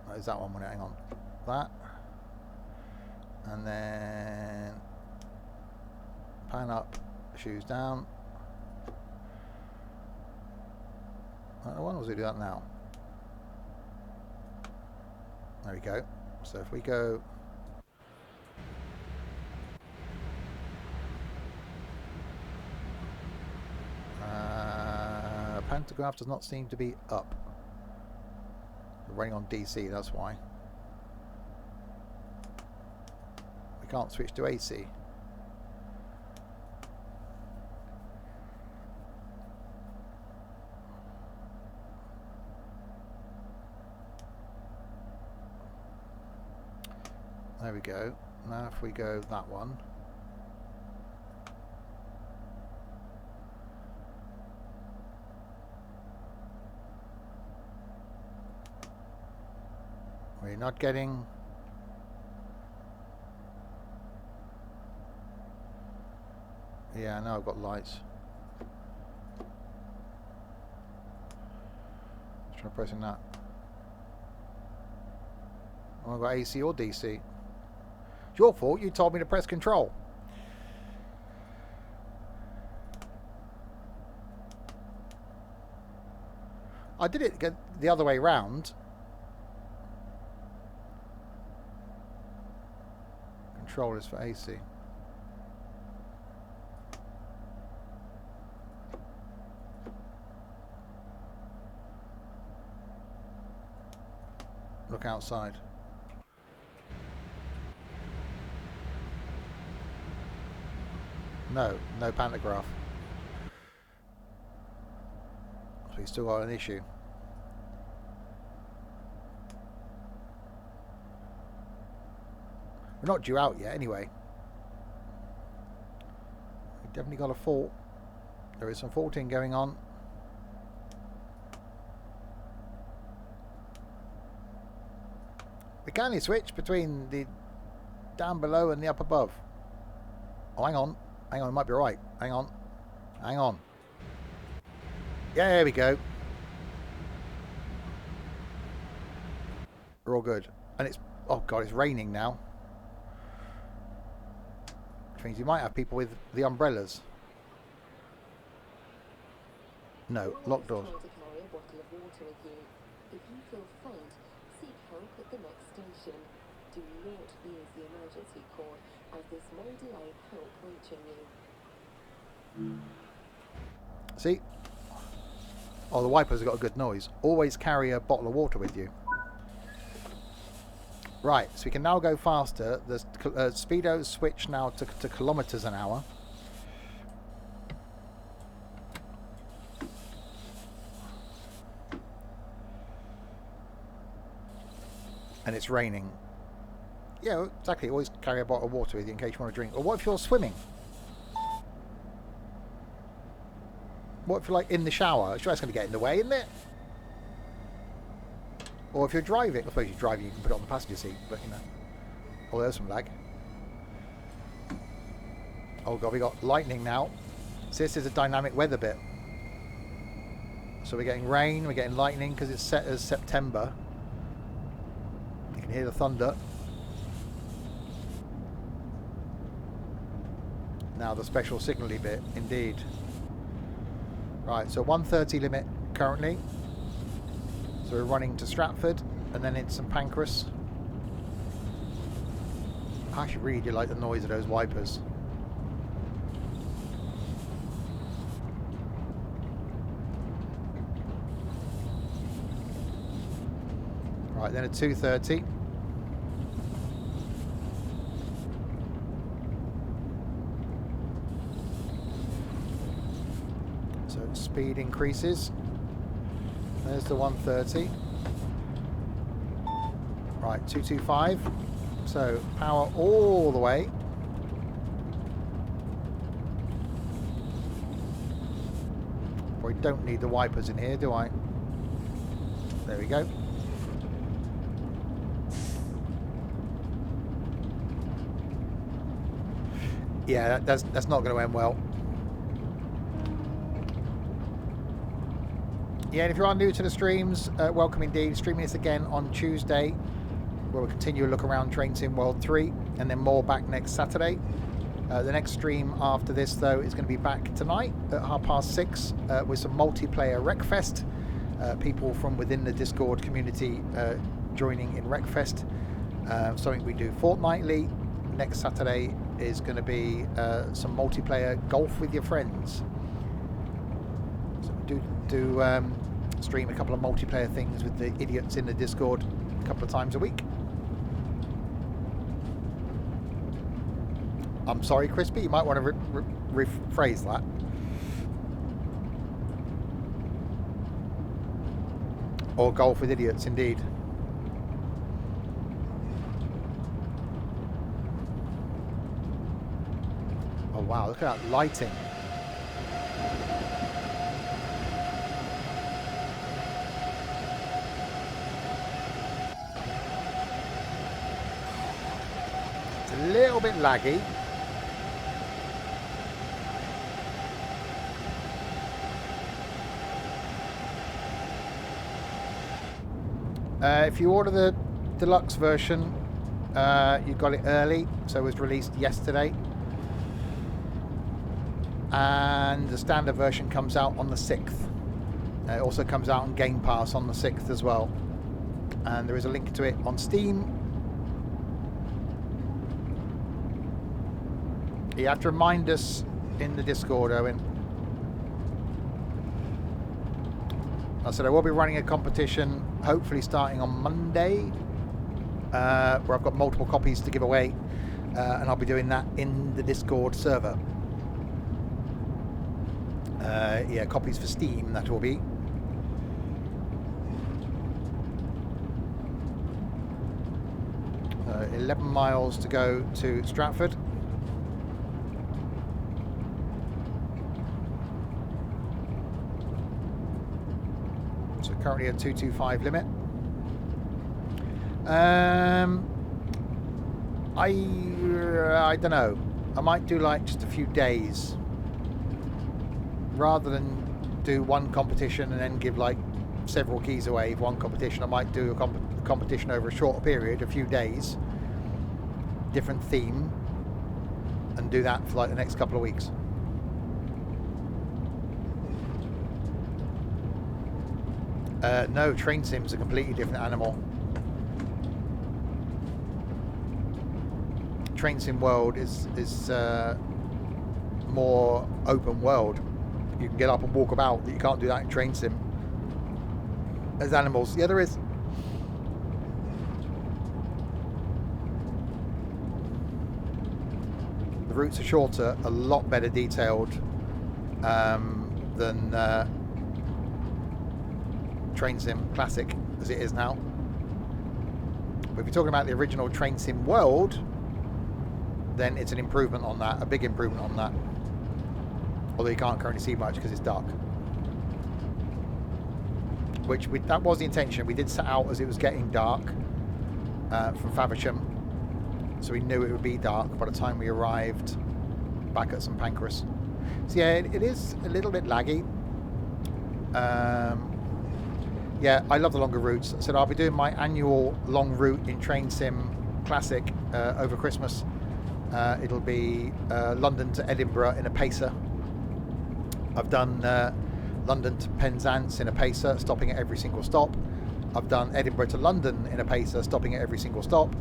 Oh, is that one? Hang on. That. And then pan up, shoes down. Why don't we do that now? There we go. So if we go pantograph does not seem to be up. We're running on DC, that's why. We can't switch to AC. There we go. Now if we go that one. We're not getting... Yeah, now I've got lights. Let's try pressing that. Oh, I've got AC or DC. It's your fault, you told me to press control. I did it the other way round. Control is for AC. Look outside. No pantograph. So he's still got an issue. We're not due out yet anyway. We've definitely got a fault. There is some faulting going on. We can switch between the down below and the up above. Oh, hang on. Hang on, it might be right. Hang on. Hang on. Yeah, there we go. We're all good. And it's... Oh, God, it's raining now. Which means you might have people with the umbrellas. No, locked doors. Try to carry a bottle of water with you. If you feel faint, seek help at the next station. Do not use the emergency cord, as this may delay help reaching you. See? Oh, the wipers have got a good noise. Always carry a bottle of water with you. Right, so we can now go faster. The speedos switch now to kilometers an hour. And it's raining. Yeah, exactly. Always carry a bottle of water with you in case you want to drink. Or what if you're swimming? What if you're like in the shower? Sure, that's going to get in the way, isn't it? Or if you're driving, I suppose you're driving, you can put it on the passenger seat, but you know. Oh, there's some lag. Oh god, we got lightning now. So this is a dynamic weather bit. So we're getting rain, we're getting lightning because it's set as September. You can hear the thunder. Now the special signally bit, indeed. Right, so 130 limit currently. So we're running to Stratford and then into St Pancras. I actually really do like the noise of those wipers. Right, then at 230. So speed increases. There's the 130. Right, 225. So power all the way. Probably don't need the wipers in here, do I? There we go. Yeah, that's not going to end well. Yeah, and if you are new to the streams, welcome indeed. Streaming this again on Tuesday, where we'll continue a look around Train Sim World 3, and then more back next Saturday. The next stream after this, though, is going to be back tonight at 6:30 with some multiplayer Wreckfest. People from within the Discord community joining in Wreckfest. Something we do fortnightly. Next Saturday is going to be some multiplayer golf with your friends. So we do stream a couple of multiplayer things with the idiots in the Discord a couple of times a week. I'm sorry, Crispy, you might want to rephrase that. Or golf with idiots, indeed. Oh wow, look at that lighting. It's a little bit laggy. If you order the deluxe version, you got it early, so it was released yesterday. And the standard version comes out on the 6th. It also comes out on Game Pass on the 6th as well. And there is a link to it on Steam. You have to remind us in the Discord, Owen. I said I will be running a competition, hopefully starting on Monday, where I've got multiple copies to give away, and I'll be doing that in the Discord server. Yeah, copies for Steam, that will be. Uh, 11 miles to go to Stratford. So currently a 225 limit. I don't know. I might do like just a few days rather than do one competition and then give like several keys away for one competition. I might do a competition over a shorter period, a few days, different theme, and do that for like the next couple of weeks. No, train sim's a completely different animal. Train sim world is more open world. You can get up and walk about. You can't do that in train sim. As animals, yeah, there is. The routes are shorter, a lot better detailed than Train Sim Classic as it is now. But if you're talking about the original Train Sim World, then it's an improvement on that, a big improvement on that. Although you can't currently see much because it's dark. That was the intention. We did set out as it was getting dark from Faversham, so we knew it would be dark by the time we arrived back at St Pancras. So yeah, it is a little bit laggy. Yeah, I love the longer routes. So I'll be doing my annual long route in Train Sim Classic over Christmas. It'll be London to Edinburgh in a pacer. I've done London to Penzance in a pacer, stopping at every single stop. I've done Edinburgh to London in a pacer, stopping at every single stop.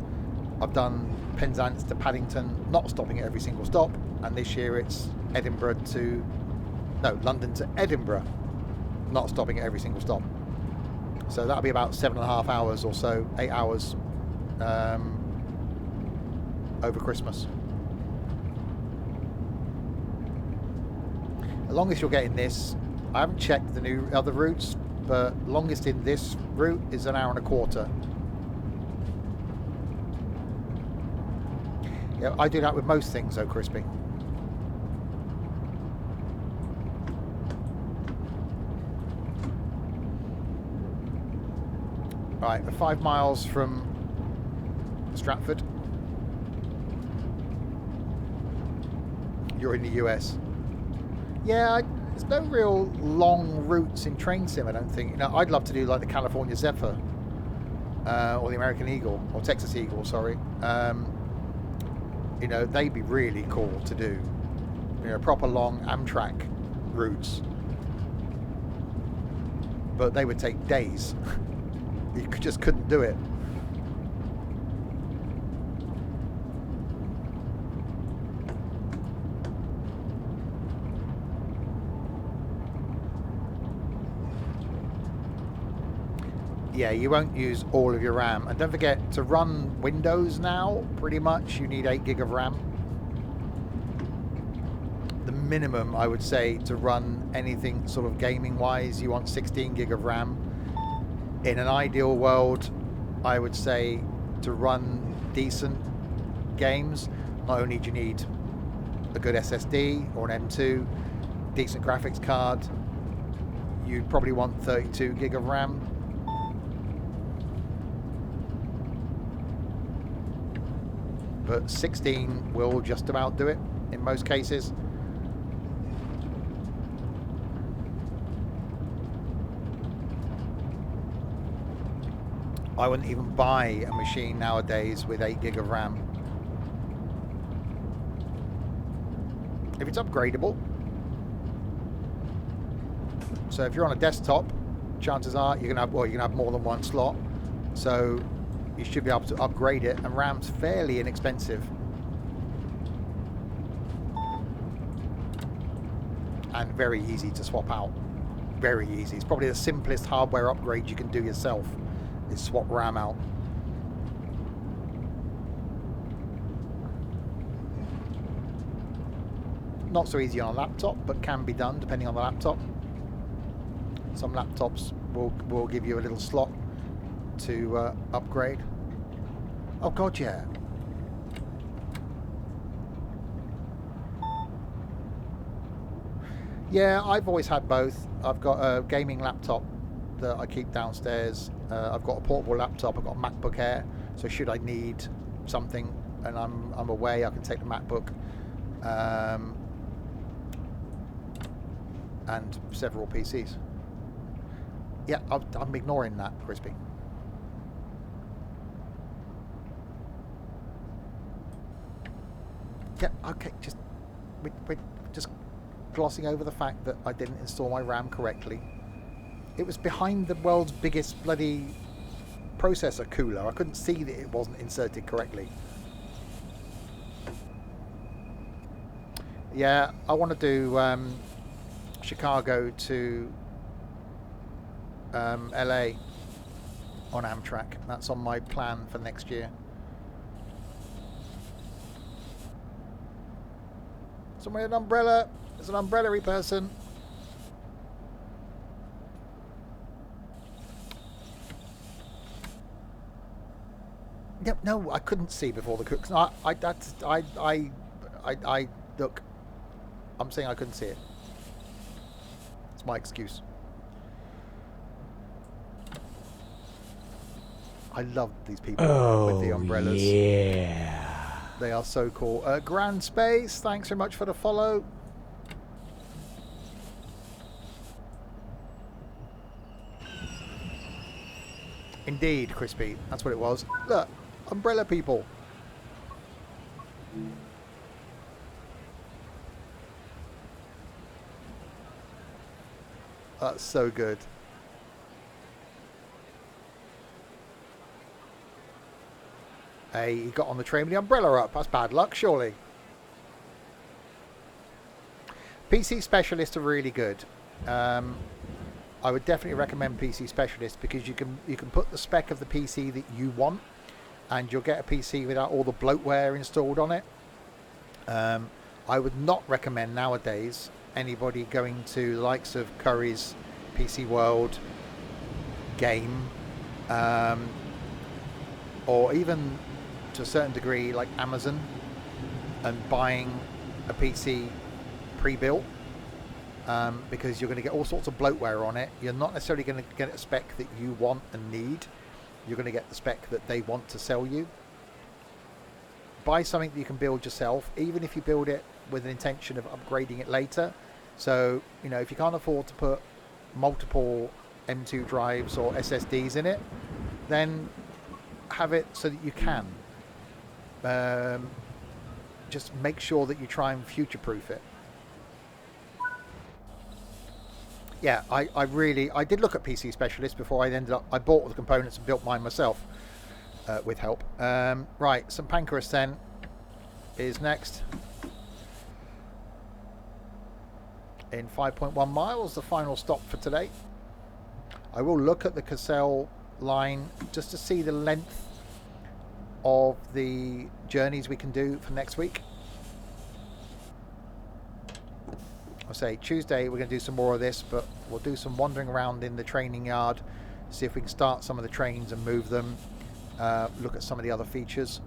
I've done Penzance to Paddington, not stopping at every single stop. And this year it's London to Edinburgh, not stopping at every single stop. So that'll be about 7.5 hours or so, 8 hours over Christmas. The longest you'll get in this, I haven't checked the new other routes, but longest in this route is 1 hour and a quarter. Yeah, I do that with most things though, Crispy. Right, we're 5 miles from Stratford. You're in the US. Yeah, there's no real long routes in Train Sim, I don't think. You know, I'd love to do like the California Zephyr or the American Eagle, or Texas Eagle, sorry. You know, they'd be really cool to do. You know, proper long Amtrak routes. But they would take days. You just couldn't do it. Yeah, you won't use all of your RAM. And don't forget, to run Windows now, pretty much, you need 8 gig of RAM. The minimum, I would say, to run anything sort of gaming-wise, you want 16 gig of RAM. In an ideal world, I would say to run decent games, not only do you need a good SSD or an M2, decent graphics card, you'd probably want 32 gig of RAM. But 16 will just about do it in most cases. I wouldn't even buy a machine nowadays with 8 gig of RAM. If it's upgradable. So if you're on a desktop, chances are you're gonna have more than one slot. So you should be able to upgrade it, and RAM's fairly inexpensive. And very easy to swap out. Very easy. It's probably the simplest hardware upgrade you can do yourself. Is swap RAM out. Not so easy on a laptop, but can be done depending on the laptop. Some laptops will give you a little slot to upgrade. Oh god, yeah. Yeah, I've always had both. I've got a gaming laptop that I keep downstairs. I've got a portable laptop. I've got a MacBook Air. So should I need something and I'm away, I can take the MacBook and several PCs. Yeah, I'm ignoring that, Crispy. Yeah, okay, we're just glossing over the fact that I didn't install my RAM correctly. It was behind the world's biggest bloody processor cooler. I couldn't see that it wasn't inserted correctly. Yeah, I want to do Chicago to LA on Amtrak. That's on my plan for next year. Somewhere an umbrella. There's an umbrella-y person. Yep, no, I couldn't see before the cooks. No, I look. I'm saying I couldn't see it. It's my excuse. I love these people with the umbrellas. Yeah. They are so cool. Grand Space, thanks very much for the follow. Indeed, Crispy. That's what it was. Look, umbrella people. That's so good. Hey, he got on the train with the umbrella up. That's bad luck, surely. PC Specialists are really good. I would definitely recommend PC Specialist because you can put the spec of the PC that you want, and you'll get a PC without all the bloatware installed on it. I would not recommend nowadays anybody going to the likes of Curry's PC World game, or even to a certain degree like Amazon, and buying a PC pre-built. Because you're going to get all sorts of bloatware on it. You're not necessarily going to get a spec that you want and need. You're going to get the spec that they want to sell you. Buy something that you can build yourself, even if you build it with an intention of upgrading it later. So, you know, if you can't afford to put multiple M2 drives or SSDs in it, then have it so that you can. Just make sure that you try and future-proof it. Yeah, I did look at PC Specialist before I bought all the components and built mine myself with help. Right, St Pancras then is next. In 5.1 miles, the final stop for today. I will look at the Cassell line just to see the length of the journeys we can do for next week. I'll say Tuesday we're going to do some more of this, but we'll do some wandering around in the training yard, see if we can start some of the trains and move them, look at some of the other features.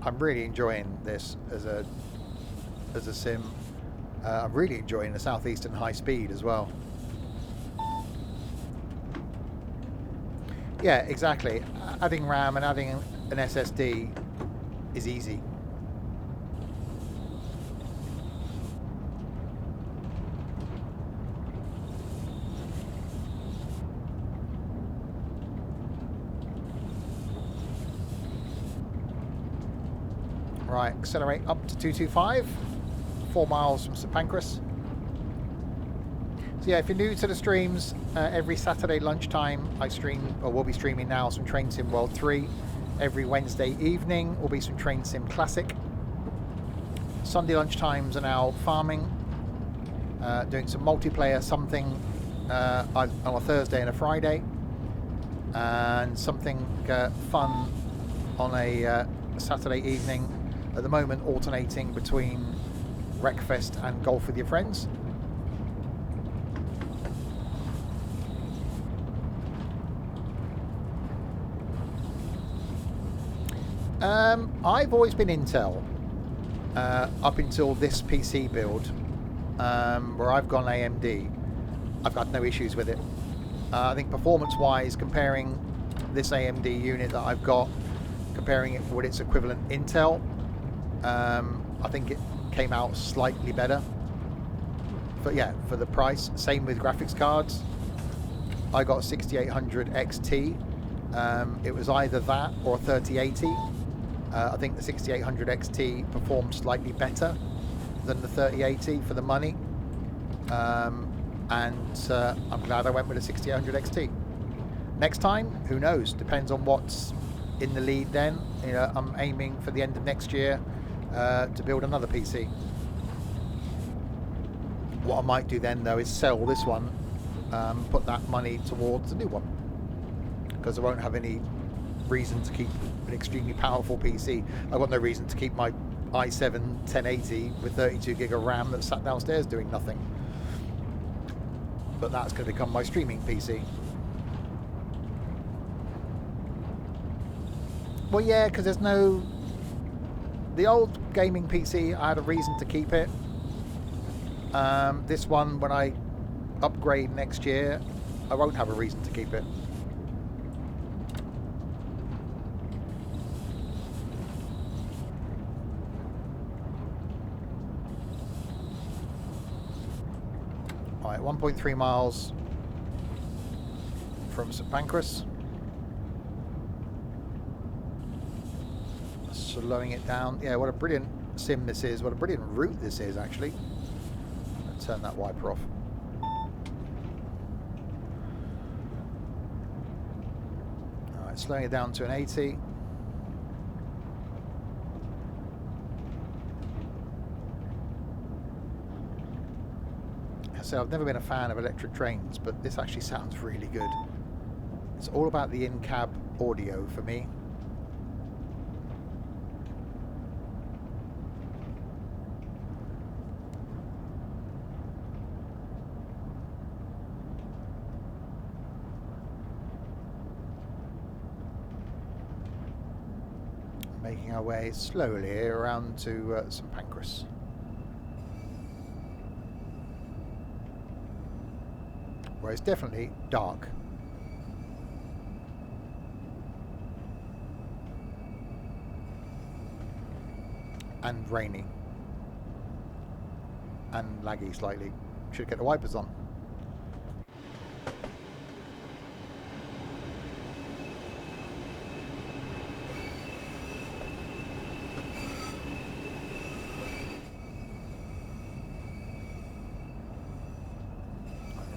I'm really enjoying this as a sim. I'm really enjoying the Southeastern High Speed as well. Yeah, exactly. Adding RAM and adding an SSD is easy. Right, accelerate up to 225, 4 miles from St Pancras. So yeah, if you're new to the streams, every Saturday lunchtime I stream, or will be streaming now, some Train Sim World 3. Every Wednesday evening will be some Train Sim Classic. Sunday lunchtimes are now farming, doing some multiplayer something on a Thursday and a Friday, and something fun on a Saturday evening. At the moment alternating between Wreckfest and Golf with Your Friends. I've always been Intel up until this PC build, where I've gone AMD. I've had no issues with it. I think performance-wise, comparing this AMD unit that I've got, comparing it with its equivalent Intel, I think it came out slightly better. But yeah, for the price. Same with graphics cards. I got 6800 XT. It was either that or 3080. I think the 6800 XT performed slightly better than the 3080 for the money. And I'm glad I went with a 6800 XT. Next time, who knows? Depends on what's in the lead then. You know, I'm aiming for the end of next year to build another PC. What I might do then though is sell this one, put that money towards a new one, because I won't have any reason to keep an extremely powerful PC. I've got no reason to keep my i7 1080 with 32 gig of RAM that's sat downstairs doing nothing. But that's going to become my streaming PC. Well, yeah, because there's no... The old gaming PC, I had a reason to keep it. This one, when I upgrade next year, I won't have a reason to keep it. Alright, 1.3 miles from St Pancras. Slowing it down. Yeah, what a brilliant sim this is. What a brilliant route this is, actually. Let's turn that wiper off. Alright, slowing it down to an 80. So I've never been a fan of electric trains, but this actually sounds really good. It's all about the in-cab audio for me. Making our way slowly around to St Pancras. Where it's definitely dark. And rainy. And laggy slightly. Should get the wipers on.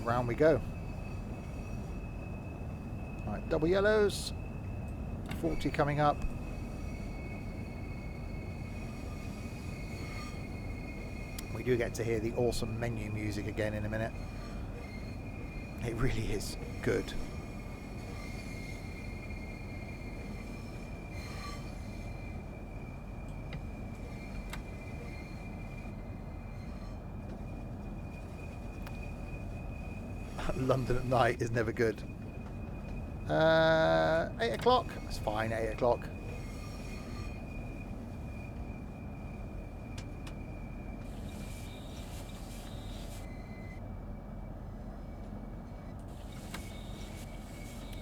Round we go. Right, double yellows. 40 coming up. We do get to hear the awesome menu music again in a minute. It really is good. London at night is never good. 8 o'clock? That's fine, 8 o'clock.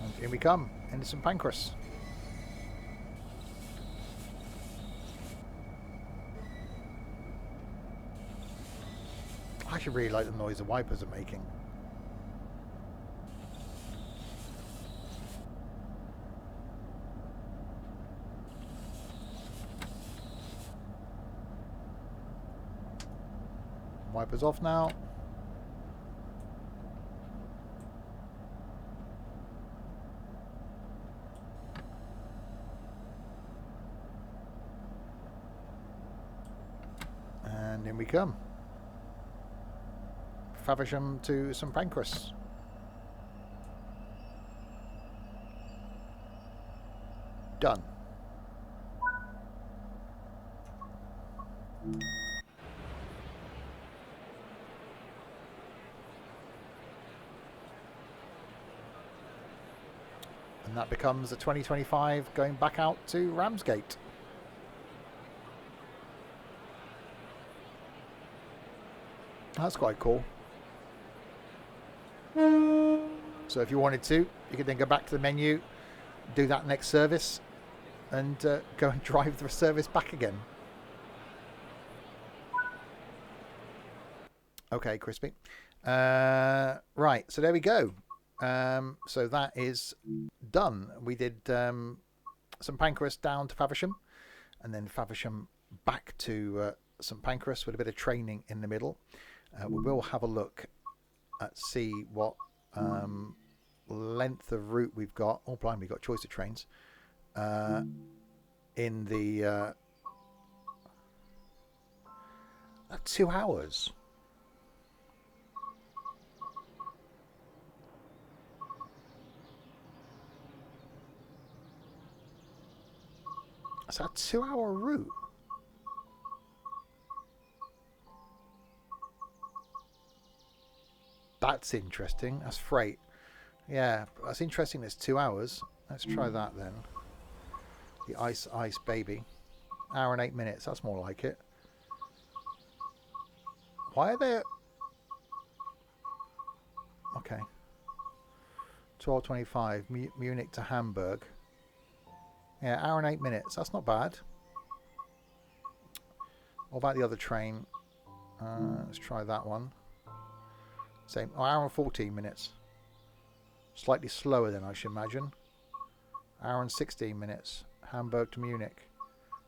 And here we come, into St Pancras. I actually really like the noise the wipers are making. Wipers off now. And in we come. Faversham to St Pancras. Done. And that becomes the 2025 going back out to Ramsgate. That's quite cool. So if you wanted to, you could then go back to the menu, do that next service, and go and drive the service back again. Okay, crispy. Right, so there we go. So that is done. We did St Pancras down to Faversham, and then Faversham back to St Pancras with a bit of training in the middle. We will have a look at see what length of route we've got. Oh, blimey, we've got choice of trains in the 2 hours. It's a 2-hour route. That's interesting. That's freight. Yeah, that's interesting. It's 2 hours. Let's try that then. The ice baby. Hour and 8 minutes. That's more like it. Why are there... Okay. 12:25. Munich to Hamburg. Yeah, hour and 8 minutes. That's not bad. What about the other train? Let's try that one. Same. Oh, hour and 14 minutes. Slightly slower than I should imagine. Hour and 16 minutes. Hamburg to Munich.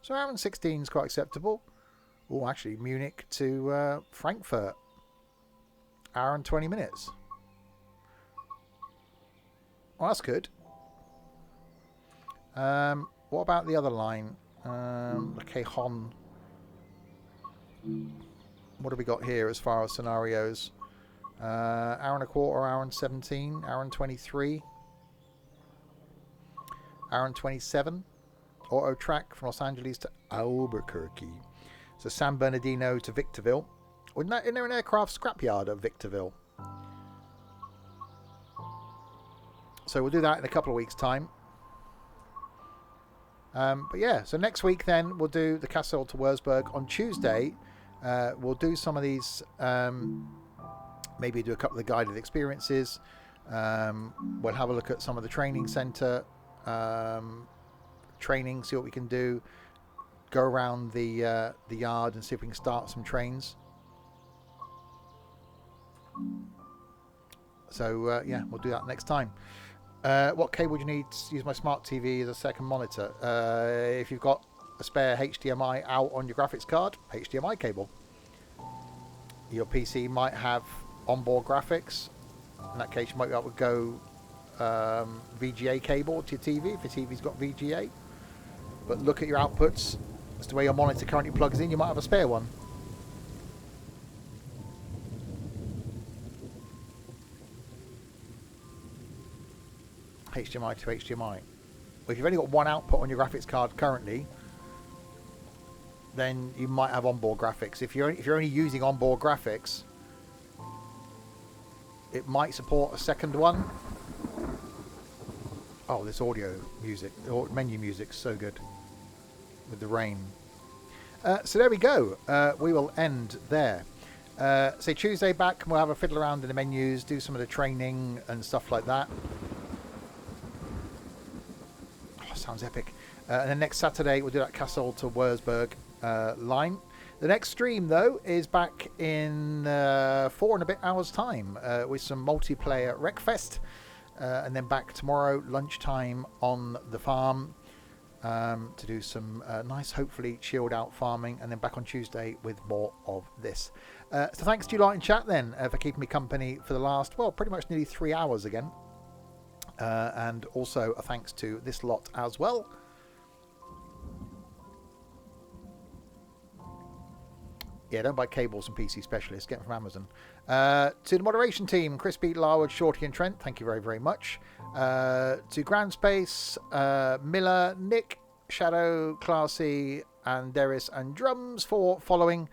So hour and 16 is quite acceptable. Oh, actually, Munich to Frankfurt. Hour and 20 minutes. Well, that's good. What about the other line? The Cajon. What have we got here as far as scenarios? Hour and a quarter, hour and 17, hour and 23, hour and 27. Auto track from Los Angeles to Albuquerque. So San Bernardino to Victorville. Isn't there an aircraft scrapyard at Victorville? So we'll do that in a couple of weeks' time. But yeah, so next week then we'll do the Kassel to Wurzburg. On Tuesday, we'll do some of these, maybe do a couple of the guided experiences. We'll have a look at some of the training centre training, see what we can do. Go around the yard and see if we can start some trains. So yeah, we'll do that next time. What cable do you need to use my smart TV as a second monitor? If you've got a spare HDMI out on your graphics card, HDMI cable. Your PC might have onboard graphics. In that case, you might be able to go VGA cable to your TV if your TV's got VGA. But look at your outputs as to where your monitor currently plugs in. You might have a spare one. HDMI to HDMI. Well, if you've only got one output on your graphics card currently, then you might have onboard graphics. If you're only using onboard graphics, it might support a second one. Oh, this audio music, menu music's so good with the rain. So there we go. We will end there. Say Tuesday back, and we'll have a fiddle around in the menus, do some of the training and stuff like that. Sounds epic. And then next Saturday we'll do that Kassel to Wurzburg line. The next stream though is back in 4 and a bit hours time with some multiplayer Wreckfest, and then back tomorrow lunchtime on the farm to do some nice, hopefully chilled out farming, and then back on Tuesday with more of this. So thanks to you lot in chat then for keeping me company for the last, well, pretty much nearly 3 hours again. And also a thanks to this lot as well. Yeah, don't buy cables and PC specialists. Get them from Amazon. To the moderation team, Crispy, Larwood, Shorty and Trent, thank you very, very much. To Grand Space, Miller, Nick, Shadow, Classy, and Deris and Drums for following.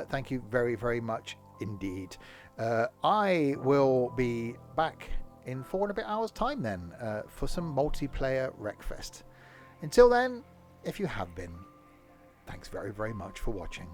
Thank you very, very much indeed. I will be back in 4 and a bit hours time then for some multiplayer Wreckfest. Until then, if you have been, thanks very, very much for watching.